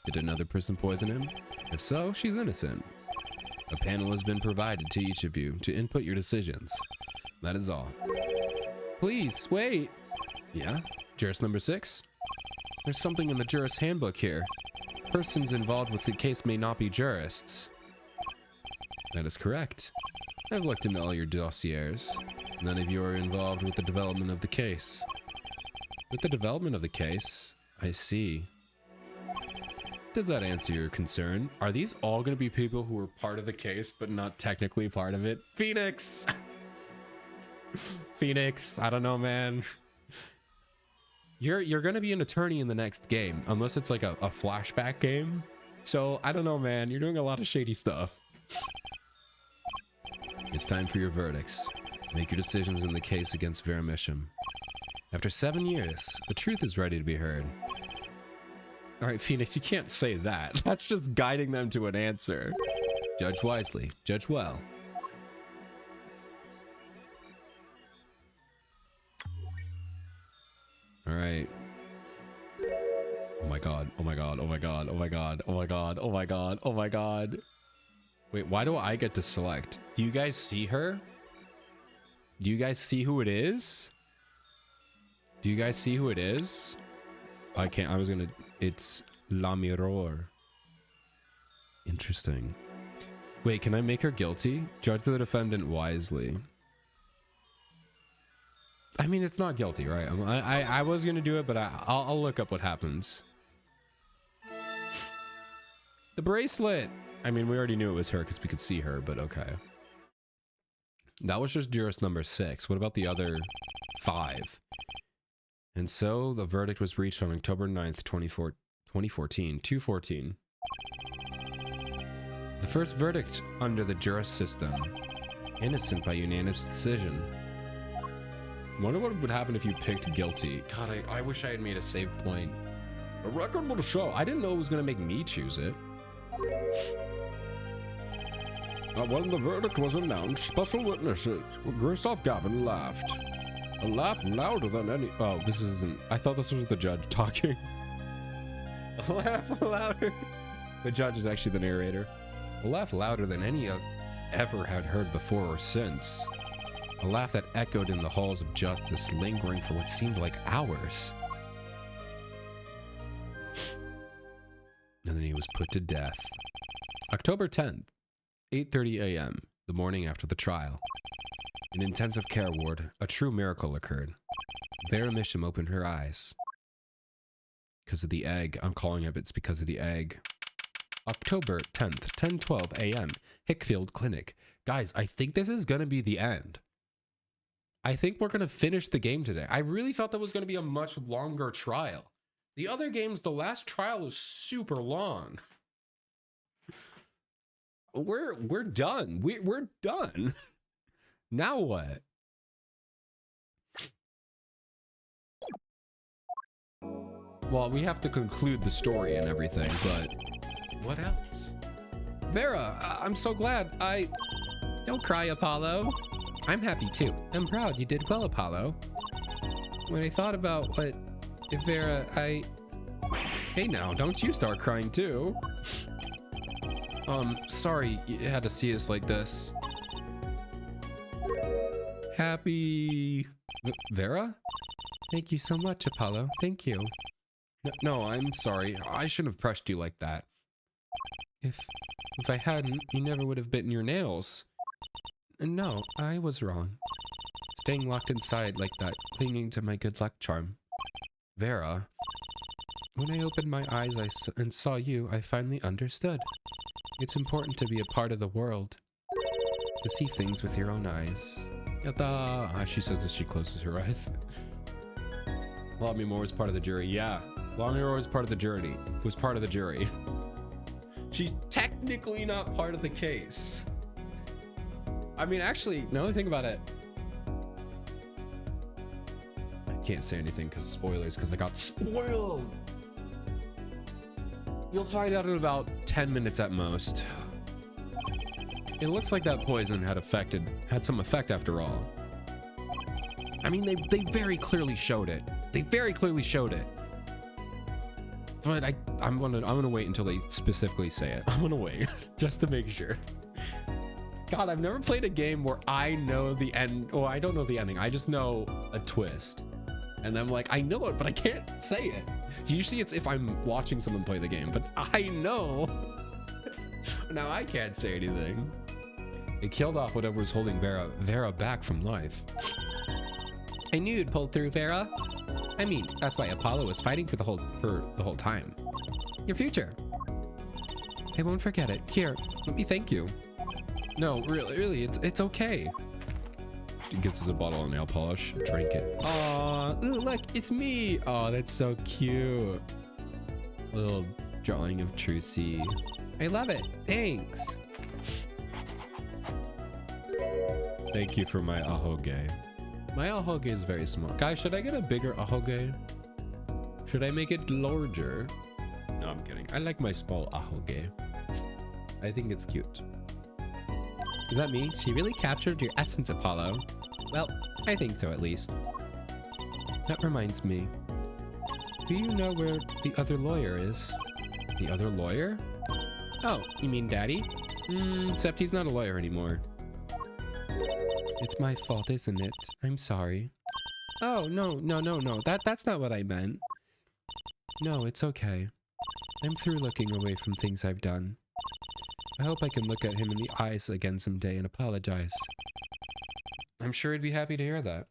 Did another person poison him? If so, she's innocent. A panel has been provided to each of you to input your decisions. That is all. Please, wait. Yeah? Jurist number 6? There's something in the jurist handbook here. Persons involved with the case may not be jurists. That is correct. I've looked into all your dossiers. None of you are involved with the development of the case. With the development of the case? I see. Does that answer your concern? Are these all going to be people who were part of the case but not technically part of it? Phoenix! Phoenix, I don't know, man. You're going to be an attorney in the next game, unless it's like a flashback game. So, I don't know, man. You're doing a lot of shady stuff. It's time for your verdicts. Make your decisions in the case against Vera Misham. After 7 years, the truth is ready to be heard. Alright, Phoenix, you can't say that. That's just guiding them to an answer. Judge wisely. Judge well. Alright. Oh my god. Oh my god. Oh my god. Oh my god. Oh my god. Oh my god. Oh my god. Wait, why do I get to select? Do you guys see her? Do you guys see who it is? Do you guys see who it is? I can't. I was gonna. It's La Mirror. Interesting. Wait, can I make her guilty? Judge the defendant wisely. I mean, it's not guilty, right? I was gonna do it, but I'll look up what happens. The bracelet. I mean, we already knew it was her because we could see her, but okay. That was just jurist number 6. What about the other 5? And so the verdict was reached on October 9th, 2014, 2/14. The first verdict under the jurist system. Innocent by unanimous decision. Wonder what would happen if you picked guilty. God, I wish I had made a save point. The record will show. I didn't know it was going to make me choose it. When the verdict was announced, special witnesses, Christoph Gavin laughed. A laugh louder than any... Oh, this isn't... I thought this was the judge talking. A laugh louder. The judge is actually the narrator. A laugh louder than any ever had heard before or since. A laugh that echoed in the halls of justice, lingering for what seemed like hours. And then he was put to death. October 10th, 8:30 a.m., the morning after the trial. In intensive care ward, a true miracle occurred. Vera Misham opened her eyes. Because of the egg. I'm calling it, it's because of the egg. October 10th, 10:12 a.m., Hickfield Clinic. Guys, I think this is going to be the end. I think we're going to finish the game today. I really thought that was going to be a much longer trial. The other games, the last trial is super long. We're done. We're done. Now what? Well, we have to conclude the story and everything, but what else? Vera, I'm so glad. Don't cry, Apollo. I'm happy too. I'm proud you did well, Apollo. When I thought about what... Vera, Hey now, don't you start crying too. Sorry you had to see us like this. Happy... Vera? Thank you so much, Apollo. Thank you. No, I'm sorry. I shouldn't have pressed you like that. If I hadn't, you never would have bitten your nails. No, I was wrong. Staying locked inside like that, clinging to my good luck charm. Vera, when I opened my eyes and saw you, I finally understood. It's important to be a part of the world. To see things with your own eyes. Yatta! She says as she closes her eyes. Lamimore was part of the jury. Yeah, Lamimore was part of the jury. Was part of the jury. She's technically not part of the case. I mean, actually, now that I think about it, I can't say anything because spoilers, because I got spoiled. You'll find out in about 10 minutes at most. It looks like that poison had some effect after all. I mean, they very clearly showed it. They very clearly showed it. but I'm gonna wait until they specifically say it. I'm gonna wait just to make sure. God, I've never played a game where I know the end. Well, I don't know the ending. I just know a twist. And I'm like, I know it, but I can't say it. Usually it's if I'm watching someone play the game, but I know. Now I can't say anything. It killed off whatever was holding Vera back from life. I knew you'd pull through, Vera. I mean, that's why Apollo was fighting for the whole time. Your future. I won't forget it. Here, let me thank you. No, really, it's okay. He gives us a bottle of nail polish. Drink it. Aw, ooh, look, it's me. Oh, that's so cute. A little drawing of Trucy. I love it. Thanks. Thank you for my ahoge. My ahoge is very small. Guys, should I get a bigger ahoge? Should I make it larger? No, I'm kidding. I like my small ahoge. I think it's cute. Is that me? She really captured your essence, Apollo. Well, I think so at least. That reminds me. Do you know where the other lawyer is? The other lawyer? Oh, you mean Daddy? Except he's not a lawyer anymore. It's my fault, isn't it? I'm sorry. Oh, no. That's not what I meant. No, it's okay. I'm through looking away from things I've done. I hope I can look at him in the eyes again someday and apologize. I'm sure he'd be happy to hear that.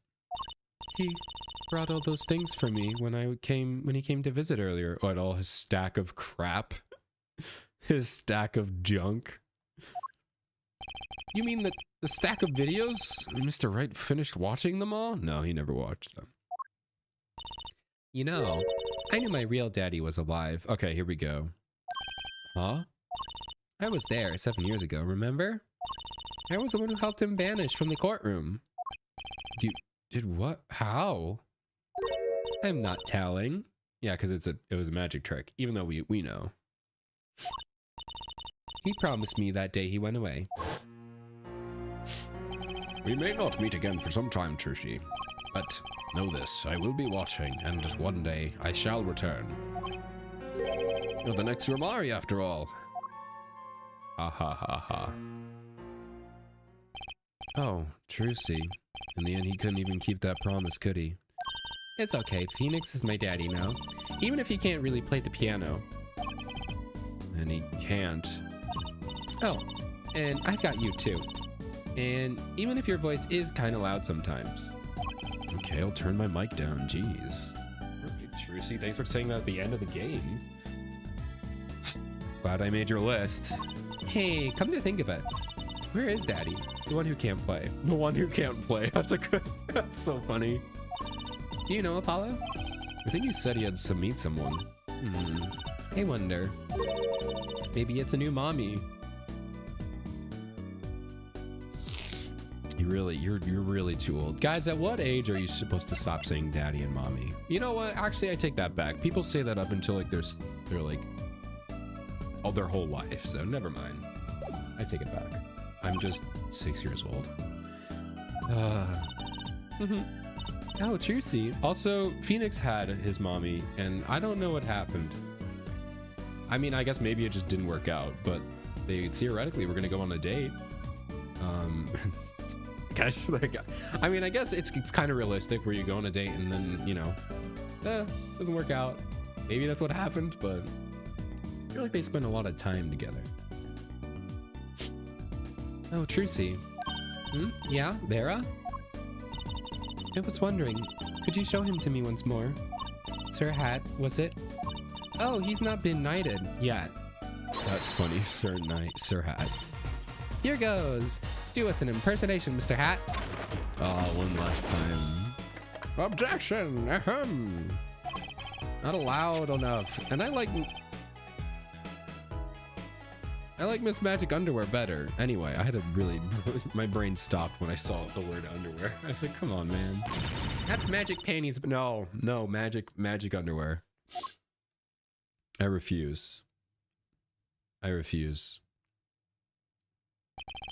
He brought all those things for me when he came to visit earlier. Oh, and all his stack of crap. His stack of junk. You mean the stack of videos? Mr. Wright finished watching them all? No, he never watched them. You know, I knew my real daddy was alive. Okay, here we go. Huh? I was there 7 years ago, remember? I was the one who helped him vanish from the courtroom. You did what? How? I'm not telling. Yeah, because it was a magic trick, even though we know. He promised me that day he went away. We may not meet again for some time, Trucy, but know this, I will be watching, and one day I shall return. You're the next Romari, after all. Ha ha ha ha. Oh, Trucy. In the end, he couldn't even keep that promise, could he? It's okay, Phoenix is my daddy now. Even if he can't really play the piano. And he can't. Oh, and I've got you too. And even if your voice is kind of loud sometimes. Okay, I'll turn my mic down, jeez. Trucy, thanks for saying that at the end of the game. Glad I made your list. Hey, come to think of it. Where is Daddy? The one who can't play. The one who can't play. That's so funny. Do you know Apollo? I think he said he had to meet someone. I wonder. Maybe it's a new mommy. You're really too old. Guys, at what age are you supposed to stop saying daddy and mommy? You know what? Actually, I take that back. People say that up until like they're like all their whole life. So never mind. I take it back. I'm just 6 years old. Oh, Trucy. Also, Phoenix had his mommy, and I don't know what happened. I mean, I guess maybe it just didn't work out, but they theoretically were gonna go on a date. I mean, I guess it's kind of realistic where you go on a date and then, you know, doesn't work out. Maybe that's what happened, but I feel like they spent a lot of time together. Oh, Trucy. Yeah, Vera? I was wondering, could you show him to me once more? Sir Hat, was it? Oh, he's not been knighted yet. That's funny, Sir Hat. Here goes. Do us an impersonation, Mr. Hat. Oh, one last time. Objection! Ahem. Not loud enough. And I like Miss Magic Underwear better. Anyway, I had a really... my brain stopped when I saw the word underwear. I was like, come on, man. That's magic panties. No, magic underwear. I refuse.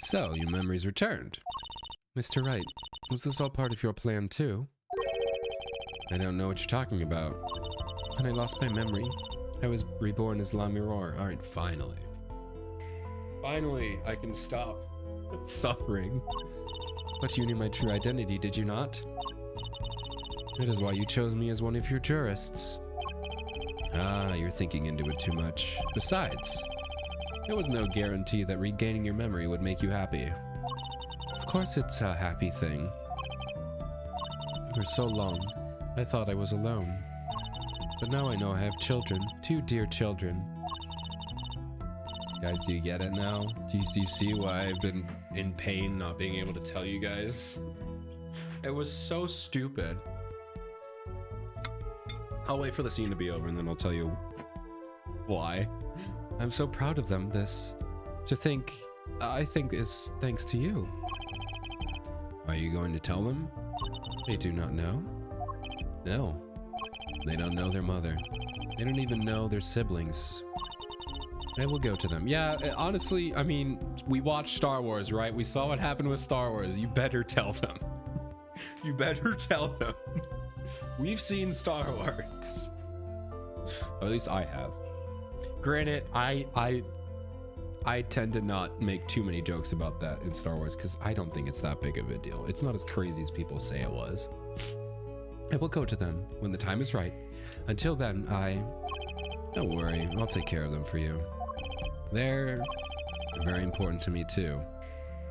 So, your memory's returned. Mr. Wright, was this all part of your plan too? I don't know what you're talking about. When I lost my memory, I was reborn as La Mirror. All right, finally. Finally, I can stop suffering. But you knew my true identity, did you not? That is why you chose me as one of your jurists. Ah, you're thinking into it too much. Besides, there was no guarantee that regaining your memory would make you happy. Of course it's a happy thing. For so long, I thought I was alone. But now I know I have children, 2 dear children. Guys, do you get it now? Do you see why I've been in pain not being able to tell you guys? It was so stupid. I'll wait for the scene to be over and then I'll tell you why. I'm so proud of them. I think is thanks to you. Are you going to tell them? They do not know. No. They don't know their mother. They don't even know their siblings. I will go to them. Yeah, honestly, I mean, we watched Star Wars, right? We saw what happened with Star Wars. You better tell them. You better tell them. We've seen Star Wars. Or at least I have. Granted, I tend to not make too many jokes about that in Star Wars because I don't think it's that big of a deal. It's not as crazy as people say it was. I will go to them when the time is right. Until then, don't worry, I'll take care of them for you. They're very important to me too.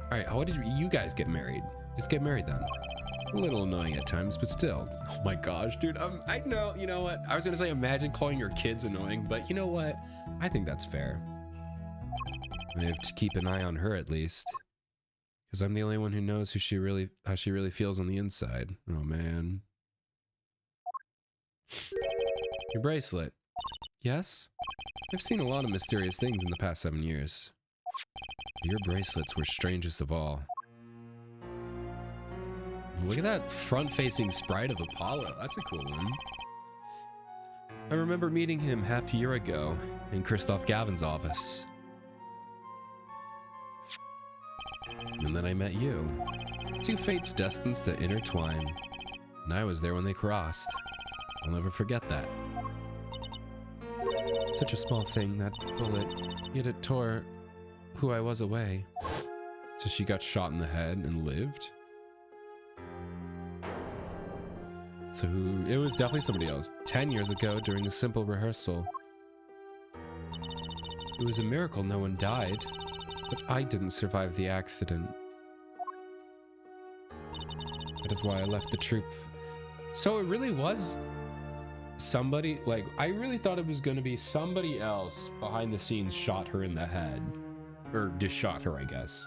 All right, how did you guys get married? Just get married then. A little annoying at times, but still. Oh my gosh, dude. I know, you know what? I was gonna say imagine calling your kids annoying, but you know what? I think that's fair. I have to keep an eye on her at least. Because I'm the only one who knows how she really feels on the inside. Oh man. Your bracelet. Yes? I've seen a lot of mysterious things in the past 7 years. Your bracelets were strangest of all. Look at that front-facing sprite of Apollo. That's a cool one. I remember meeting him half a year ago in Christoph Gavin's office. And then I met you. 2 fates destined to intertwine. And I was there when they crossed. I'll never forget that. Such a small thing, that bullet, yet it tore who I was away. So she got shot in the head and lived? So it was definitely somebody else. 10 years ago during the simple rehearsal. It was a miracle no one died, but I didn't survive the accident. That is why I left the troupe. So it really was somebody, like, I really thought it was going to be somebody else behind the scenes shot her in the head. Or just shot her, I guess.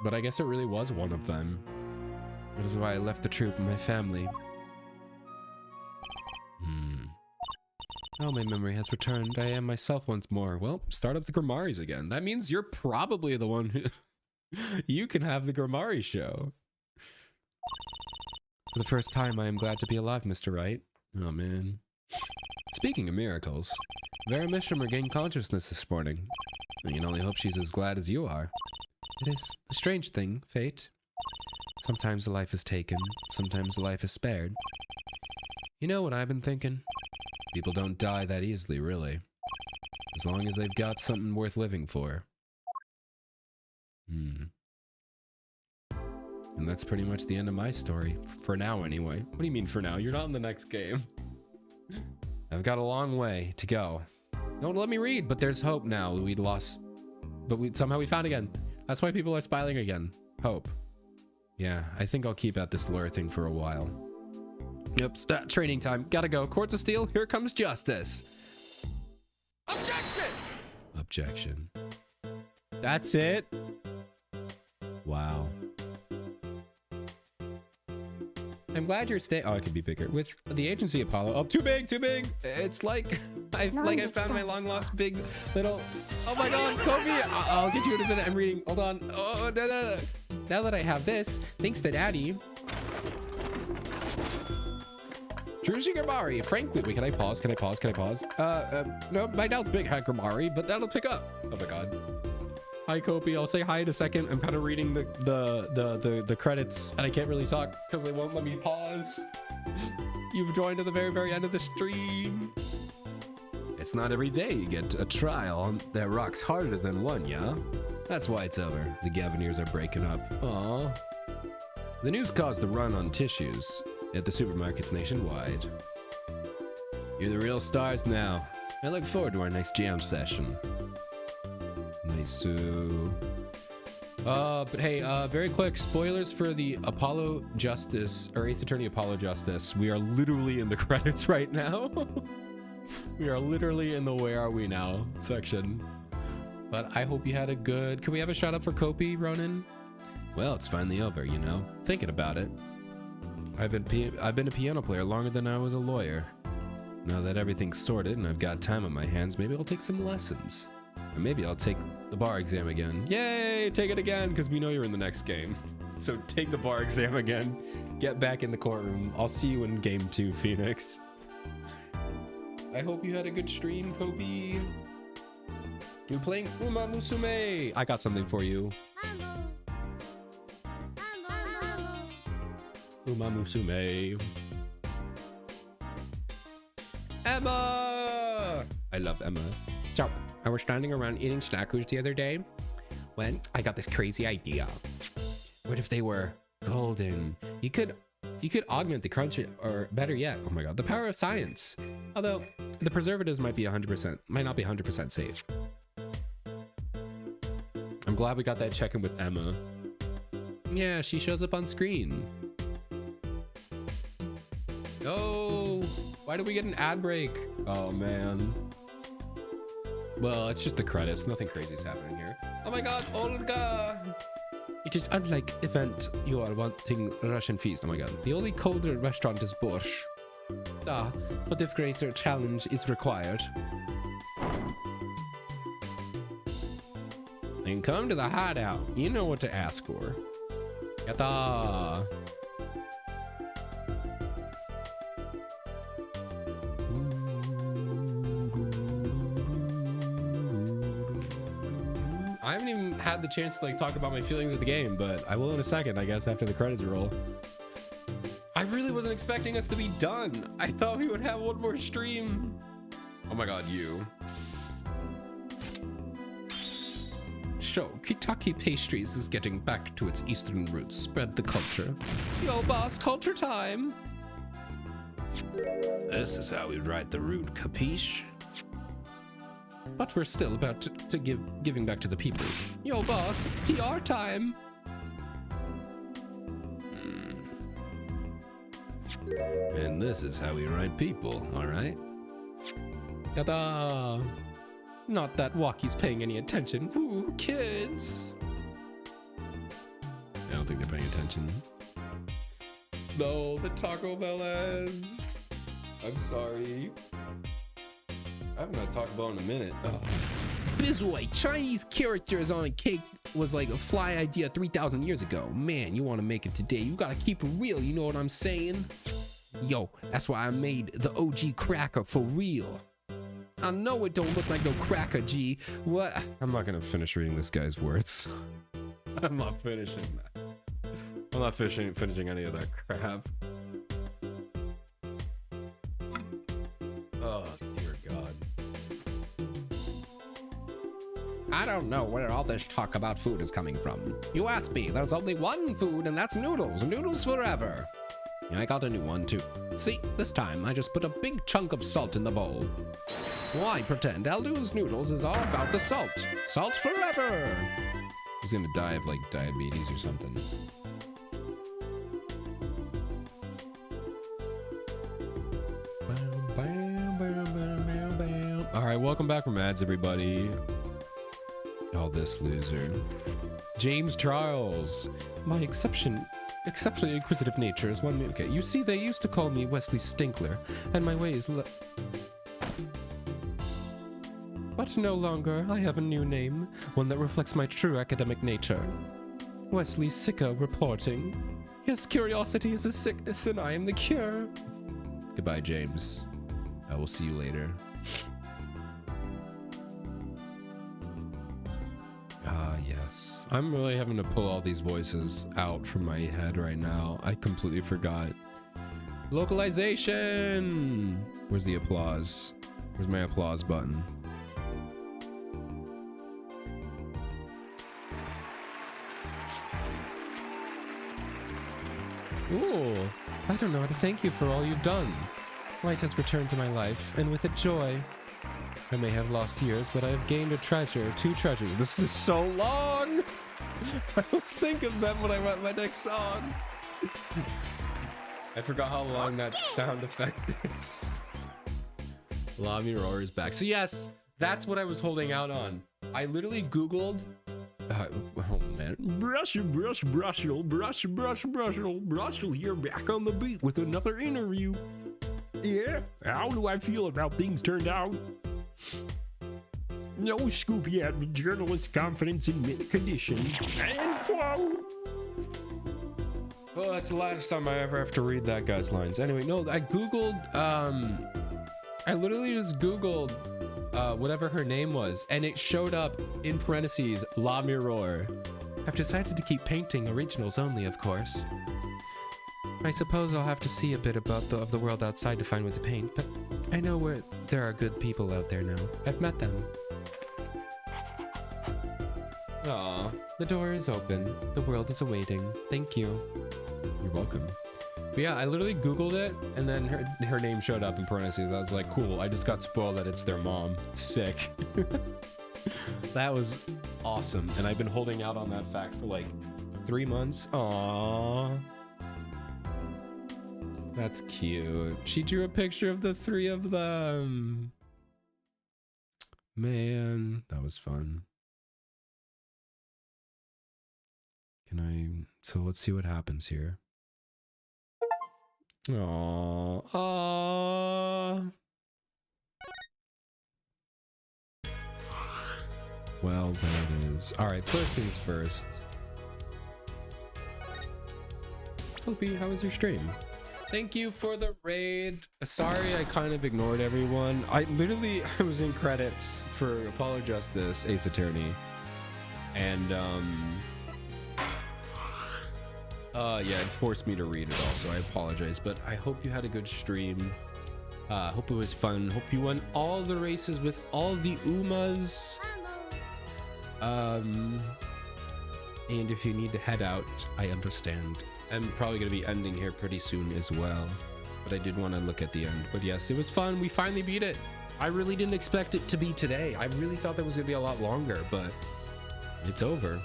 But I guess it really was one of them. That is why I left the troupe and my family. Now my memory has returned. I am myself once more. Well, start up the Grimaris again. That means you're probably the one who... You can have the Grimari show. For the first time, I am glad to be alive, Mr. Wright. Oh, man. Speaking of miracles, Vera Misham regained consciousness this morning. I can only hope she's as glad as you are. It is a strange thing, fate. Sometimes a life is taken, sometimes a life is spared. You know what I've been thinking? People don't die that easily, really. As long as they've got something worth living for. And that's pretty much the end of my story. For now, anyway. What do you mean for now? You're not in the next game. I've got a long way to go. Don't let me read, but there's hope now. We lost... But somehow we found again. That's why people are smiling again. Hope. Yeah, I think I'll keep at this lure thing for a while. Yep, training time. Gotta go. Courts of Steel, here comes justice. Objection! Objection. That's it? Wow. I'm glad you're staying. Oh, it could be bigger. With the agency Apollo. Oh, too big, too big. It's like I found my long lost big little. Oh my God, Kobe! I'll get you in a minute. I'm reading. Hold on. Oh, no. Now that I have this, thanks to Daddy. Druzy Grimari. Frankly, wait, can I pause? Can I pause? No, my doubt's big, Grimari, but that'll pick up. Oh my God. Hi, Kopi. I'll say hi in a second. I'm kind of reading the credits, and I can't really talk because they won't let me pause. You've joined at the very, very end of the stream. it's not every day you get a trial that rocks harder than one, yeah? That's why it's over. The Gaviniers are breaking up. Aww. The news caused the run on tissues at the supermarkets nationwide. You're the real stars now. I look forward to our next jam session. Nice. But hey, very quick spoilers for the Apollo Justice or Ace Attorney Apollo Justice. We are literally in the credits right now. We are literally in the "Where Are We Now" section. But I hope you had a good. Can we have a shout out for Kopi, Ronan? Well, it's finally over, you know. Thinking about it. I've been a piano player longer than I was a lawyer. Now that everything's sorted and I've got time on my hands, maybe I'll take some lessons. Or maybe I'll take the bar exam again. Yay! Take it again, because we know you're in the next game. So take the bar exam again. Get back in the courtroom. I'll see you in game 2, Phoenix. I hope you had a good stream, Kobe. You're playing Uma Musume. I got something for you. Uma Musume. Emma! I love Emma. So, I was standing around eating snackers the other day when I got this crazy idea. What if they were golden? You could augment the crunch, or better yet, oh my god, the power of science. Although the preservatives might not be 100% safe. I'm glad we got that check-in with Emma. Yeah, she shows up on screen. Oh, why did we get an ad break? Oh man. Well, it's just the credits. Nothing crazy is happening here. Oh my god, Olga! It is unlike event you are wanting Russian feast. Oh my god. The only colder restaurant is Borscht. Ah, but if greater challenge is required. And come to the hideout. You know what to ask for. Yatta! I haven't even had the chance to like talk about my feelings of the game, but I will in a second, I guess, after the credits roll. I really wasn't expecting us to be done. I thought we would have one more stream. Oh my god, you. So, Kitaki Pastries is getting back to its eastern roots. Spread the culture. Yo, boss, culture time. This is how we write the route, capiche? But we're still about to giving back to the people. Yo, boss, PR time. And this is how we write people, alright? Yada. Not that Waki's paying any attention. Ooh, kids. I don't think they're paying attention. No, the Taco Bell ads. I'm sorry. I haven't had Taco Bell in a minute. Oh. Bizway, Chinese characters on a cake was like a fly idea 3,000 years ago. Man, you want to make it today. You got to keep it real. You know what I'm saying? Yo, that's why I made the OG cracker for real. I know it don't look like no cracker, G. What? I'm not going to finish reading this guy's words. I'm not finishing that. I'm not finishing any of that crap. Oh, dear God. I don't know where all this talk about food is coming from. You asked me, there's only one food, and that's noodles. Noodles forever. Yeah, I got a new one, too. See, this time I just put a big chunk of salt in the bowl. Why pretend Aldu's noodles is all about the salt? Salt forever! He's gonna die of like diabetes or something. Alright, welcome back from ads, everybody. Oh, this loser. James Charles. My exceptionally inquisitive nature is one. Okay, you see, they used to call me Wesley Stinkler, and my ways. But no longer. I have a new name, one that reflects my true academic nature. Wesley Sicko reporting. Yes, curiosity is a sickness, and I am the cure. Goodbye, James. I will see you later. Yes. I'm really having to pull all these voices out from my head right now. I completely forgot. Localization! Where's the applause? Where's my applause button? Ooh, I don't know how to thank you for all you've done. Light has returned to my life, and with it joy. I may have lost years, but I have gained a treasure, 2 treasures. This is so long. I don't think of them when I write my next song. I forgot how long that sound effect is. La Mirror is back. So yes, that's what I was holding out on. I literally Googled. Oh man. Brushel, here back on the beat with another interview. Yeah, how do I feel about things turned out? No scoop yet, but journalist confidence in mint condition. And quote. Oh, that's the last time I ever have to read that guy's lines. Anyway, no, I Googled, I literally just Googled whatever her name was, and it showed up in parentheses, La Mirror. I've decided to keep painting originals only, of course. I suppose I'll have to see a bit of the world outside to find what to paint, but I know where there are good people out there now. I've met them. Aw, The door is open. The world is awaiting. Thank you. you're welcome. But yeah, I literally Googled it, and then her name showed up in parentheses. I was like, cool, I just got spoiled that it's their mom. Sick. That was awesome, and I've been holding out on that fact for like 3 months. Aww. That's cute. She drew a picture of the 3 of them. Man, that was fun. So let's see what happens here. Aww. Aww. Well, there it is. Alright, first things first. Hopi, how was your stream? Thank you for the raid. Sorry, I kind of ignored everyone. I was in credits for Apollo Justice, Ace Attorney. And, yeah, it forced me to read it all, so I apologize. But I hope you had a good stream. Hope it was fun. Hope you won all the races with all the Umas. And if you need to head out, I understand. I'm probably going to be ending here pretty soon as well. But I did want to look at the end. But yes, it was fun. We finally beat it. I really didn't expect it to be today. I really thought that was going to be a lot longer, but it's over.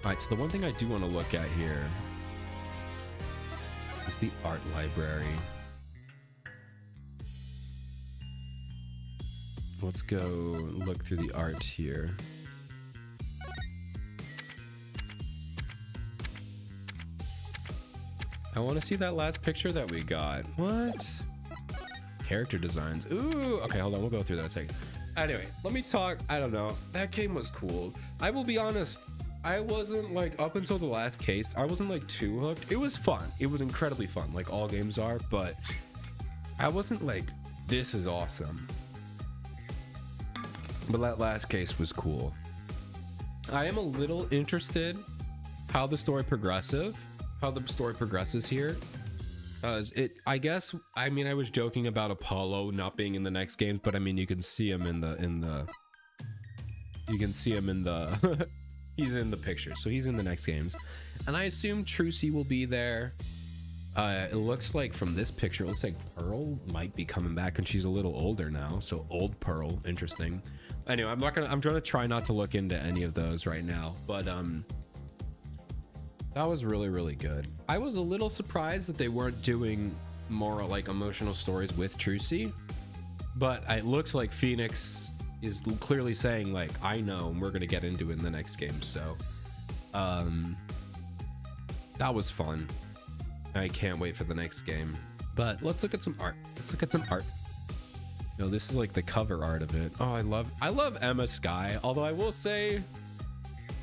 All right, so the one thing I do want to look at here is the art library. Let's go look through the art here. I want to see that last picture that we got. What? Character designs. Ooh, okay, hold on. We'll go through that in a second. Anyway, let me talk. I don't know. That game was cool. I will be honest. I wasn't like, up until the last case, I wasn't like too hooked. It was fun. It was incredibly fun, like all games are, but I wasn't like, this is awesome. But that last case was cool. I am a little interested how the story progresses here. I guess, I mean, I was joking about Apollo not being in the next games, but I mean, you can see him he's in the picture, so he's in the next games. And I assume Trucy will be there. It looks like from this picture, it looks like Pearl might be coming back, and she's a little older now, so old Pearl, interesting. Anyway, I'm trying to try not to look into any of those right now, but that was really, really good. I was a little surprised that they weren't doing more like emotional stories with Trucy, but it looks like Phoenix is clearly saying like, I know, and we're gonna get into it in the next game. So that was fun. I can't wait for the next game. But let's look at some art. No, this is like the cover art of it. Oh, I love Emma Sky, although I will say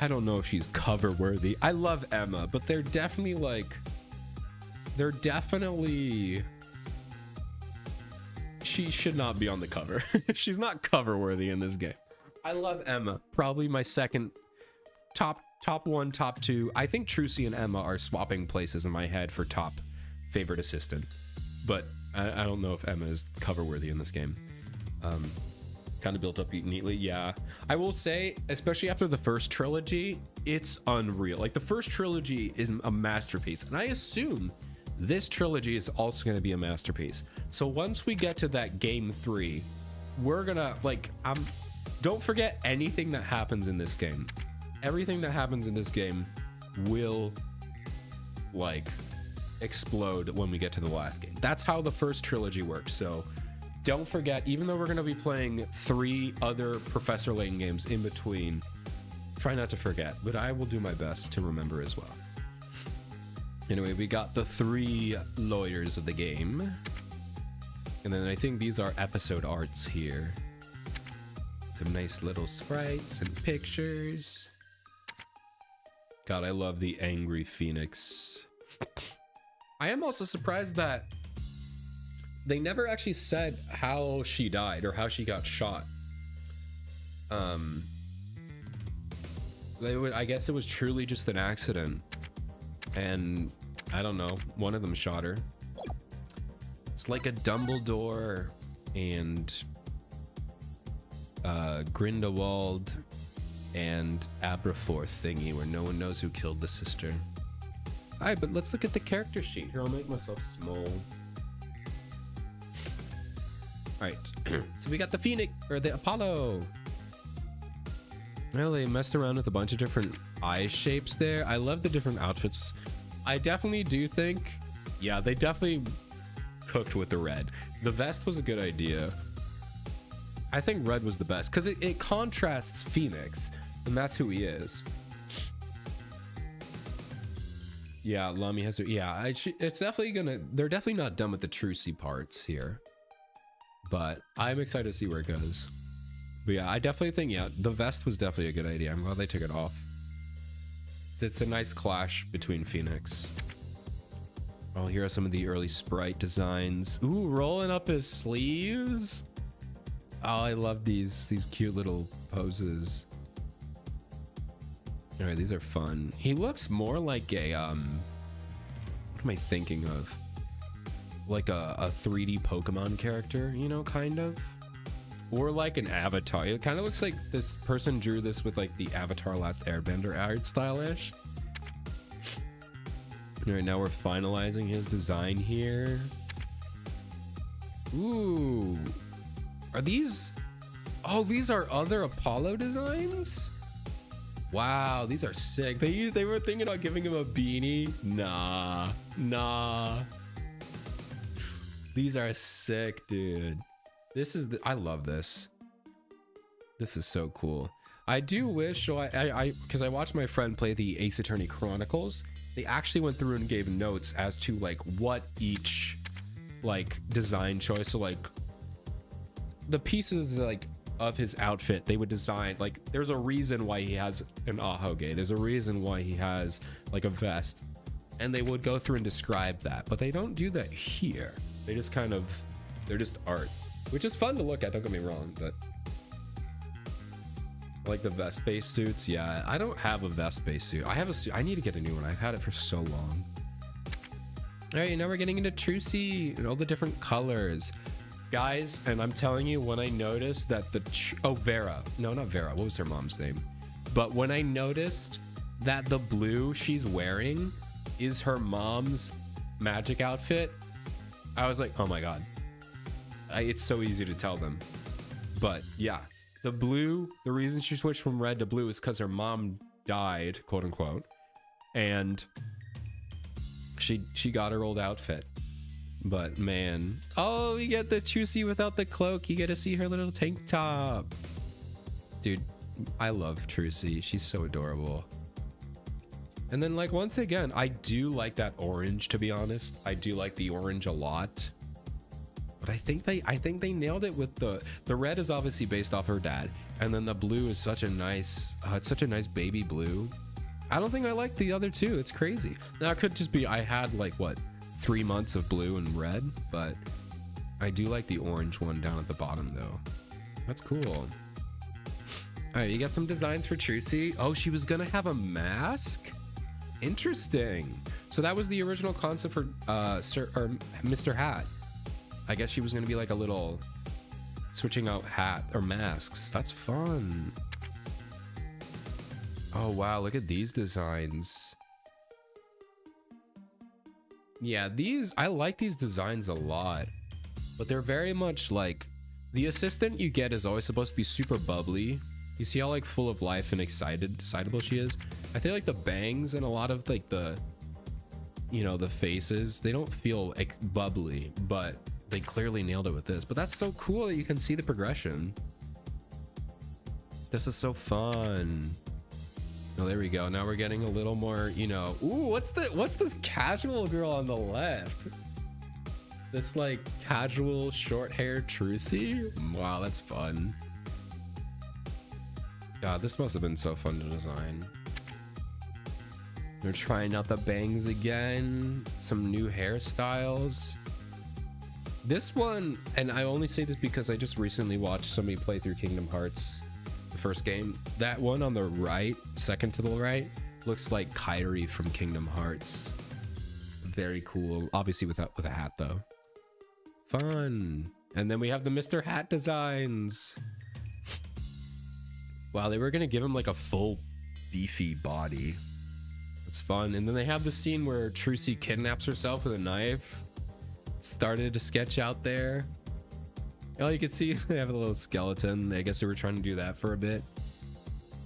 I don't know if she's cover worthy. I love Emma, but they're definitely she should not be on the cover. She's not cover worthy in this game. I love Emma. Probably my second top one, top two. I think Trucy and Emma are swapping places in my head for top favorite assistant. But I don't know if Emma is cover worthy in this game. Kind of built up neatly. Yeah, I will say, especially after the first trilogy, it's unreal. Like the first trilogy is a masterpiece, and I assume this trilogy is also going to be a masterpiece. So once we get to that game 3, we're gonna don't forget anything that happens in this game. Everything that happens in this game will like explode when we get to the last game. That's how the first trilogy worked. So don't forget, even though we're going to be playing 3 other Professor Layton games in between, try not to forget, but I will do my best to remember as well. Anyway, we got the 3 lawyers of the game, and then I think these are episode arts here. Some nice little sprites and pictures. God, I love the angry phoenix. I am also surprised that they never actually said how she died or how she got shot. I guess it was truly just an accident, and I don't know, one of them shot her. It's like a Dumbledore and Grindelwald and Aberforth thingy where no one knows who killed the sister. All right, but let's look at the character sheet. Here, I'll make myself small. All right, so we got the Phoenix, or the Apollo. Well, they messed around with a bunch of different eye shapes there. I love the different outfits. I definitely do think, yeah, they definitely cooked with the red. The vest was a good idea. I think red was the best because it contrasts Phoenix, and that's who he is. Yeah, Lamy has to, yeah, it's definitely gonna, they're definitely not done with the Trucy parts here, but I'm excited to see where it goes. But yeah, I definitely think, yeah, the vest was definitely a good idea. I'm glad they took it off. It's a nice clash between Phoenix. Oh, here are some of the early sprite designs. Ooh, rolling up his sleeves. Oh, I love these cute little poses. All right, these are fun. He looks more like a what am I thinking of? Like a 3D Pokemon character, you know, kind of, or like an Avatar. It kind of looks like this person drew this with like the Avatar Last Airbender art style-ish. All right, now we're finalizing his design here. Ooh, are these? Oh, these are other Apollo designs. Wow, these are sick. They were thinking about giving him a beanie. Nah. These are sick, dude. This is I love this. This is so cool. I do wish, so because I watched my friend play the Ace Attorney Chronicles. They actually went through and gave notes as to like what each like design choice. So like the pieces like of his outfit, they would design like there's a reason why he has an ahoge. There's a reason why he has like a vest, and they would go through and describe that. But they don't do that here. They just kind of, they're just art, which is fun to look at. Don't get me wrong, but like the vest base suits. Yeah, I don't have a vest base suit. I have a suit. I need to get a new one. I've had it for so long. All right, now we're getting into Trucy and all the different colors. Guys, and I'm telling you, when I noticed that Vera, no, not Vera, what was her mom's name? But when I noticed that the blue she's wearing is her mom's magic outfit, I was like, oh my God. It's so easy to tell them. But yeah, the blue, the reason she switched from red to blue is because her mom died, quote unquote, and she got her old outfit. But man, oh, we get the Trucy without the cloak. You get to see her little tank top. Dude, I love Trucy. She's so adorable. And then like, once again, I do like that orange, to be honest. I do like the orange a lot. But I think they nailed it with the red is obviously based off her dad. And then the blue is such a nice, it's such a nice baby blue. I don't think I like the other two. It's crazy. Now it could just be, I had like what, 3 months of blue and red, but I do like the orange one down at the bottom though. That's cool. All right, you got some designs for Trucy. Oh, she was gonna have a mask? Interesting. So that was the original concept for Mr. Hat. I guess she was gonna be like a little switching out hat or masks. That's fun. Oh wow, look at these designs. Yeah, I like these designs a lot, but they're very much like the assistant you get is always supposed to be super bubbly. You see how like full of life and excitable she is? I feel like the bangs and a lot of like the, you know, the faces, they don't feel like bubbly, but they clearly nailed it with this. But that's so cool that you can see the progression. This is so fun. Oh, there we go. Now we're getting a little more, you know. Ooh, what's this casual girl on the left? This like casual short hair Trucy? Wow, that's fun. God, this must have been so fun to design. They're trying out the bangs again. Some new hairstyles. This one, and I only say this because I just recently watched somebody play through Kingdom Hearts, the first game. That one on the right, second to the right, looks like Kairi from Kingdom Hearts. Very cool. Obviously with a hat though. Fun. And then we have the Mr. Hat designs. Wow, they were gonna give him like a full beefy body. It's fun. And then they have the scene where Trucy kidnaps herself with a knife. Started to sketch out there. Oh, you can see they have a little skeleton. I guess they were trying to do that for a bit.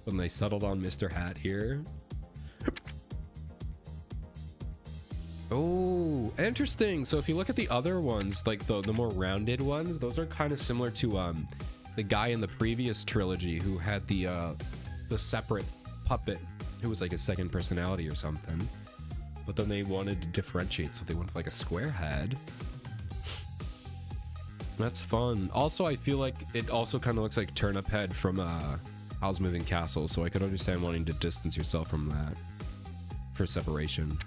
When they settled on Mr. Hat here. Oh, interesting. So if you look at the other ones, like the more rounded ones, those are kind of similar to the guy in the previous trilogy who had the separate puppet who was like a second personality or something. But then they wanted to differentiate, so they went with like a square head. That's fun. Also, I feel like it also kind of looks like Turnip Head from Howl's Moving Castle, so I could understand wanting to distance yourself from that for separation.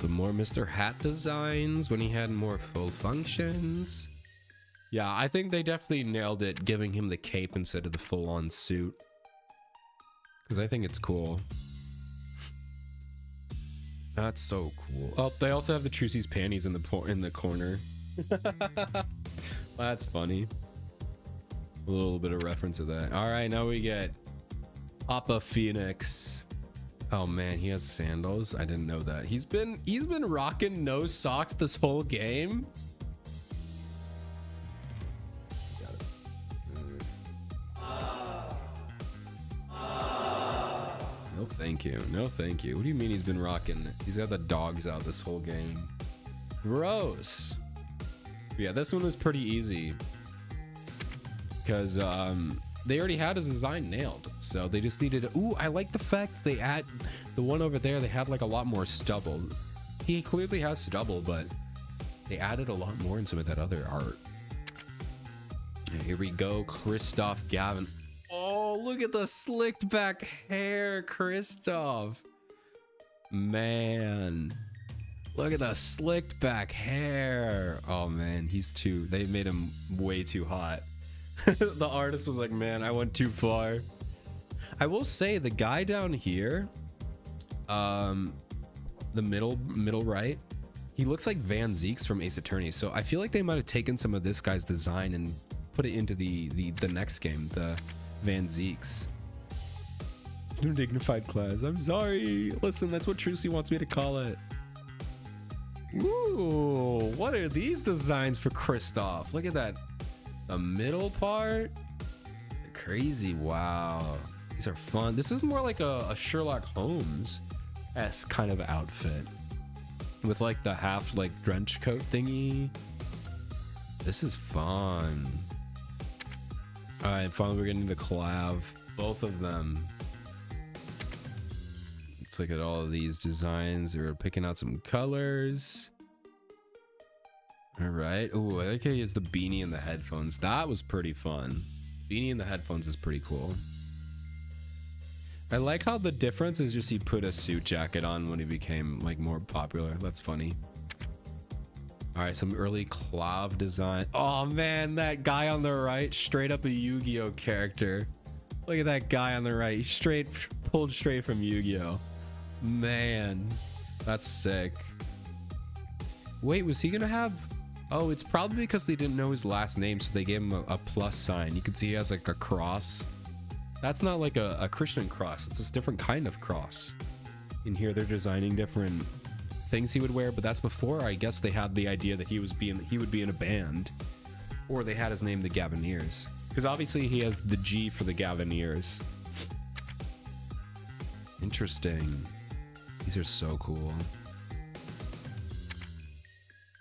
The more Mr. Hat designs when he had more full functions. Yeah, I think they definitely nailed it, giving him the cape instead of the full-on suit. Because I think it's cool. That's so cool. Oh, they also have the Trucy's panties in the corner. That's funny. A little bit of reference to that. All right, now we get Papa Phoenix. Oh man, he has sandals. I didn't know that. He's been rocking no socks this whole game. No, thank you. No, thank you. What do you mean he's been rocking? He's got the dogs out this whole game. Gross. Yeah, this one was pretty easy because they already had his design nailed, so they just needed to, ooh, I like the fact they add the one over there. They had like a lot more stubble. He clearly has stubble, but they added a lot more in some of that other art. And here we go, Kristoff Gavin. Oh, look at the slicked back hair, Kristoff. Man, look at the slicked back hair. Oh man, they made him way too hot. The artist was like, man, I went too far. I will say the guy down here, the middle right, he looks like Van Zeeks from Ace Attorney. So I feel like they might have taken some of this guy's design and put it into the next game, the Van Zeeks. Dignified class. I'm sorry. Listen, that's what Trucy wants me to call it. Ooh, what are these designs for Kristoff? Look at that. The middle part. Crazy. Wow. These are fun. This is more like a Sherlock Holmes-esque kind of outfit. With like the half like trench coat thingy. This is fun. All right, finally we're getting the collab. Both of them. Let's look at all of these designs. They're picking out some colors. All right. Oh, I like how he has the beanie and the headphones. That was pretty fun. Beanie and the headphones is pretty cool. I like how the difference is just he put a suit jacket on when he became like more popular. That's funny. All right, some early Clav design. Oh man, that guy on the right, straight up a Yu-Gi-Oh character. Look at that guy on the right, pulled straight from Yu-Gi-Oh. Man, that's sick. Wait, was he gonna have Oh, it's probably because they didn't know his last name, so they gave him a plus sign. You can see he has like a cross. That's not like a Christian cross. It's a different kind of cross. In here, they're designing different things he would wear, but that's before I guess they had the idea that he would be in a band, or they had his name the Gavineers, because obviously he has the G for the Gavineers. Interesting. These are so cool.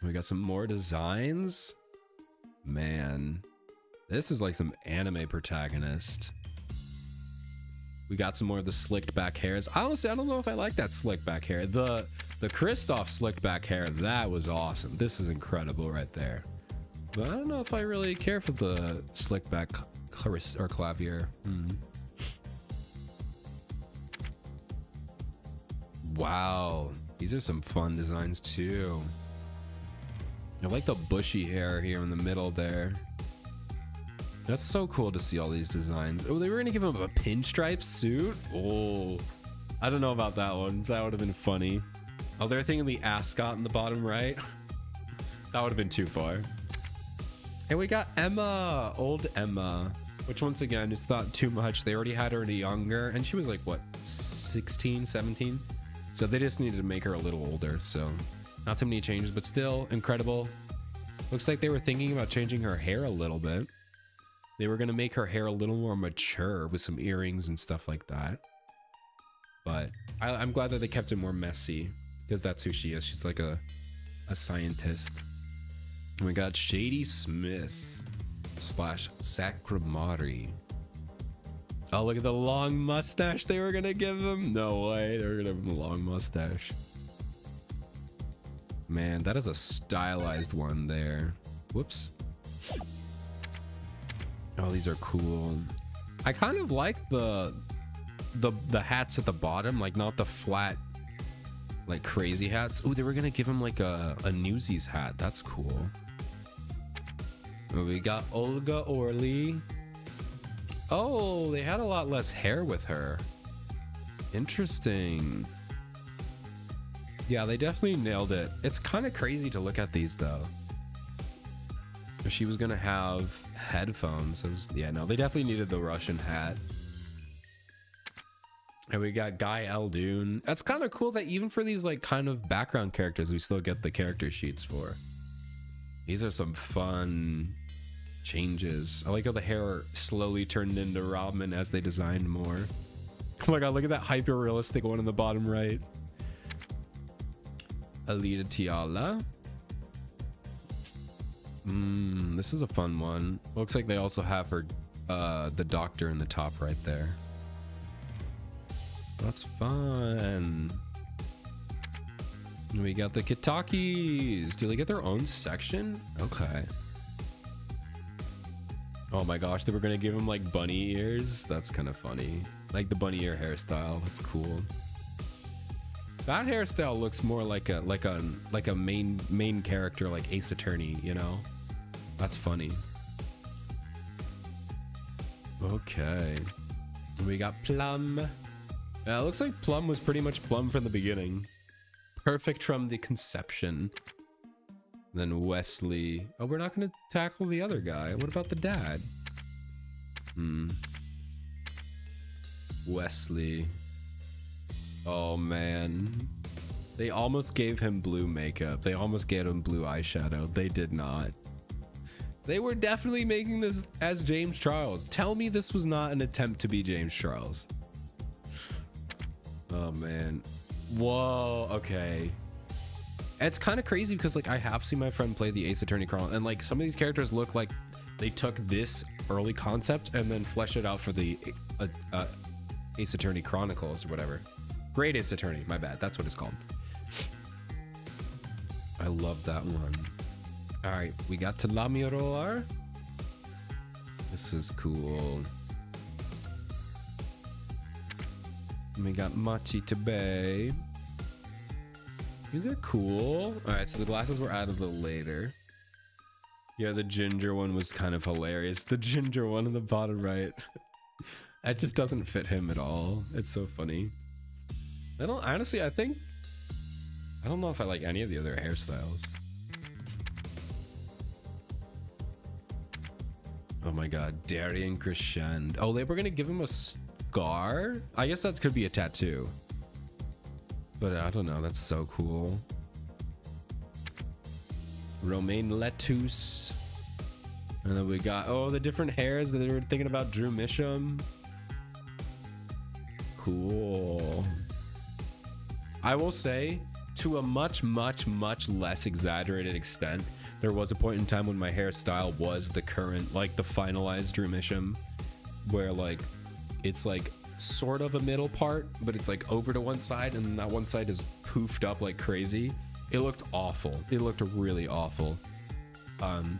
We got some more designs. Man, this is like some anime protagonist. We got some more of the slicked back hairs. Honestly, I don't know if I like that slicked back hair. The Kristoff slicked back hair, that was awesome. This is incredible right there. But I don't know if I really care for the slicked back Clarice or Clavier. Wow, these are some fun designs too. I like the bushy hair here in the middle there. That's so cool to see all these designs. Oh, they were gonna give him a pinstripe suit? Oh, I don't know about that one. That would have been funny. Oh, they're thinking the ascot in the bottom right. That would have been too far. And we got Emma, old Emma, which once again is not too much. They already had her younger, and she was like, what, 16, 17? So they just needed to make her a little older. So not too many changes, but still incredible. Looks like they were thinking about changing her hair a little bit. They were going to make her hair a little more mature with some earrings and stuff like that. But I'm glad that they kept it more messy, because that's who she is. She's like a scientist. And we got Shady Smith / Sacramari. Oh, look at the long mustache they were going to give him. No way. They were going to give him a long mustache. Man, that is a stylized one there. Whoops. Oh, these are cool. I kind of like the hats at the bottom, like not the flat, like crazy hats. Oh, they were gonna give him like a Newsies hat. That's cool. Oh, we got Olga Orly. Oh, they had a lot less hair with her. Interesting. Yeah, they definitely nailed it. It's kind of crazy to look at these though. If she was gonna have headphones, yeah, no, they definitely needed the Russian hat. And we got Guy Eldoon. That's kind of cool that even for these like kind of background characters, we still get the character sheets for. These are some fun changes. I like how the hair slowly turned into Robin as they designed more. Oh my god, look at that hyper realistic one in the bottom right. Alita Tiala. This is a fun one. Looks like they also have her, the doctor in the top right there. That's fun. We got the Kitakis. Do they get their own section? Okay. Oh my gosh, they were gonna give him like bunny ears. That's kind of funny. Like the bunny ear hairstyle. That's cool. That hairstyle looks more like a main character, like Ace Attorney, you know? That's funny. Okay. We got Plum. Yeah, it looks like Plum was pretty much Plum from the beginning. Perfect from the conception. Then Wesley. Oh, we're not going to tackle the other guy. What about the dad? Wesley. Oh, man. They almost gave him blue makeup. They almost gave him blue eyeshadow. They did not. They were definitely making this as James Charles. Tell me this was not an attempt to be James Charles. Oh, man. Whoa. Okay. It's kind of crazy because like I have seen my friend play the Ace Attorney Chronicle, and like some of these characters look like they took this early concept and then fleshed it out for the Ace Attorney Chronicles or whatever. Great Ace Attorney, my bad. That's what it's called. I love that one. All right, we got Telamiroar. This is cool. We got Machi Tebe. These are cool. All right, so the glasses were added a little later. Yeah, the ginger one was kind of hilarious. The ginger one in the bottom right. That just doesn't fit him at all. It's so funny. I don't honestly, I don't know if I like any of the other hairstyles. Oh my god, Darien Crescend. Oh, they were gonna give him a scar? I guess that could be a tattoo. But I don't know, that's so cool. Romaine Letus. And then we got, oh, the different hairs that they were thinking about Drew Misham. Cool. I will say, to a much, much, much less exaggerated extent, there was a point in time when my hairstyle was the current, like the finalized Drew Misham, where like, it's like sort of a middle part, but it's like over to one side and then that one side is poofed up like crazy. It looked awful. It looked really awful.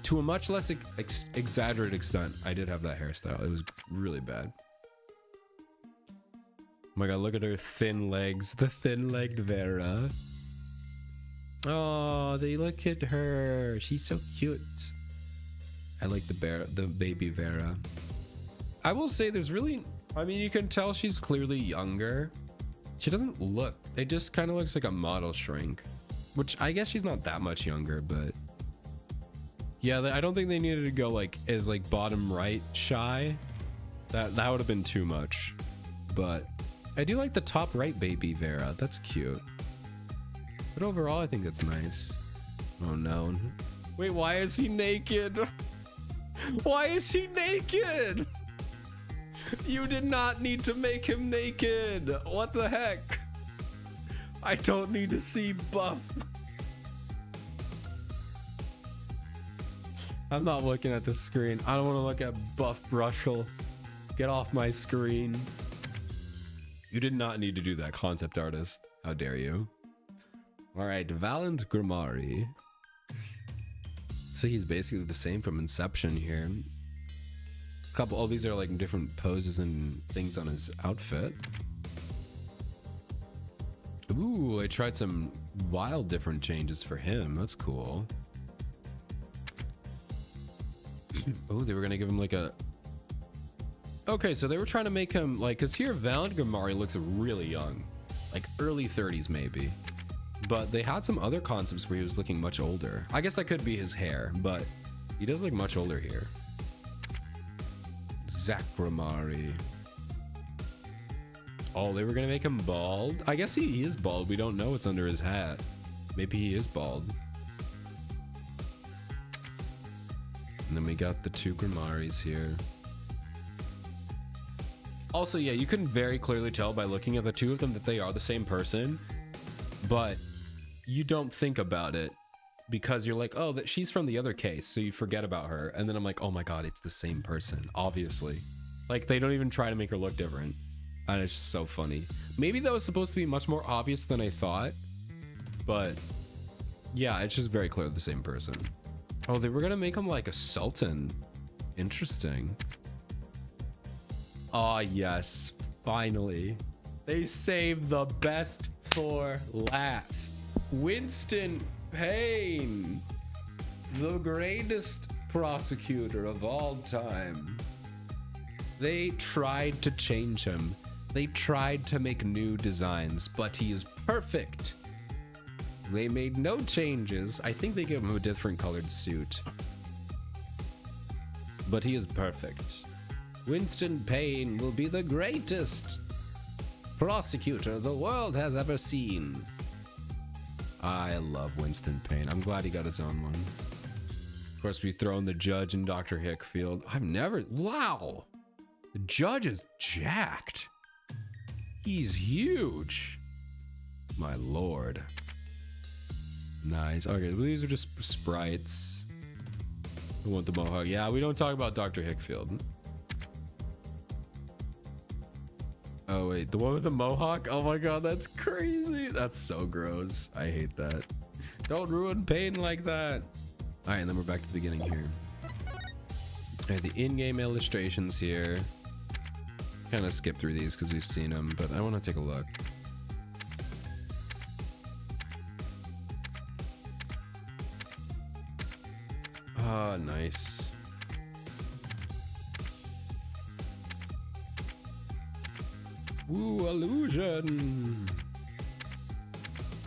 To a much less exaggerated extent, I did have that hairstyle. It was really bad. Oh my god, look at her thin legs. The thin-legged Vera. Oh, they look at her. She's so cute. I like the baby Vera. I will say there's really, I mean, you can tell she's clearly younger. She doesn't look, it just kind of looks like a model shrink, which I guess she's not that much younger, but yeah, I don't think they needed to go like as like bottom right shy. That would have been too much, but I do like the top right baby Vera. That's cute. But overall, I think that's nice. Oh no. Wait, why is he naked? Why is he naked? You did not need to make him naked. What the heck? I don't need to see buff. I'm not looking at the screen. I don't want to look at Buff Brushel. Get off my screen. You did not need to do that, concept artist. How dare you? All right, Valant Grimari. So he's basically the same from Inception here. Couple, all these are like different poses and things on his outfit. Ooh, I tried some wild different changes for him. That's cool. Oh, they were gonna give him like a... Okay, so they were trying to make him like, because here Valant Grimari looks really young, like early 30s maybe. But they had some other concepts where he was looking much older. I guess that could be his hair, but he does look much older here. Zach Grimari. Oh, they were gonna make him bald? I guess he is bald. We don't know what's under his hat. Maybe he is bald. And then we got the two Grimaris here. Also, yeah, you can very clearly tell by looking at the two of them that they are the same person, but you don't think about it because you're like, oh, that she's from the other case, so you forget about her. And then I'm like, oh my god, it's the same person, obviously. Like, they don't even try to make her look different. And it's just so funny. Maybe that was supposed to be much more obvious than I thought, but yeah, it's just very clear the same person. Oh, they were gonna make him like a sultan. Interesting. Oh yes, finally. They saved the best for last. Winston Payne, the greatest prosecutor of all time. They tried to change him. They tried to make new designs, but he is perfect. They made no changes. I think they gave him a different colored suit. But he is perfect. Winston Payne will be the greatest prosecutor the world has ever seen. I love Winston Payne. I'm glad he got his own one. Of course, we throw in the judge and Dr. Hickfield. Wow. The judge is jacked. He's huge. My lord. Nice. Okay, these are just sprites. I want the mohawk. Yeah, we don't talk about Dr. Hickfield. Oh, wait. The one with the mohawk? Oh my god, that's crazy. That's so gross. I hate that. Don't ruin Payne like that. All right, and then we're back to the beginning here. All right, the in-game illustrations here. Kind of skip through these because we've seen them, but I want to take a look. Ah, nice. Woo, illusion.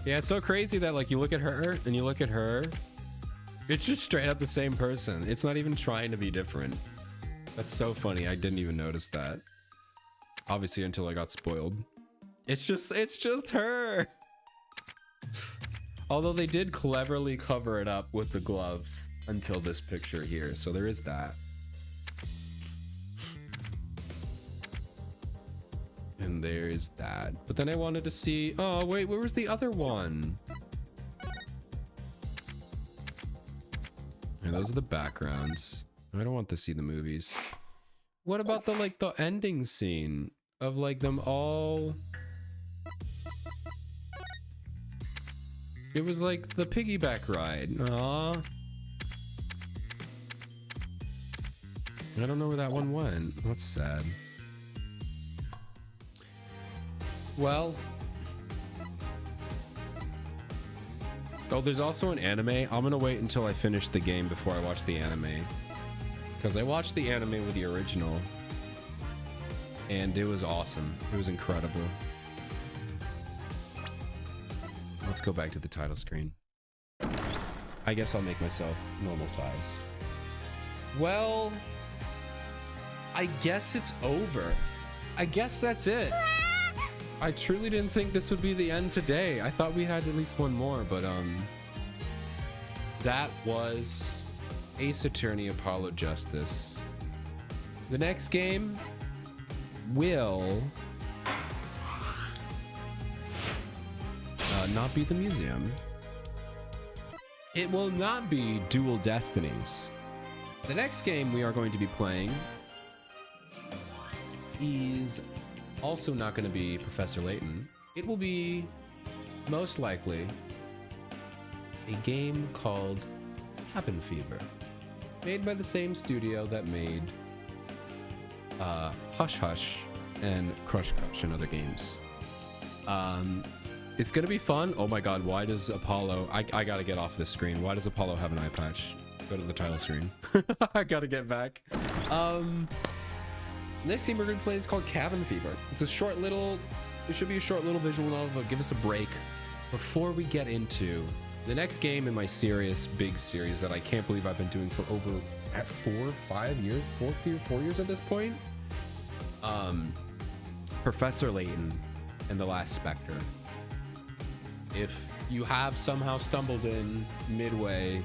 Yeah, it's so crazy that like you look at her and you look at her. It's just straight up the same person. It's not even trying to be different. That's so funny. I didn't even notice that. Obviously, until I got spoiled. It's just her. Although they did cleverly cover it up with the gloves until this picture here. So there is that. And there's that. But then I wanted to see, oh wait, where was the other one? And those are the backgrounds. I don't want to see the movies. What about the like the ending scene of like them all? It was like the piggyback ride. Aww. I don't know where that one went. That's sad. Well. Oh, there's also an anime. I'm gonna wait until I finish the game before I watch the anime. Because I watched the anime with the original. And it was awesome. It was incredible. Let's go back to the title screen. I guess I'll make myself normal size. Well, I guess it's over. I guess that's it. I truly didn't think this would be the end today. I thought we had at least one more, but that was Ace Attorney Apollo Justice. The next game will not be the museum. It will not be Dual Destinies. The next game we are going to be playing is also not going to be Professor Layton. It will be most likely a game called Cabin Fever, made by the same studio that made Hush Hush and Crush Crush and other games. It's gonna be fun. Oh my god, why does Apollo... I gotta get off this screen. Why does Apollo have an eye patch? Go to the title screen. I gotta get back. Next game we're gonna play is called Cabin Fever. It's a short little... It should be a short little visual novel, but give us a break before we get into the next game in my serious, big series that I can't believe I've been doing for over 4 years at this point. Professor Layton and the Last Spectre. If you have somehow stumbled in midway,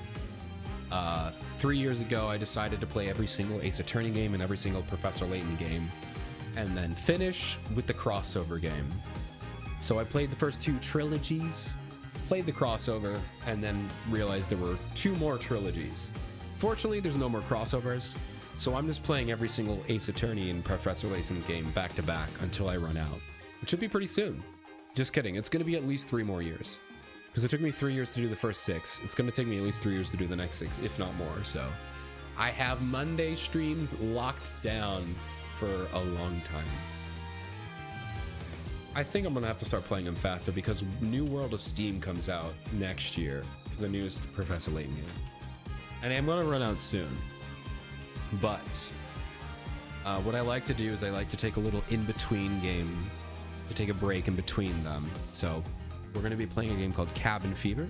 3 years ago I decided to play every single Ace Attorney game and every single Professor Layton game, and then finish with the crossover game. So I played the first 2 trilogies, played the crossover, and then realized there were 2 more trilogies. Fortunately, there's no more crossovers, so I'm just playing every single Ace Attorney and Professor Layton game back to back until I run out, which should be pretty soon. Just kidding, it's going to be at least 3 more years. Because it took me 3 years to do the first 6. It's going to take me at least 3 years to do the next 6, if not more. So I have Monday streams locked down for a long time. I think I'm going to have to start playing them faster because New World of Steam comes out next year for the newest Professor Layton game. And I'm going to run out soon. But what I like to do is I like to take a little in-between game to take a break in between them. So we're going to be playing a game called Cabin Fever.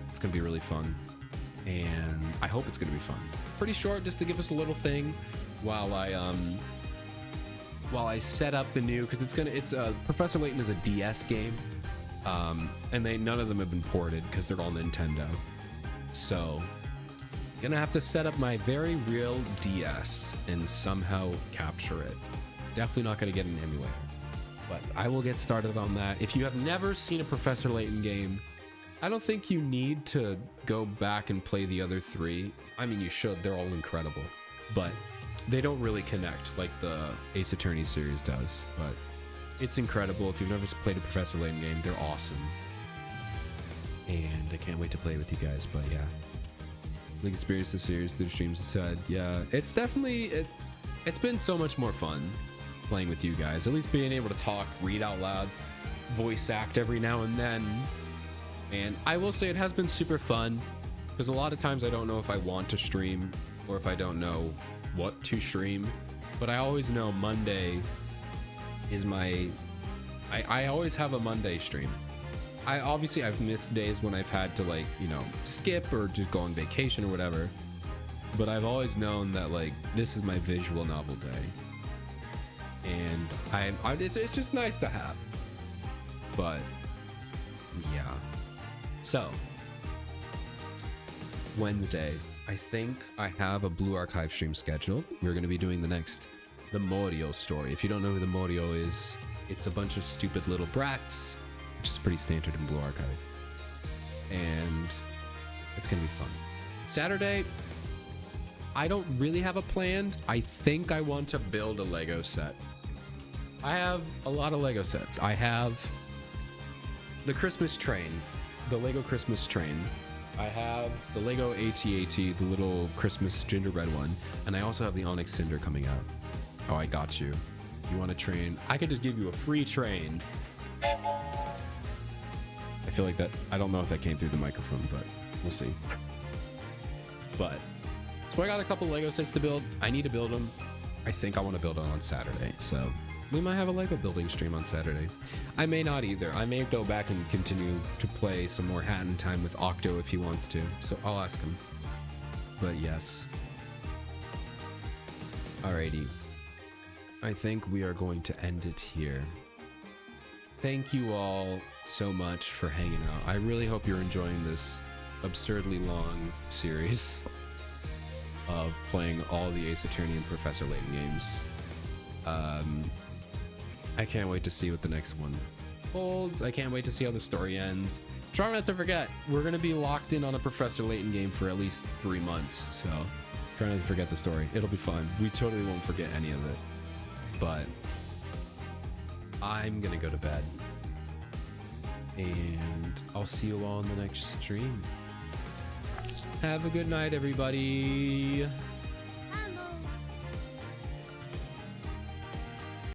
It's going to be really fun. And I hope it's going to be fun. Pretty short, just to give us a little thing while I set up the new, because it's Professor Layton is a DS game. And none of them have been ported because they're all Nintendo. So gonna have to set up my very real DS and somehow capture it. Definitely not gonna get an emulator, but I will get started on that. If you have never seen a Professor Layton game, I don't think you need to go back and play the other 3. I mean, you should, they're all incredible, but they don't really connect like the Ace Attorney series does. But it's incredible. If you've never played a Professor Layton game, they're awesome. And I can't wait to play with you guys, but yeah. Like, experience the series through the streams aside. Yeah, it's definitely, it's been so much more fun playing with you guys. At least being able to talk, read out loud, voice act every now and then. And I will say it has been super fun because a lot of times I don't know if I want to stream or if I don't know what to stream. But I always know Monday is my... I always have a Monday stream. I've missed days when I've had to, like, you know, skip or just go on vacation or whatever. but I've always known that like this is my visual novel day, and it's just nice to have. But yeah, so Wednesday, I think I have a Blue Archive stream scheduled. We're going to be doing the Morio story. If you don't know who the Morio is, it's a bunch of stupid little brats, which is pretty standard in Blue Archive. And it's going to be fun. Saturday, I don't really have a plan. I think I want to build a Lego set. I have a lot of Lego sets. I have the Christmas train, the Lego Christmas train. I have the Lego AT-AT, the little Christmas gingerbread one. And I also have the Onyx Cinder coming out. Oh, I got you. You want a train? I could just give you a free train. I feel like that, I don't know if that came through the microphone, but we'll see. But, so I got a couple Lego sets to build. I need to build them. I think I want to build them on Saturday. So we might have a Lego building stream on Saturday. I may not either. I may go back and continue to play some more Hat in Time with Octo if he wants to. So I'll ask him. But yes. Alrighty. I think we are going to end it here. Thank you all so much for hanging out. I really hope you're enjoying this absurdly long series of playing all the Ace Attorney and Professor Layton games. I can't wait to see what the next one holds. I can't wait to see how the story ends. Try not to forget, we're going to be locked in on a Professor Layton game for at least 3 months, so try not to forget the story. It'll be fun. We totally won't forget any of it. But I'm gonna go to bed, and I'll see you all in the next stream. Have a good night, everybody.